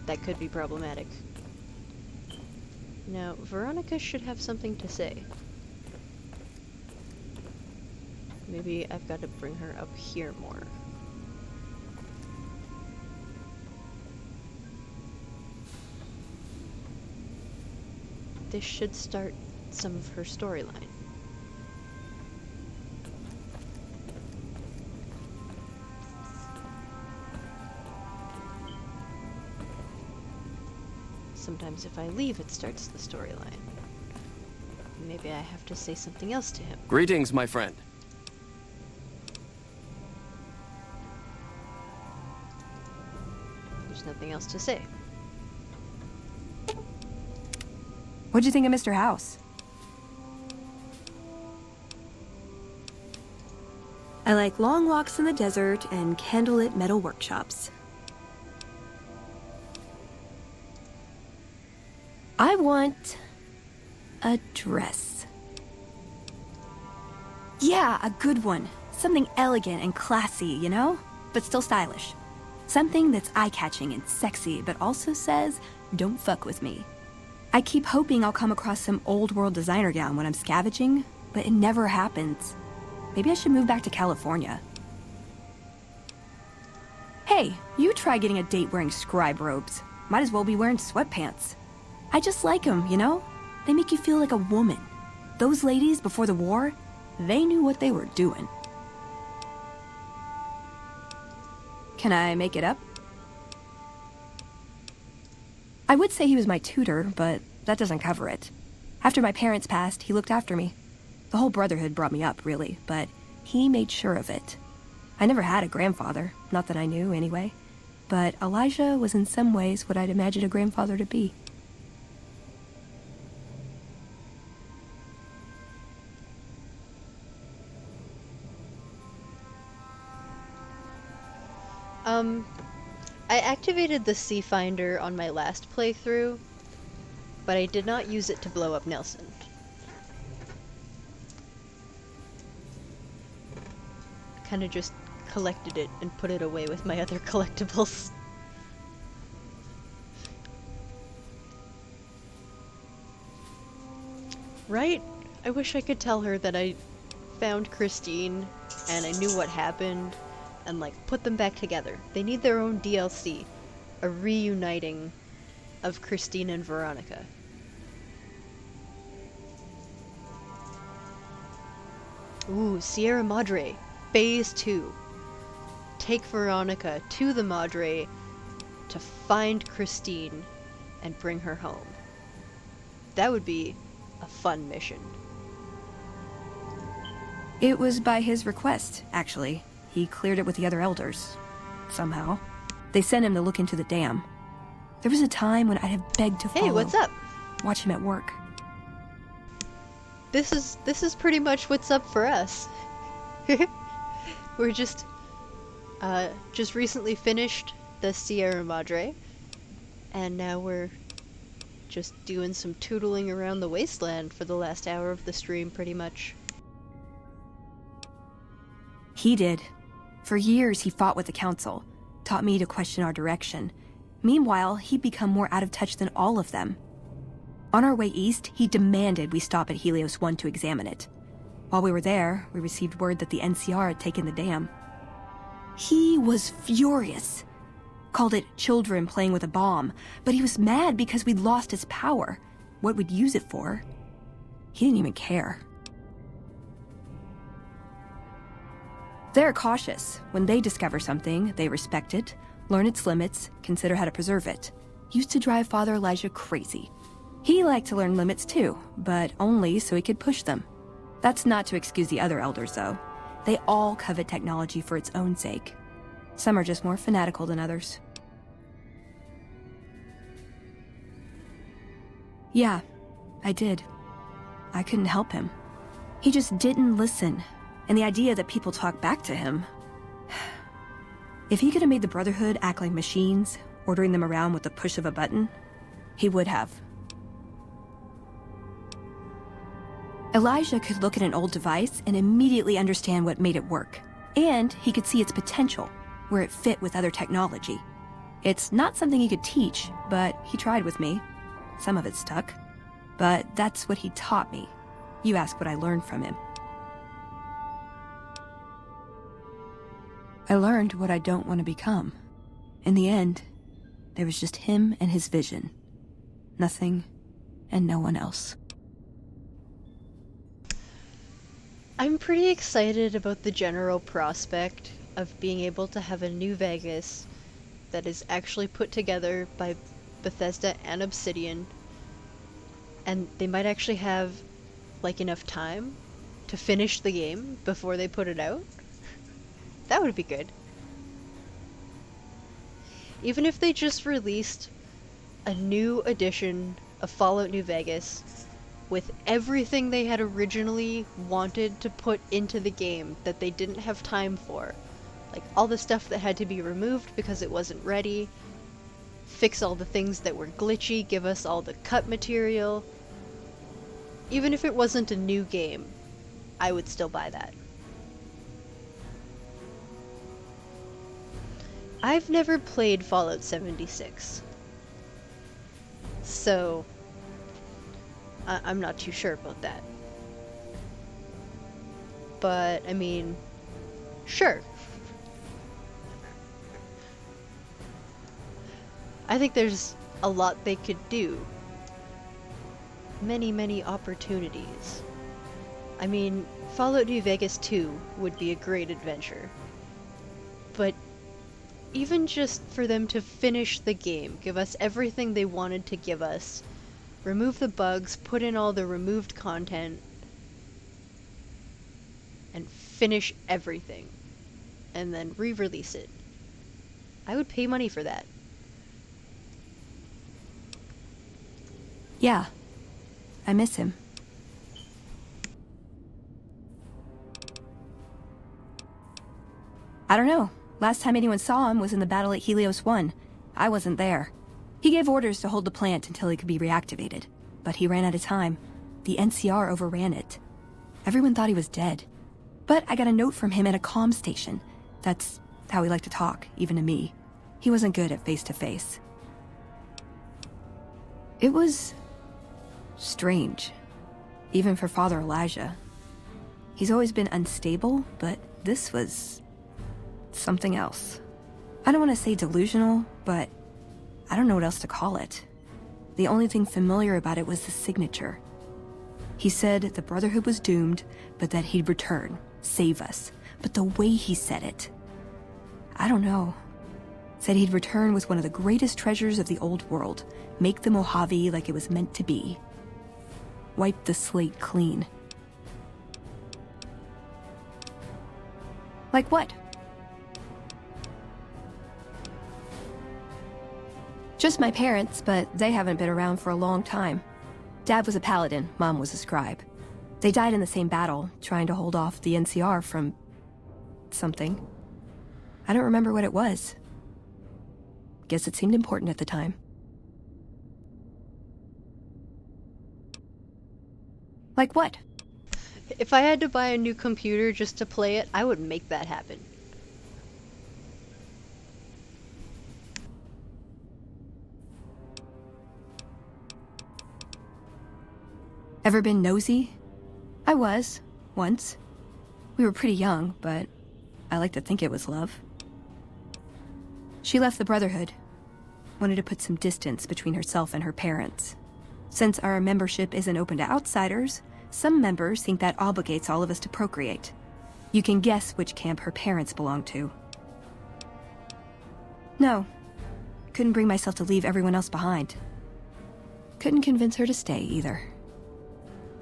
that could be problematic. Now, Veronica should have something to say. Maybe I've got to bring her up here more. This should start some of her storyline. Sometimes if I leave, it starts the storyline. Maybe I have to say something else to him. Greetings, my friend. There's nothing else to say. What'd you think of Mr. House? I like long walks in the desert and candlelit metal workshops. I want a dress. Yeah, a good one. Something elegant and classy, you know? But still stylish. Something that's eye-catching and sexy, but also says, don't fuck with me. I keep hoping I'll come across some old-world designer gown when I'm scavenging, but it never happens. Maybe I should move back to California. Hey, you try getting a date wearing scribe robes. Might as well be wearing sweatpants. I just like them, you know? They make you feel like a woman. Those ladies before the war, they knew what they were doing. Can I make it up? I would say he was my tutor, but that doesn't cover it. After my parents passed, he looked after me. The whole Brotherhood brought me up, really, but he made sure of it. I never had a grandfather, not that I knew anyway, but Elijah was in some ways what I'd imagine a grandfather to be. I activated the Sea Finder on my last playthrough, but I did not use it to blow up Nelson. I kind of just collected it and put it away with my other collectibles. Right? I wish I could tell her that I found Christine and I knew what happened and like put them back together. They need their own DLC, a reuniting of Christine and Veronica. Ooh, Sierra Madre, Phase 2. Take Veronica to the Madre to find Christine and bring her home. That would be a fun mission. It was by his request, actually. He cleared it with the other elders. Somehow. They sent him to look into the dam. There was a time when I'd have begged to follow. Hey, what's up? Watch him at work. This is pretty much what's up for us. We're just recently finished the Sierra Madre, and now we're just doing some tootling around the wasteland for the last hour of the stream, pretty much. He did. For years, he fought with the council, taught me to question our direction. Meanwhile, he'd become more out of touch than all of them. On our way east, he demanded we stop at Helios 1 to examine it. While we were there, we received word that the NCR had taken the dam. He was furious. Called it children playing with a bomb, but he was mad because we'd lost its power. What we'd use it for. He didn't even care. They're cautious. When they discover something, they respect it, learn its limits, consider how to preserve it. Used to drive Father Elijah crazy. He liked to learn limits too, but only so he could push them. That's not to excuse the other elders, though. They all covet technology for its own sake. Some are just more fanatical than others. Yeah, I did. I couldn't help him. He just didn't listen, and the idea that people talk back to him... If he could have made the Brotherhood act like machines, ordering them around with the push of a button, he would have. Elijah could look at an old device and immediately understand what made it work. And he could see its potential, where it fit with other technology. It's not something he could teach, but he tried with me. Some of it stuck. But that's what he taught me. You ask what I learned from him. I learned what I don't want to become. In the end, there was just him and his vision. Nothing and no one else. I'm pretty excited about the general prospect of being able to have a New Vegas that is actually put together by Bethesda and Obsidian, and they might actually have like enough time to finish the game before they put it out. That would be good. Even if they just released a new edition of Fallout New Vegas with everything they had originally wanted to put into the game that they didn't have time for. Like all the stuff that had to be removed because it wasn't ready, fix all the things that were glitchy, give us all the cut material. Even if it wasn't a new game, I would still buy that. I've never played Fallout 76, so I'm not too sure about that. But, I mean, sure. I think there's a lot they could do. Many, many opportunities. I mean, Fallout New Vegas 2 would be a great adventure. But even just for them to finish the game, give us everything they wanted to give us, remove the bugs, put in all the removed content, and finish everything, and then re-release it. I would pay money for that. Yeah, I miss him. I don't know. Last time anyone saw him was in the battle at Helios 1. I wasn't there. He gave orders to hold the plant until it could be reactivated, but he ran out of time. The NCR overran it. Everyone thought he was dead. But I got a note from him at a comm station. That's how he liked to talk, even to me. He wasn't good at face-to-face. It was strange, even for Father Elijah. He's always been unstable, but this was something else. I don't want to say delusional, but I don't know what else to call it. The only thing familiar about it was the signature. He said the Brotherhood was doomed, but that he'd return, save us. But the way he said it, I don't know. Said he'd return with one of the greatest treasures of the old world, make the Mojave like it was meant to be. Wipe the slate clean. Like what? Just my parents, but they haven't been around for a long time. Dad was a paladin, Mom was a scribe. They died in the same battle, trying to hold off the NCR from something. I don't remember what it was. Guess it seemed important at the time. Like what? If I had to buy a new computer just to play it, I would make that happen. Ever been nosy? I was, once. We were pretty young, but I like to think it was love. She left the Brotherhood. Wanted to put some distance between herself and her parents. Since our membership isn't open to outsiders, some members think that obligates all of us to procreate. You can guess which camp her parents belong to. No. Couldn't bring myself to leave everyone else behind. Couldn't convince her to stay, either.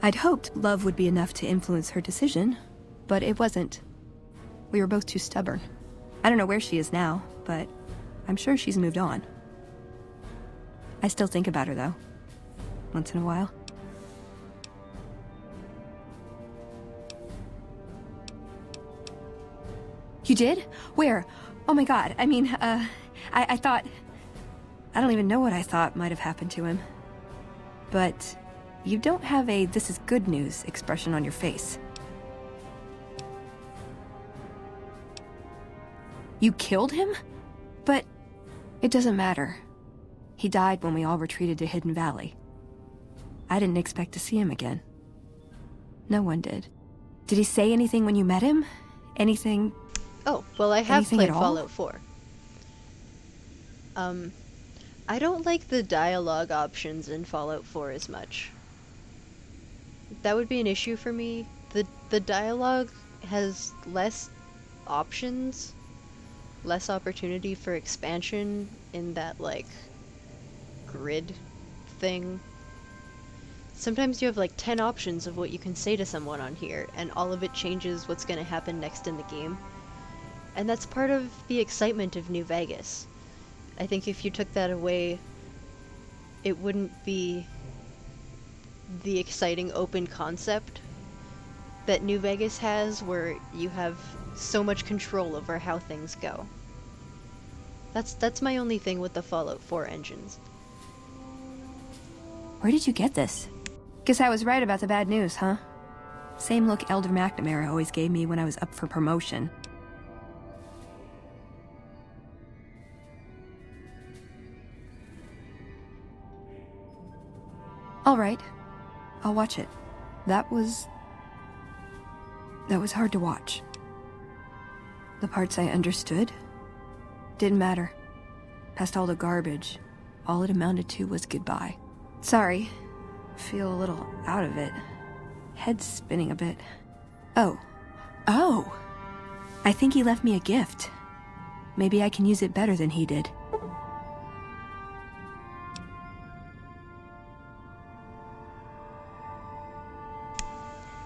I'd hoped love would be enough to influence her decision, but it wasn't. We were both too stubborn. I don't know where she is now, but I'm sure she's moved on. I still think about her, though. Once in a while. You did? Where? Oh my god, I mean, I thought... I don't even know what I thought might have happened to him. But you don't have a "this is good news" expression on your face. You killed him? But it doesn't matter. He died when we all retreated to Hidden Valley. I didn't expect to see him again. No one did. Did he say anything when you met him? Anything? Oh, well, I have played at all? Fallout 4. I don't like the dialogue options in Fallout 4 as much. That would be an issue for me. The dialogue has less options, less opportunity for expansion in that, like, grid thing. Sometimes you have like 10 options of what you can say to someone on here, and all of it changes what's going to happen next in the game. And that's part of the excitement of New Vegas. I think if you took that away, it wouldn't be the exciting open concept that New Vegas has, where you have so much control over how things go. That's my only thing with the Fallout 4 engines. Where did you get this? Guess I was right about the bad news, huh? Same look Elder McNamara always gave me when I was up for promotion. All right. I'll watch it. That was hard to watch. The parts I understood didn't matter. Past all the garbage, all it amounted to was goodbye. Sorry. Feel a little out of it. Head's spinning a bit. Oh. I think he left me a gift. Maybe I can use it better than he did.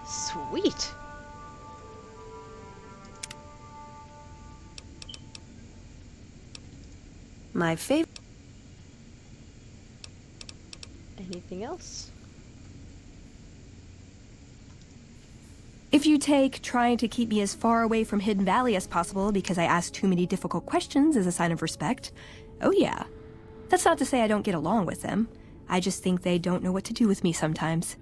Sweet. My favorite. Anything else? If you take trying to keep me as far away from Hidden Valley as possible because I ask too many difficult questions as a sign of respect, oh yeah. That's not to say I don't get along with them. I just think they don't know what to do with me sometimes.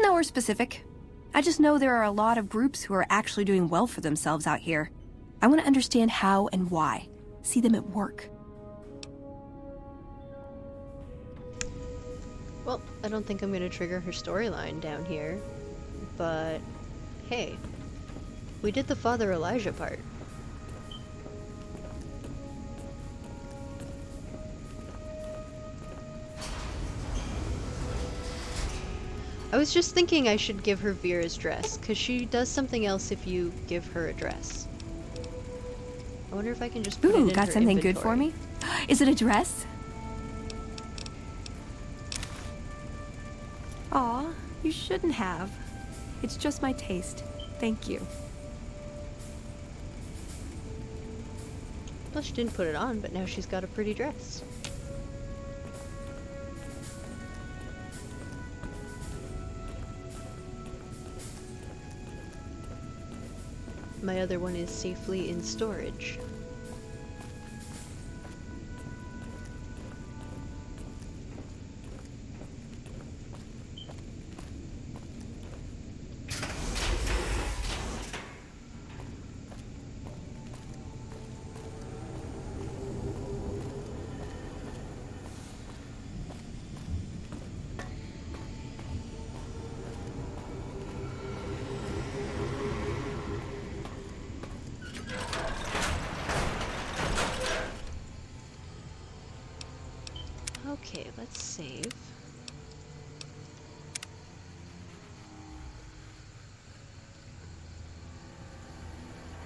Nowhere specific. I just know there are a lot of groups who are actually doing well for themselves out here. I want to understand how and why. See them at work. Well, I don't think I'm going to trigger her storyline down here, but hey, we did the Father Elijah part. I was just thinking I should give her Vera's dress, because she does something else if you give her a dress. I wonder if I can just put it in got her something inventory. good for me? Is it a dress? Aw, you shouldn't have. It's just my taste. Thank you. Well, she didn't put it on, but now she's got a pretty dress. My other one is safely in storage.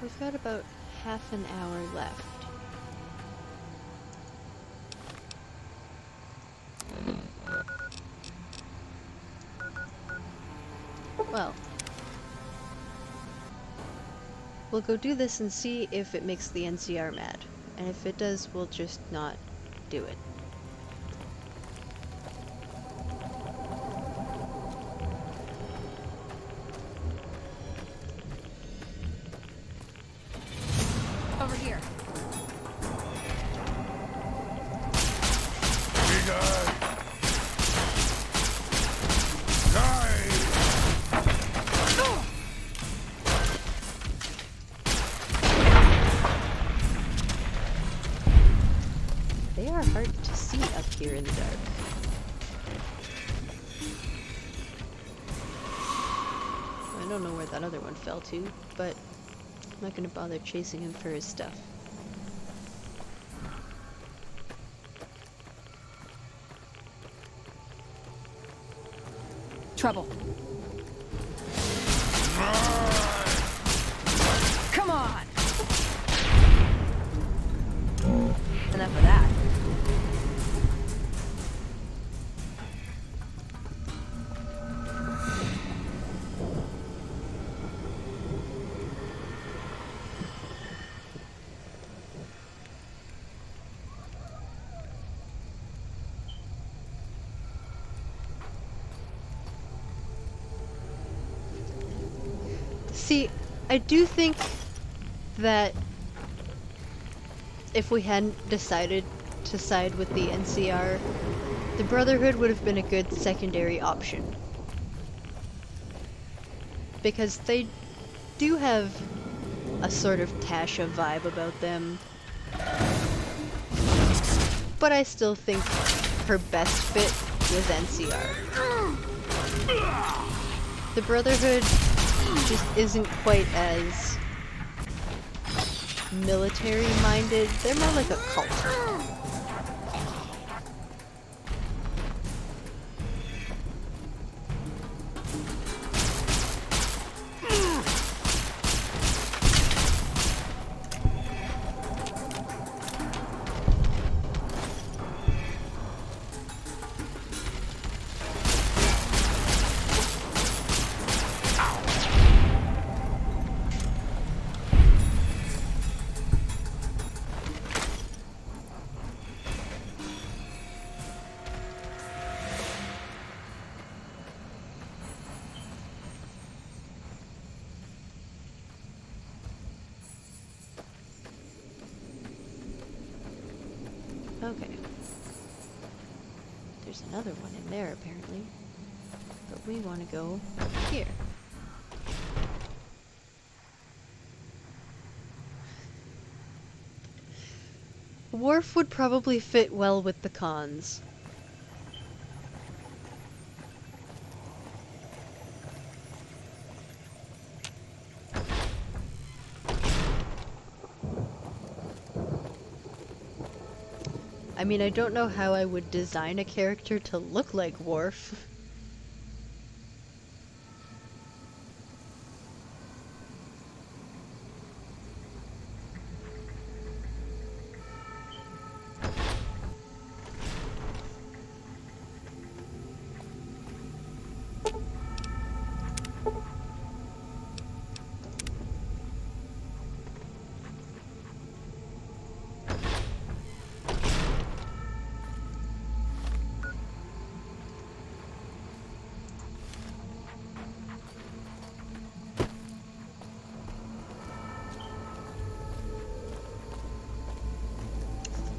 We've got about half an hour left. Well, we'll go do this and see if it makes the NCR mad. And if it does, we'll just not do it. Over here. They are hard to see up here in the dark. I don't know where that other one fell to, but I'm not gonna bother chasing him for his stuff. Trouble. Come on! Enough of that. See, I do think that if we hadn't decided to side with the NCR, the Brotherhood would have been a good secondary option. Because they do have a sort of Tasha vibe about them. But I still think her best fit was NCR. The Brotherhood just isn't quite as military-minded. They're more like a cult. Okay. There's another one in there, apparently. But we want to go here. Worf would probably fit well with the cons. I mean, I don't know how I would design a character to look like Worf.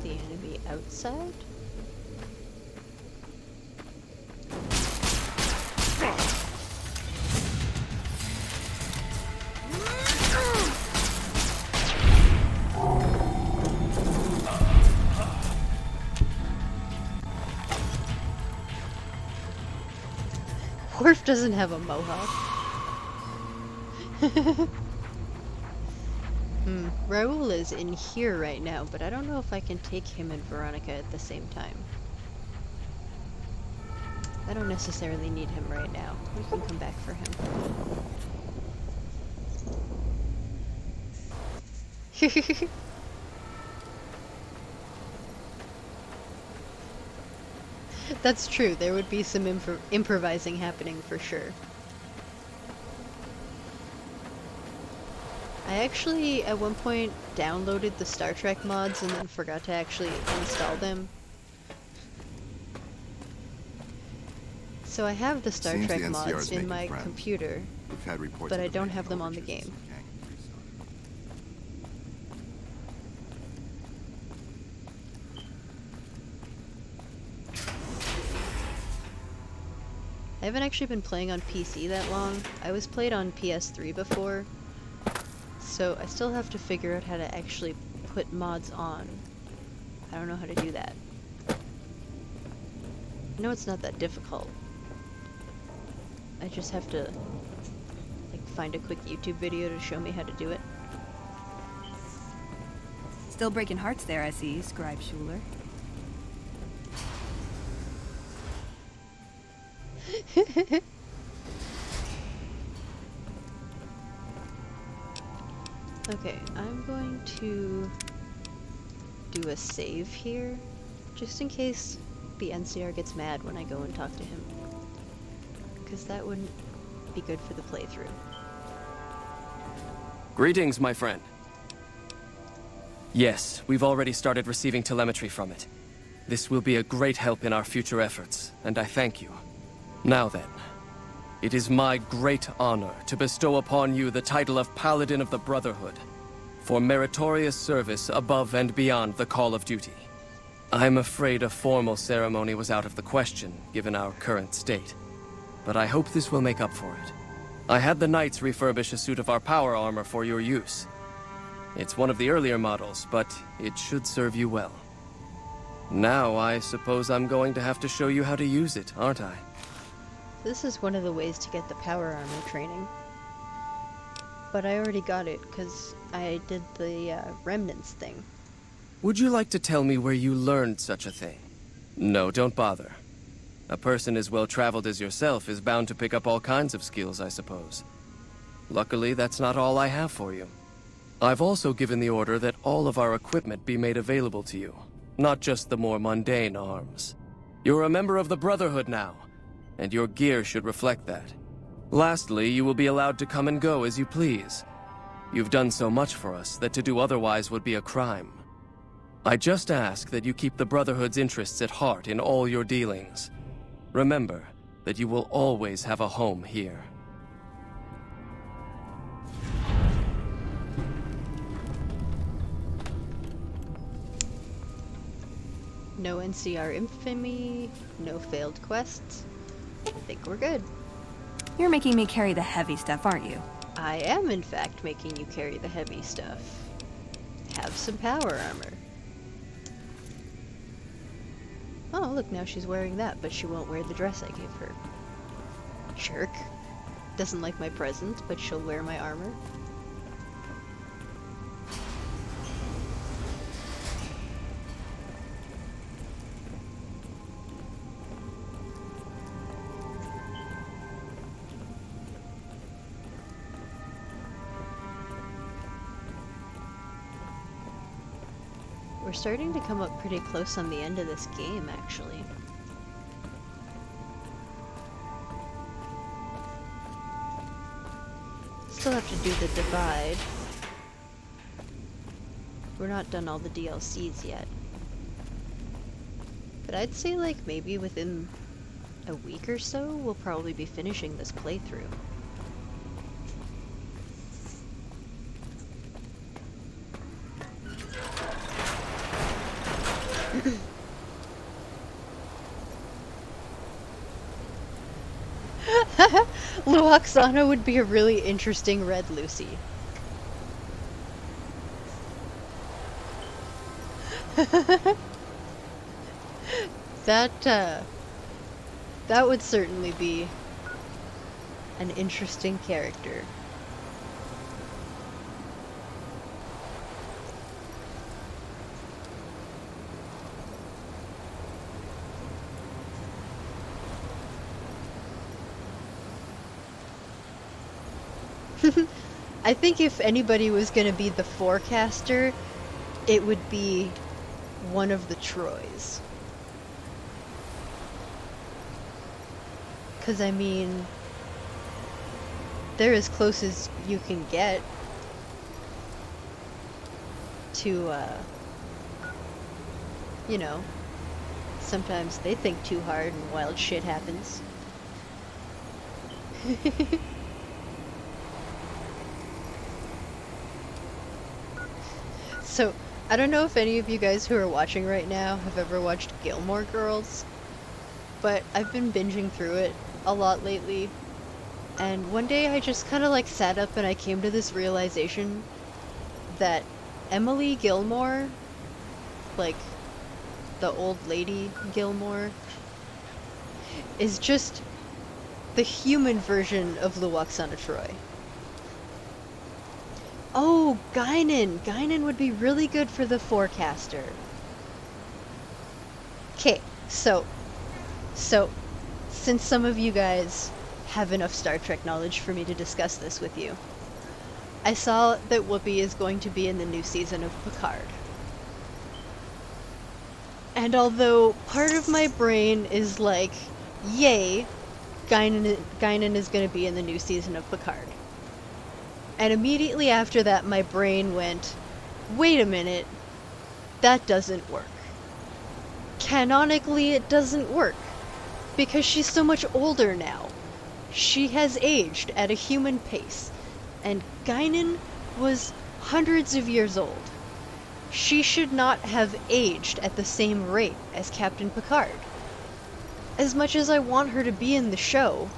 The enemy outside? Worf doesn't have a mohawk. Raoul is in here right now, but I don't know if I can take him and Veronica at the same time. I don't necessarily need him right now. We can come back for him. That's true, there would be some improvising happening for sure. I actually, at one point, downloaded the Star Trek mods and then forgot to actually install them. So I have the Star Seems Trek the NCR mods is in making my friends. computer, We've had reports but of I them don't making have them on the overtures to game. some gang I haven't actually been playing on PC that long. I was played on PS3 before, so I still have to figure out how to actually put mods on. I don't know how to do that. I know it's not that difficult. I just have to, like, find a quick YouTube video to show me how to do it. Still breaking hearts there, I see, Scribe Schuler. Okay, I'm going to do a save here, just in case the NCR gets mad when I go and talk to him. Because that wouldn't be good for the playthrough. Greetings, my friend. Yes, we've already started receiving telemetry from it. This will be a great help in our future efforts, and I thank you. Now then, it is my great honor to bestow upon you the title of Paladin of the Brotherhood, for meritorious service above and beyond the call of duty. I'm afraid a formal ceremony was out of the question, given our current state, but I hope this will make up for it. I had the Knights refurbish a suit of our power armor for your use. It's one of the earlier models, but it should serve you well. Now I suppose I'm going to have to show you how to use it, aren't I? This is one of the ways to get the power armor training. But I already got it, because I did the remnants thing. Would you like to tell me where you learned such a thing? No, don't bother. A person as well-traveled as yourself is bound to pick up all kinds of skills, I suppose. Luckily, that's not all I have for you. I've also given the order that all of our equipment be made available to you, not just the more mundane arms. You're a member of the Brotherhood now, and your gear should reflect that. Lastly, you will be allowed to come and go as you please. You've done so much for us that to do otherwise would be a crime. I just ask that you keep the Brotherhood's interests at heart in all your dealings. Remember that you will always have a home here. No NCR infamy, no failed quests. I think we're good. You're making me carry the heavy stuff, aren't you? I am, in fact, making you carry the heavy stuff. Have some power armor. Oh, look, now she's wearing that, but she won't wear the dress I gave her. Jerk. Doesn't like my present, but she'll wear my armor. We're starting to come up pretty close on the end of this game, actually. Still have to do the divide. We're not done all the DLCs yet. But I'd say, like, maybe within a week or so, we'll probably be finishing this playthrough. Luoxana would be a really interesting Red Lucy. That would certainly be an interesting character. I think if anybody was gonna be the forecaster, it would be one of the Troys. Because, I mean, they're as close as you can get to, you know, sometimes they think too hard and wild shit happens. So, I don't know if any of you guys who are watching right now have ever watched Gilmore Girls, but I've been binging through it a lot lately, and one day I just kind of like sat up and I came to this realization that Emily Gilmore, like the old lady Gilmore, is just the human version of Luoxana Troy. Oh, Guinan! Guinan would be really good for the forecaster. Okay, so, since some of you guys have enough Star Trek knowledge for me to discuss this with you, I saw that Whoopi is going to be in the new season of Picard. And although part of my brain is like, yay, Guinan is going to be in the new season of Picard. And immediately after that, my brain went, wait a minute, that doesn't work. Canonically, it doesn't work. Because she's so much older now. She has aged at a human pace. And Guinan was hundreds of years old. She should not have aged at the same rate as Captain Picard. As much as I want her to be in the show,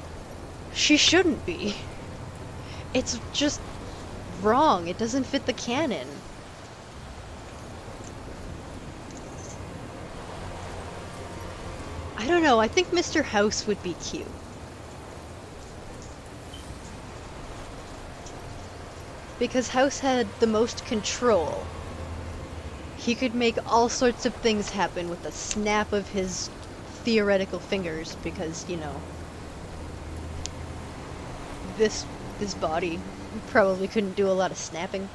she shouldn't be. It's just wrong. It doesn't fit the canon. I don't know. I think Mr. House would be cute. Because House had the most control. He could make all sorts of things happen with a snap of his theoretical fingers because, you know, this body probably couldn't do a lot of snapping.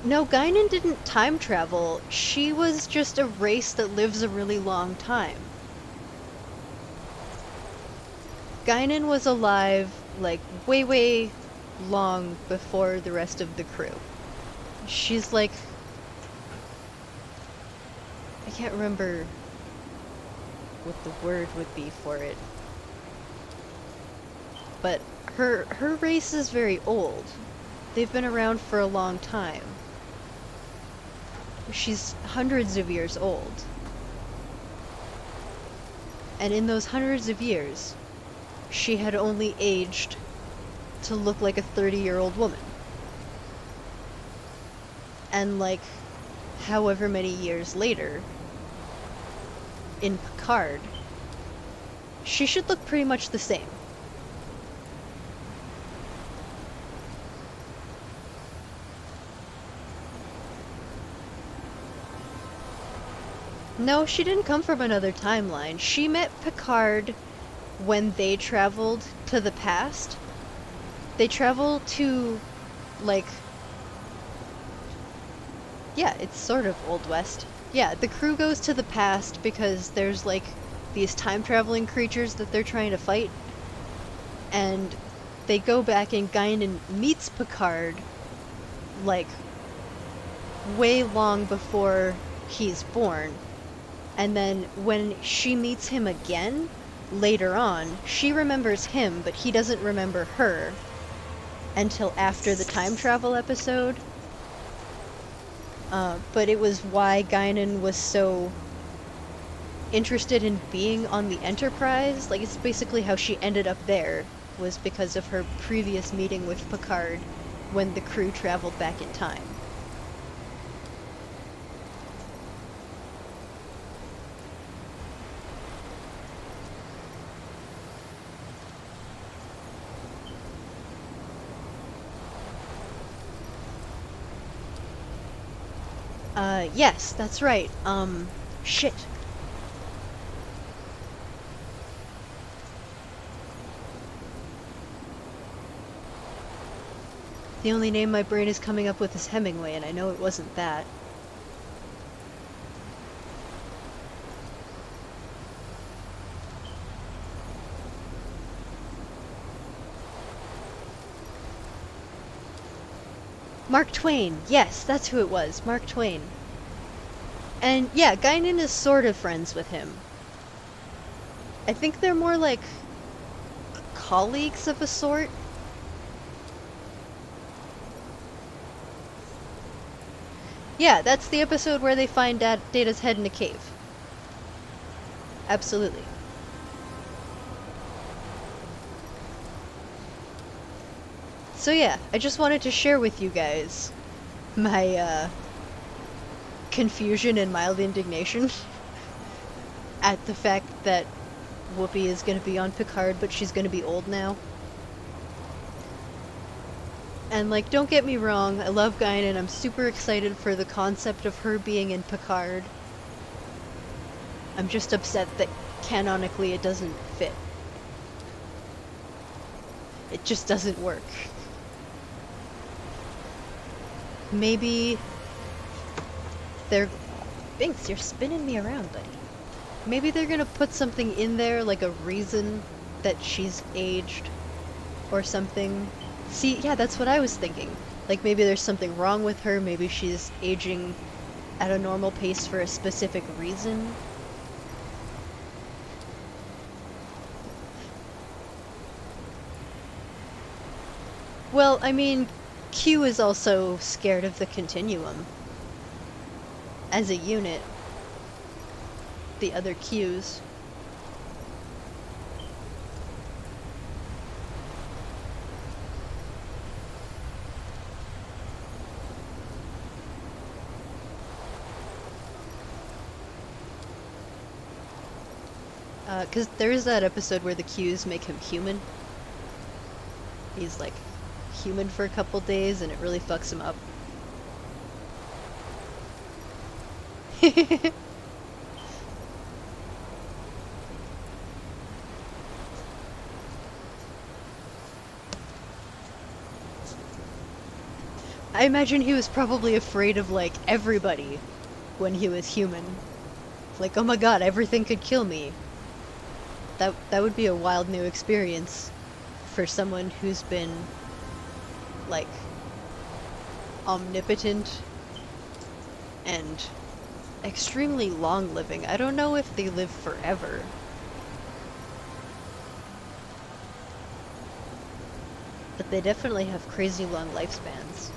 No, Guinan didn't time travel. She was just a race that lives a really long time. Guinan was alive, like, way long before the rest of the crew. She's like... I can't remember what the word would be for it. But her race is very old. They've been around for a long time. She's hundreds of years old. And in those hundreds of years, she had only aged to look like a 30-year-old woman. And like, however many years later, in Picard, she should look pretty much the same. No, she didn't come from another timeline. She met Picard when they traveled to the past. They travel to, like... Yeah, it's sort of Old West. Yeah, the crew goes to the past because there's, like, these time-traveling creatures that they're trying to fight. And they go back and Guinan meets Picard, like, way long before he's born. And then when she meets him again, later on, she remembers him, but he doesn't remember her until after the time travel episode. But it was why Guinan was so interested in being on the Enterprise. Like, it's basically how she ended up there, was because of her previous meeting with Picard when the crew traveled back in time. Yes, that's right. Shit. The only name my brain is coming up with is Hemingway, and I know it wasn't that. Mark Twain! Yes, that's who it was. Mark Twain. And yeah, Guinan is sort of friends with him. I think they're more like colleagues of a sort. Yeah, that's the episode where they find Data's head in a cave. Absolutely. So yeah, I just wanted to share with you guys my confusion and mild indignation at the fact that Whoopi is going to be on Picard, but she's going to be old now. And, like, don't get me wrong, I love Guinan, I'm super excited for the concept of her being in Picard. I'm just upset that canonically it doesn't fit. It just doesn't work. Maybe they're... Binks, you're spinning me around, buddy. Maybe they're gonna put something in there, like a reason that she's aged or something. See, yeah, that's what I was thinking. Like, maybe there's something wrong with her, maybe she's aging at a normal pace for a specific reason. Well, I mean, Q is also scared of the continuum. As a unit. The other Qs. Because there's that episode where the Qs make him human. He's like human for a couple days and it really fucks him up. I imagine he was probably afraid of, like, everybody when he was human. Like, oh my god, everything could kill me. That would be a wild new experience for someone who's been, like, omnipotent and extremely long-living. I don't know if they live forever. But they definitely have crazy long lifespans.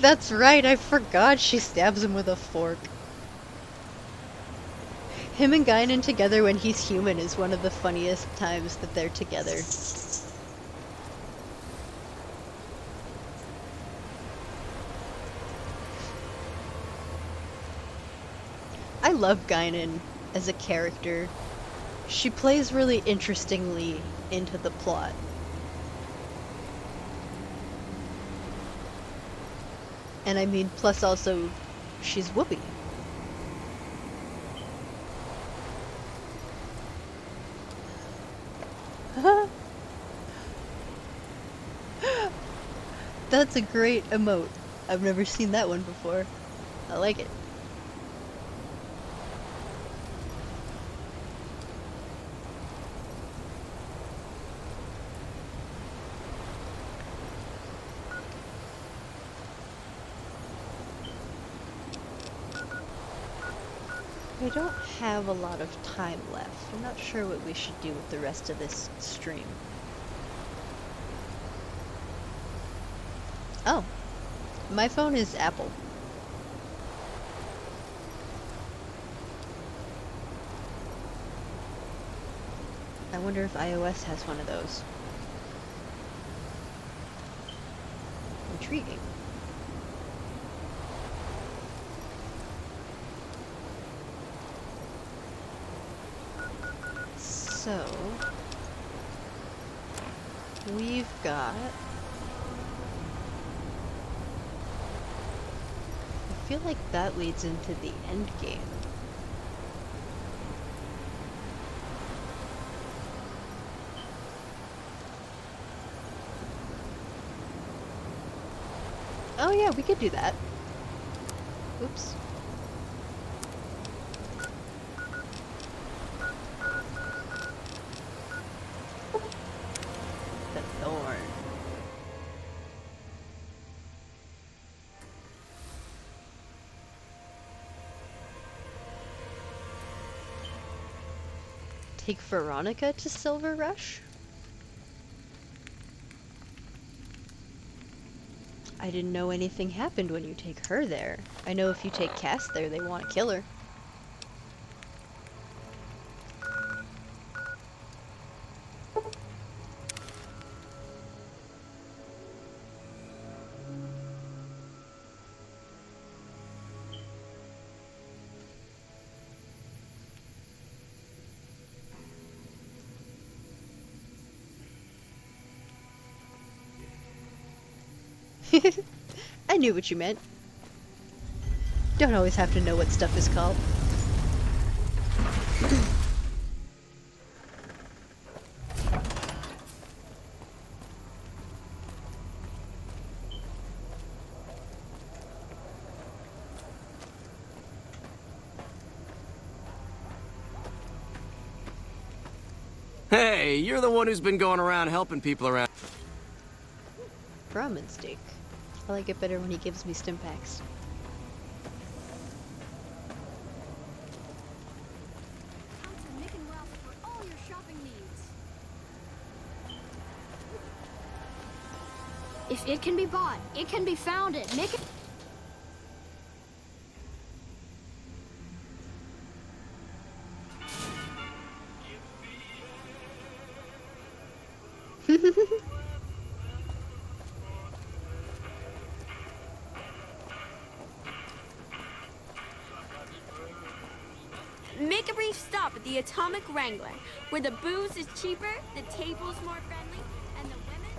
That's right, I forgot she stabs him with a fork. Him and Guinan together when he's human is one of the funniest times that they're together. I love Guinan as a character. She plays really interestingly into the plot. And I mean, plus also, she's Whoopi. That's a great emote. I've never seen that one before. I like it. I don't have a lot of time left. I'm not sure what we should do with the rest of this stream. Oh. My phone is Apple. I wonder if iOS has one of those. Intriguing. So, we've got... I feel like that leads into the end game. Oh yeah, we could do that. Oops. The thorn. Take Veronica to Silver Rush? I didn't know anything happened when you take her there. I know if you take Cass there, they want to kill her. I knew what you meant. Don't always have to know what stuff is called. Hey, you're the one who's been going around helping people around. Ramen steak. I like it better when he gives me stim packs. If it can be bought, it can be founded. Make it. Make a brief stop at the Atomic Wrangler, where the booze is cheaper, the table's more friendly, and the women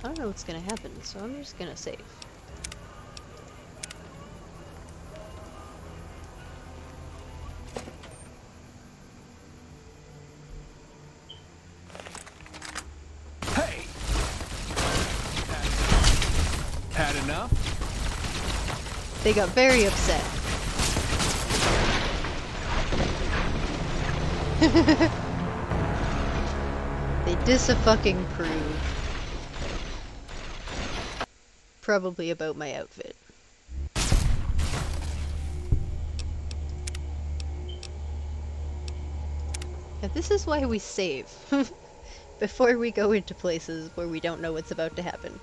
I don't know what's gonna happen, so I'm just gonna save. Hey! Had enough? They got very upset. They dis-a-fucking-prove. Probably about my outfit. And this is why we save. Before we go into places where we don't know what's about to happen.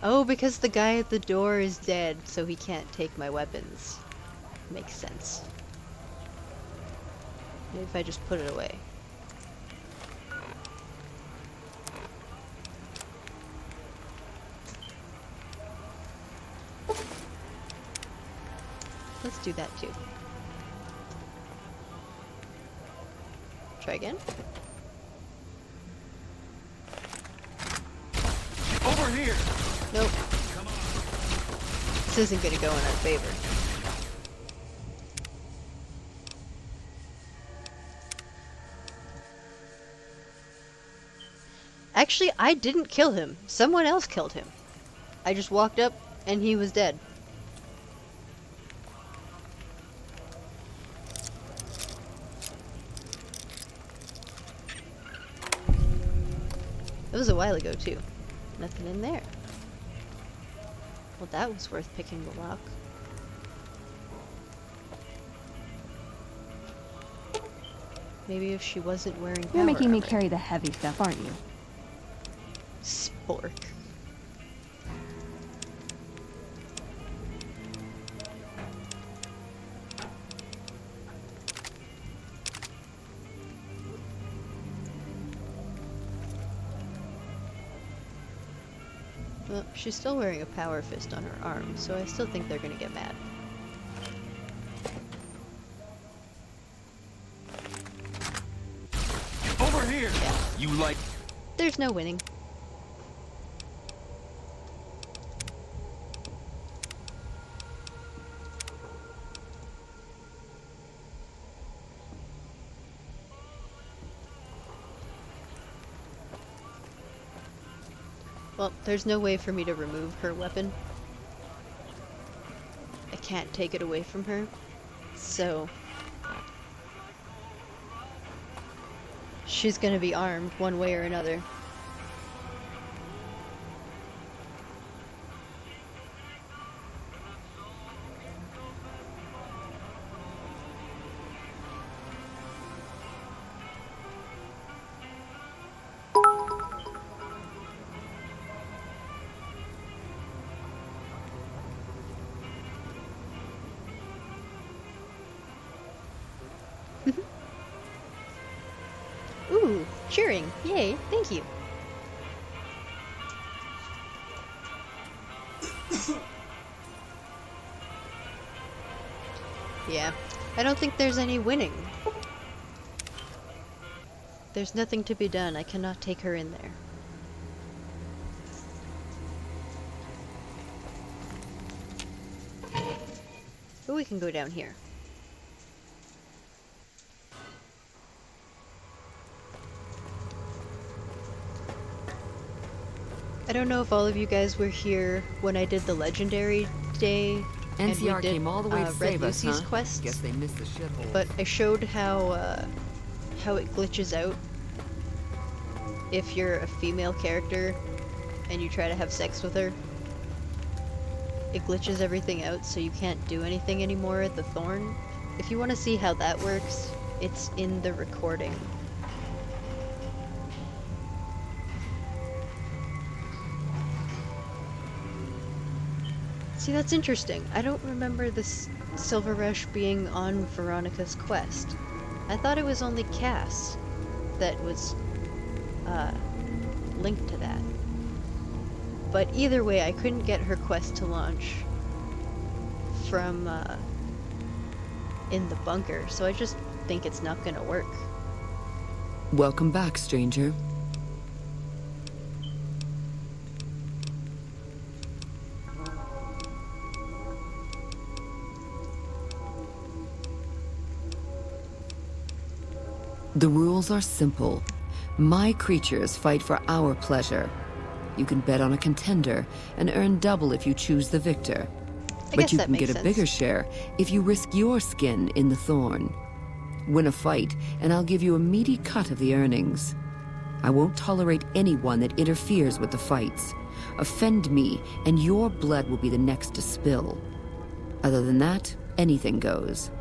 Oh, because the guy at the door is dead, so he can't take my weapons. Makes sense. Maybe if I just put it away. Let's do that too. Try again. Over here. Nope. This isn't gonna go in our favor. Actually, I didn't kill him. Someone else killed him. I just walked up and he was dead. It was a while ago, too. Nothing in there. Well, that was worth picking the lock. Maybe if she wasn't wearing power You're making me armor. carry the heavy stuff, aren't you? Spork. Well, she's still wearing a power fist on her arm, so I still think they're gonna get mad. Over here. Yeah. You like. There's no winning. Well, there's no way for me to remove her weapon. I can't take it away from her. So she's gonna be armed one way or another. Ooh, cheering. Yay, thank you. Yeah, I don't think there's any winning. There's nothing to be done. I cannot take her in there. But we can go down here. I don't know if all of you guys were here when I did the Legendary Day and we NCR did came all the way to Red save us, Lucy's huh? quests. Guess they missed the shithole. But I showed how it glitches out if you're a female character and you try to have sex with her. It glitches everything out so you can't do anything anymore at the Thorn. If you want to see how that works, it's in the recording. See, that's interesting. I don't remember this Silver Rush being on Veronica's quest. I thought it was only Cass that was linked to that. But either way, I couldn't get her quest to launch from in the bunker, so I just think it's not gonna work. Welcome back, stranger. The rules are simple. My creatures fight for our pleasure. You can bet on a contender and earn double if you choose the victor. But you can get a bigger share if you risk your skin in the Thorn. Win a fight, and I'll give you a meaty cut of the earnings. I won't tolerate anyone that interferes with the fights. Offend me, and your blood will be the next to spill. Other than that, anything goes.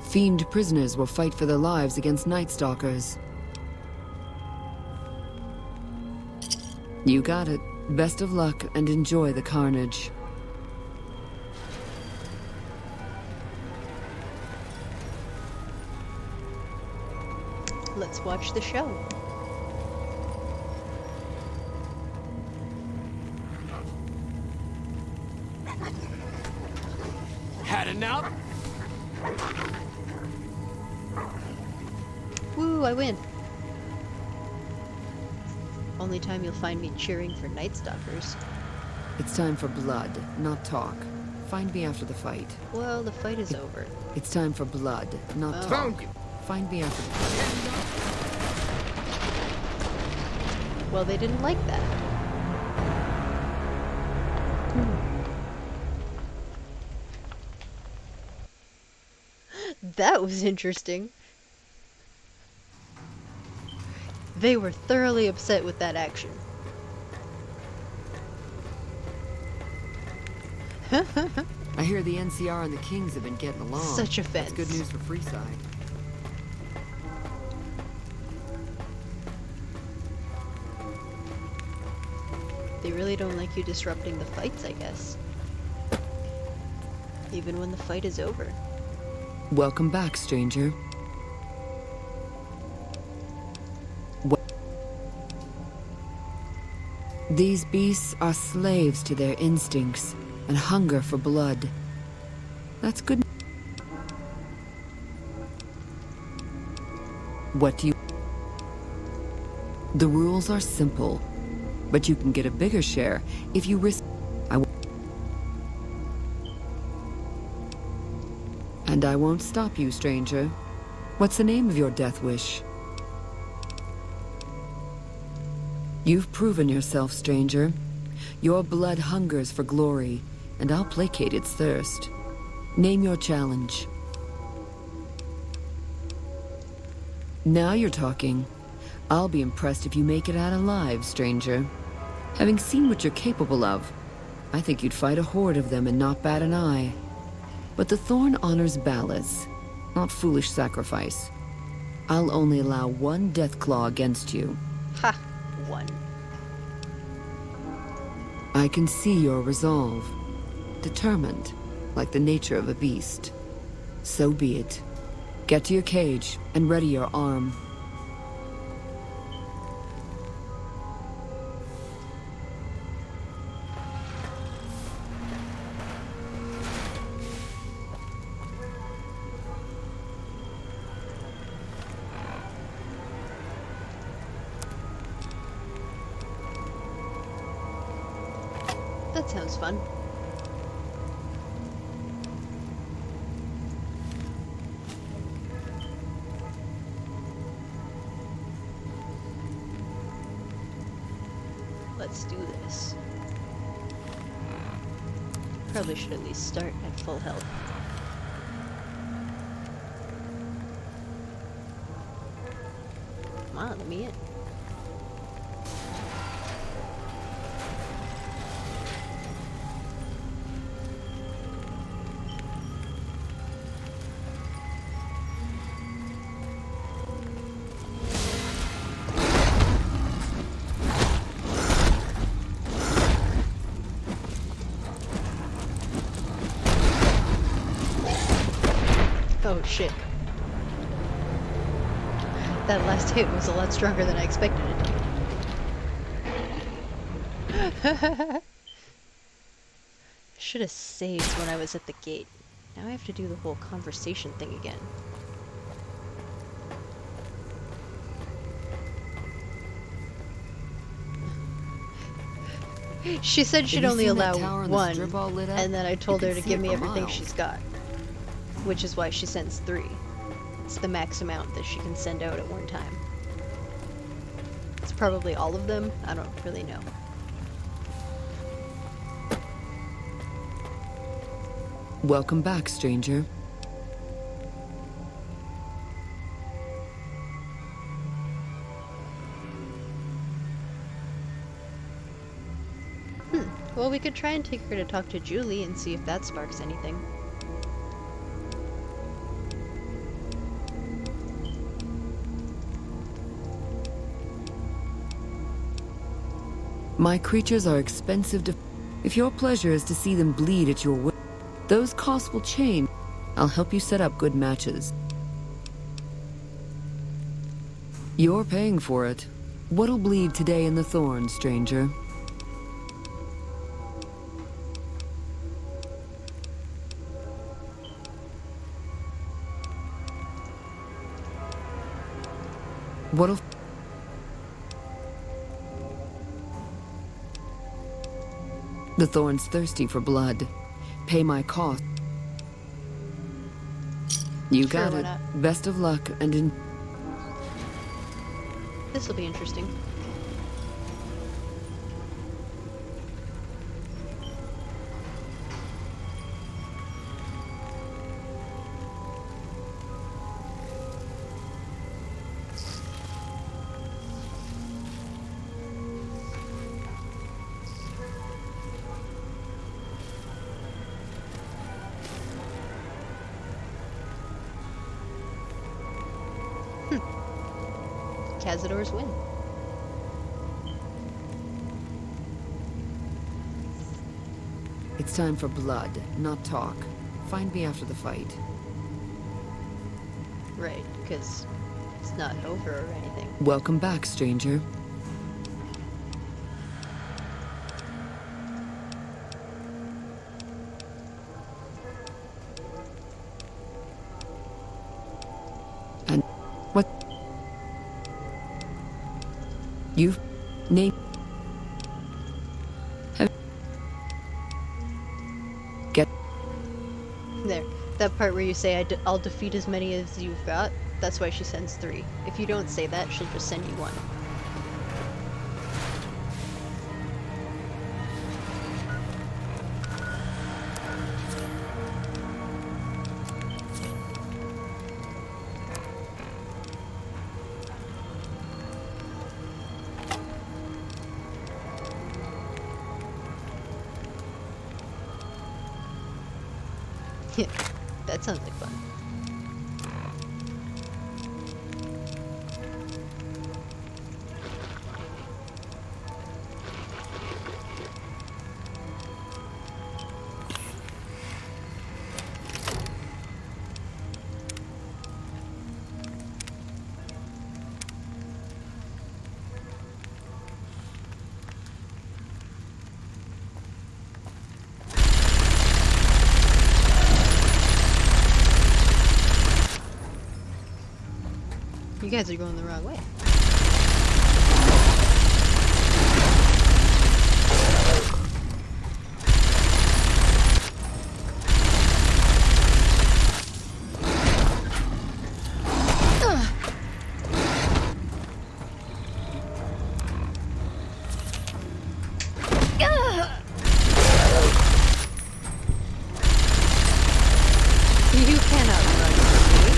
Fiend prisoners will fight for their lives against Night Stalkers. You got it. Best of luck and enjoy the carnage. Let's watch the show. Had enough? Woo, I win. Only time you'll find me cheering for Night Stalkers. It's time for blood, not talk. Find me after the fight. Well, the fight is over. It's time for blood, not Oh. talk. Find me after the fight. Well, they didn't like that. That was interesting. They were thoroughly upset with that action. I hear the NCR and the Kings have been getting along. Such offense. That's good news for Freeside. They really don't like you disrupting the fights, I guess. Even when the fight is over. Welcome back, stranger. These beasts are slaves to their instincts and hunger for blood. That's good. What do you... The rules are simple, but you can get a bigger share if you risk... And I won't stop you, stranger. What's the name of your death wish? You've proven yourself, stranger. Your blood hungers for glory, and I'll placate its thirst. Name your challenge. Now you're talking. I'll be impressed if you make it out alive, stranger. Having seen what you're capable of, I think you'd fight a horde of them and not bat an eye. But the Thorn honors balance, not foolish sacrifice. I'll only allow one Deathclaw against you. Ha! One. I can see your resolve. Determined, like the nature of a beast. So be it. Get to your cage and ready your arm. That sounds fun. Let's do this. Probably should at least start at full health. Come on, let me in. Oh shit. That last hit was a lot stronger than I expected it to be. Should have saved when I was at the gate. Now I have to do the whole conversation thing again. She said she'd only allow one, and then I told her to give me everything she's got. Which is why she sends 3. It's the max amount that she can send out at one time. It's probably all of them, I don't really know. Welcome back, stranger. Well, we could try and take her to talk to Julie and see if that sparks anything. My creatures are expensive to... If your pleasure is to see them bleed at your will, those costs will change. I'll help you set up good matches. You're paying for it. What'll bleed today in the Thorn, stranger? What'll... The Thorn's thirsty for blood. Pay my cost. You got it. Best of luck and in... This'll be interesting. Cazadors win. It's time for blood, not talk. Find me after the fight. Right, because it's not over or anything. Welcome back, stranger. And what? You've named... Get... There. That part where you say, I'll defeat as many as you've got, that's why she sends 3. If you don't say that, she'll just send you 1. That sounds like fun. You guys are going the wrong way. You cannot run from me.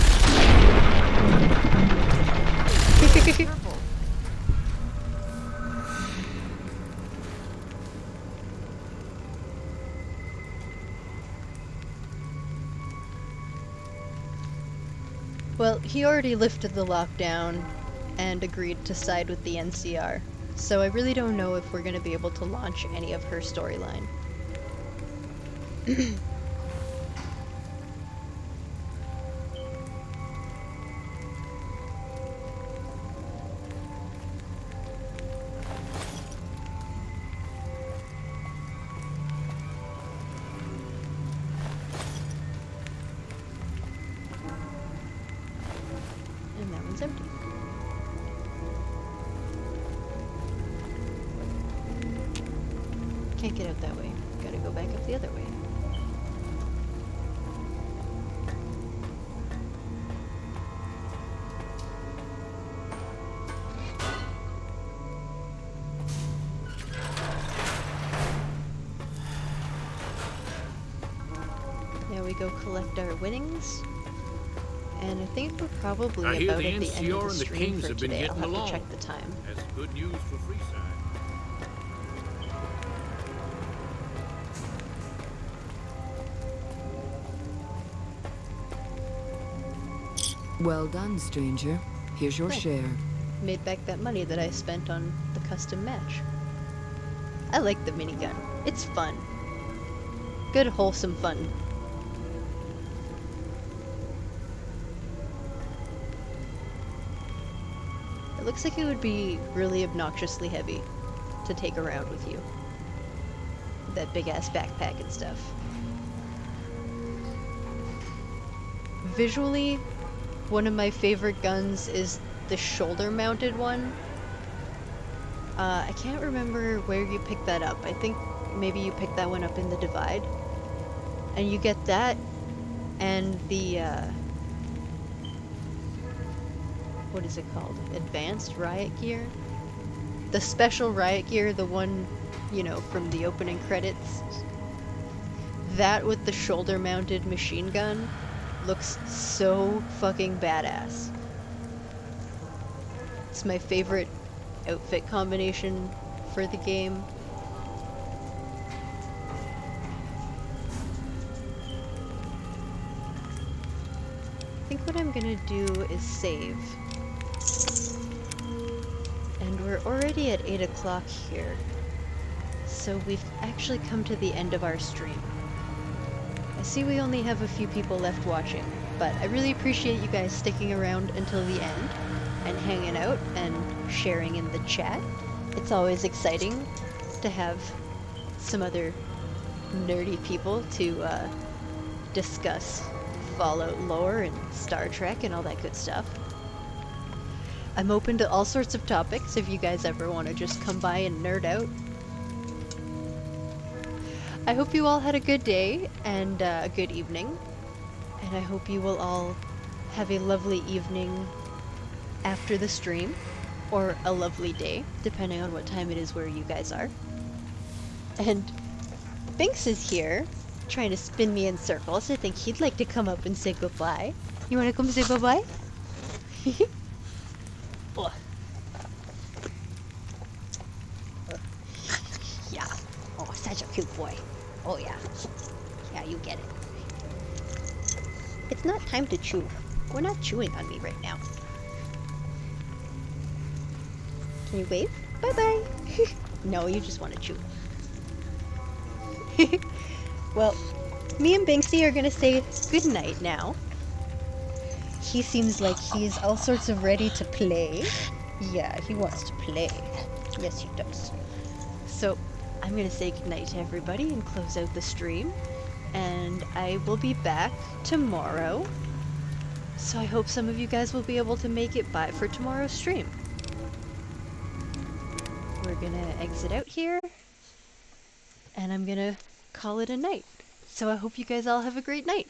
Well, he already lifted the lockdown and agreed to side with the NCR, so I really don't know if we're going to be able to launch any of her storyline. And that one's empty. Can't get out that way. Gotta go back up the other way. Now we go collect our winnings. And I think we're probably I hear about the at the end NCR of the and the stream Kings for have been today. I'll getting have to along. check the time. That's good news for Freeside. Well done, stranger. Here's your share. Made back that money that I spent on the custom match. I like the minigun. It's fun. Good, wholesome fun. It looks like it would be really obnoxiously heavy to take around with you. That big ass backpack and stuff. Visually, one of my favorite guns is the shoulder mounted one. I can't remember where you picked that up. I think maybe you picked that one up in the Divide. And you get that and the what is it called? Advanced riot gear? The special riot gear, the one, you know, from the opening credits. That with the shoulder mounted machine gun looks so fucking badass. It's my favorite outfit combination for the game. I think what I'm gonna do is save. And we're already at 8 o'clock here. So we've actually come to the end of our stream. I see we only have a few people left watching, but I really appreciate you guys sticking around until the end and hanging out and sharing in the chat. It's always exciting to have some other nerdy people to discuss Fallout lore and Star Trek and all that good stuff. I'm open to all sorts of topics if you guys ever want to just come by and nerd out. I hope you all had a good day and a good evening, and I hope you will all have a lovely evening after the stream, or a lovely day, depending on what time it is where you guys are. And Binks is here, trying to spin me in circles. I think he'd like to come up and say goodbye. You want to come say bye-bye? Oh. Yeah. Oh, such a cute boy. Oh, yeah. Yeah, you get it. It's not time to chew. We're not chewing on me right now. Can you wave? Bye-bye! No, you just want to chew. Well, me and Banksy are gonna say goodnight now. He seems like he's all sorts of ready to play. Yeah, he wants to play. Yes, he does. So, I'm gonna say goodnight to everybody and close out the stream. And I will be back tomorrow. So I hope some of you guys will be able to make it by for tomorrow's stream. We're gonna exit out here. And I'm gonna call it a night. So I hope you guys all have a great night.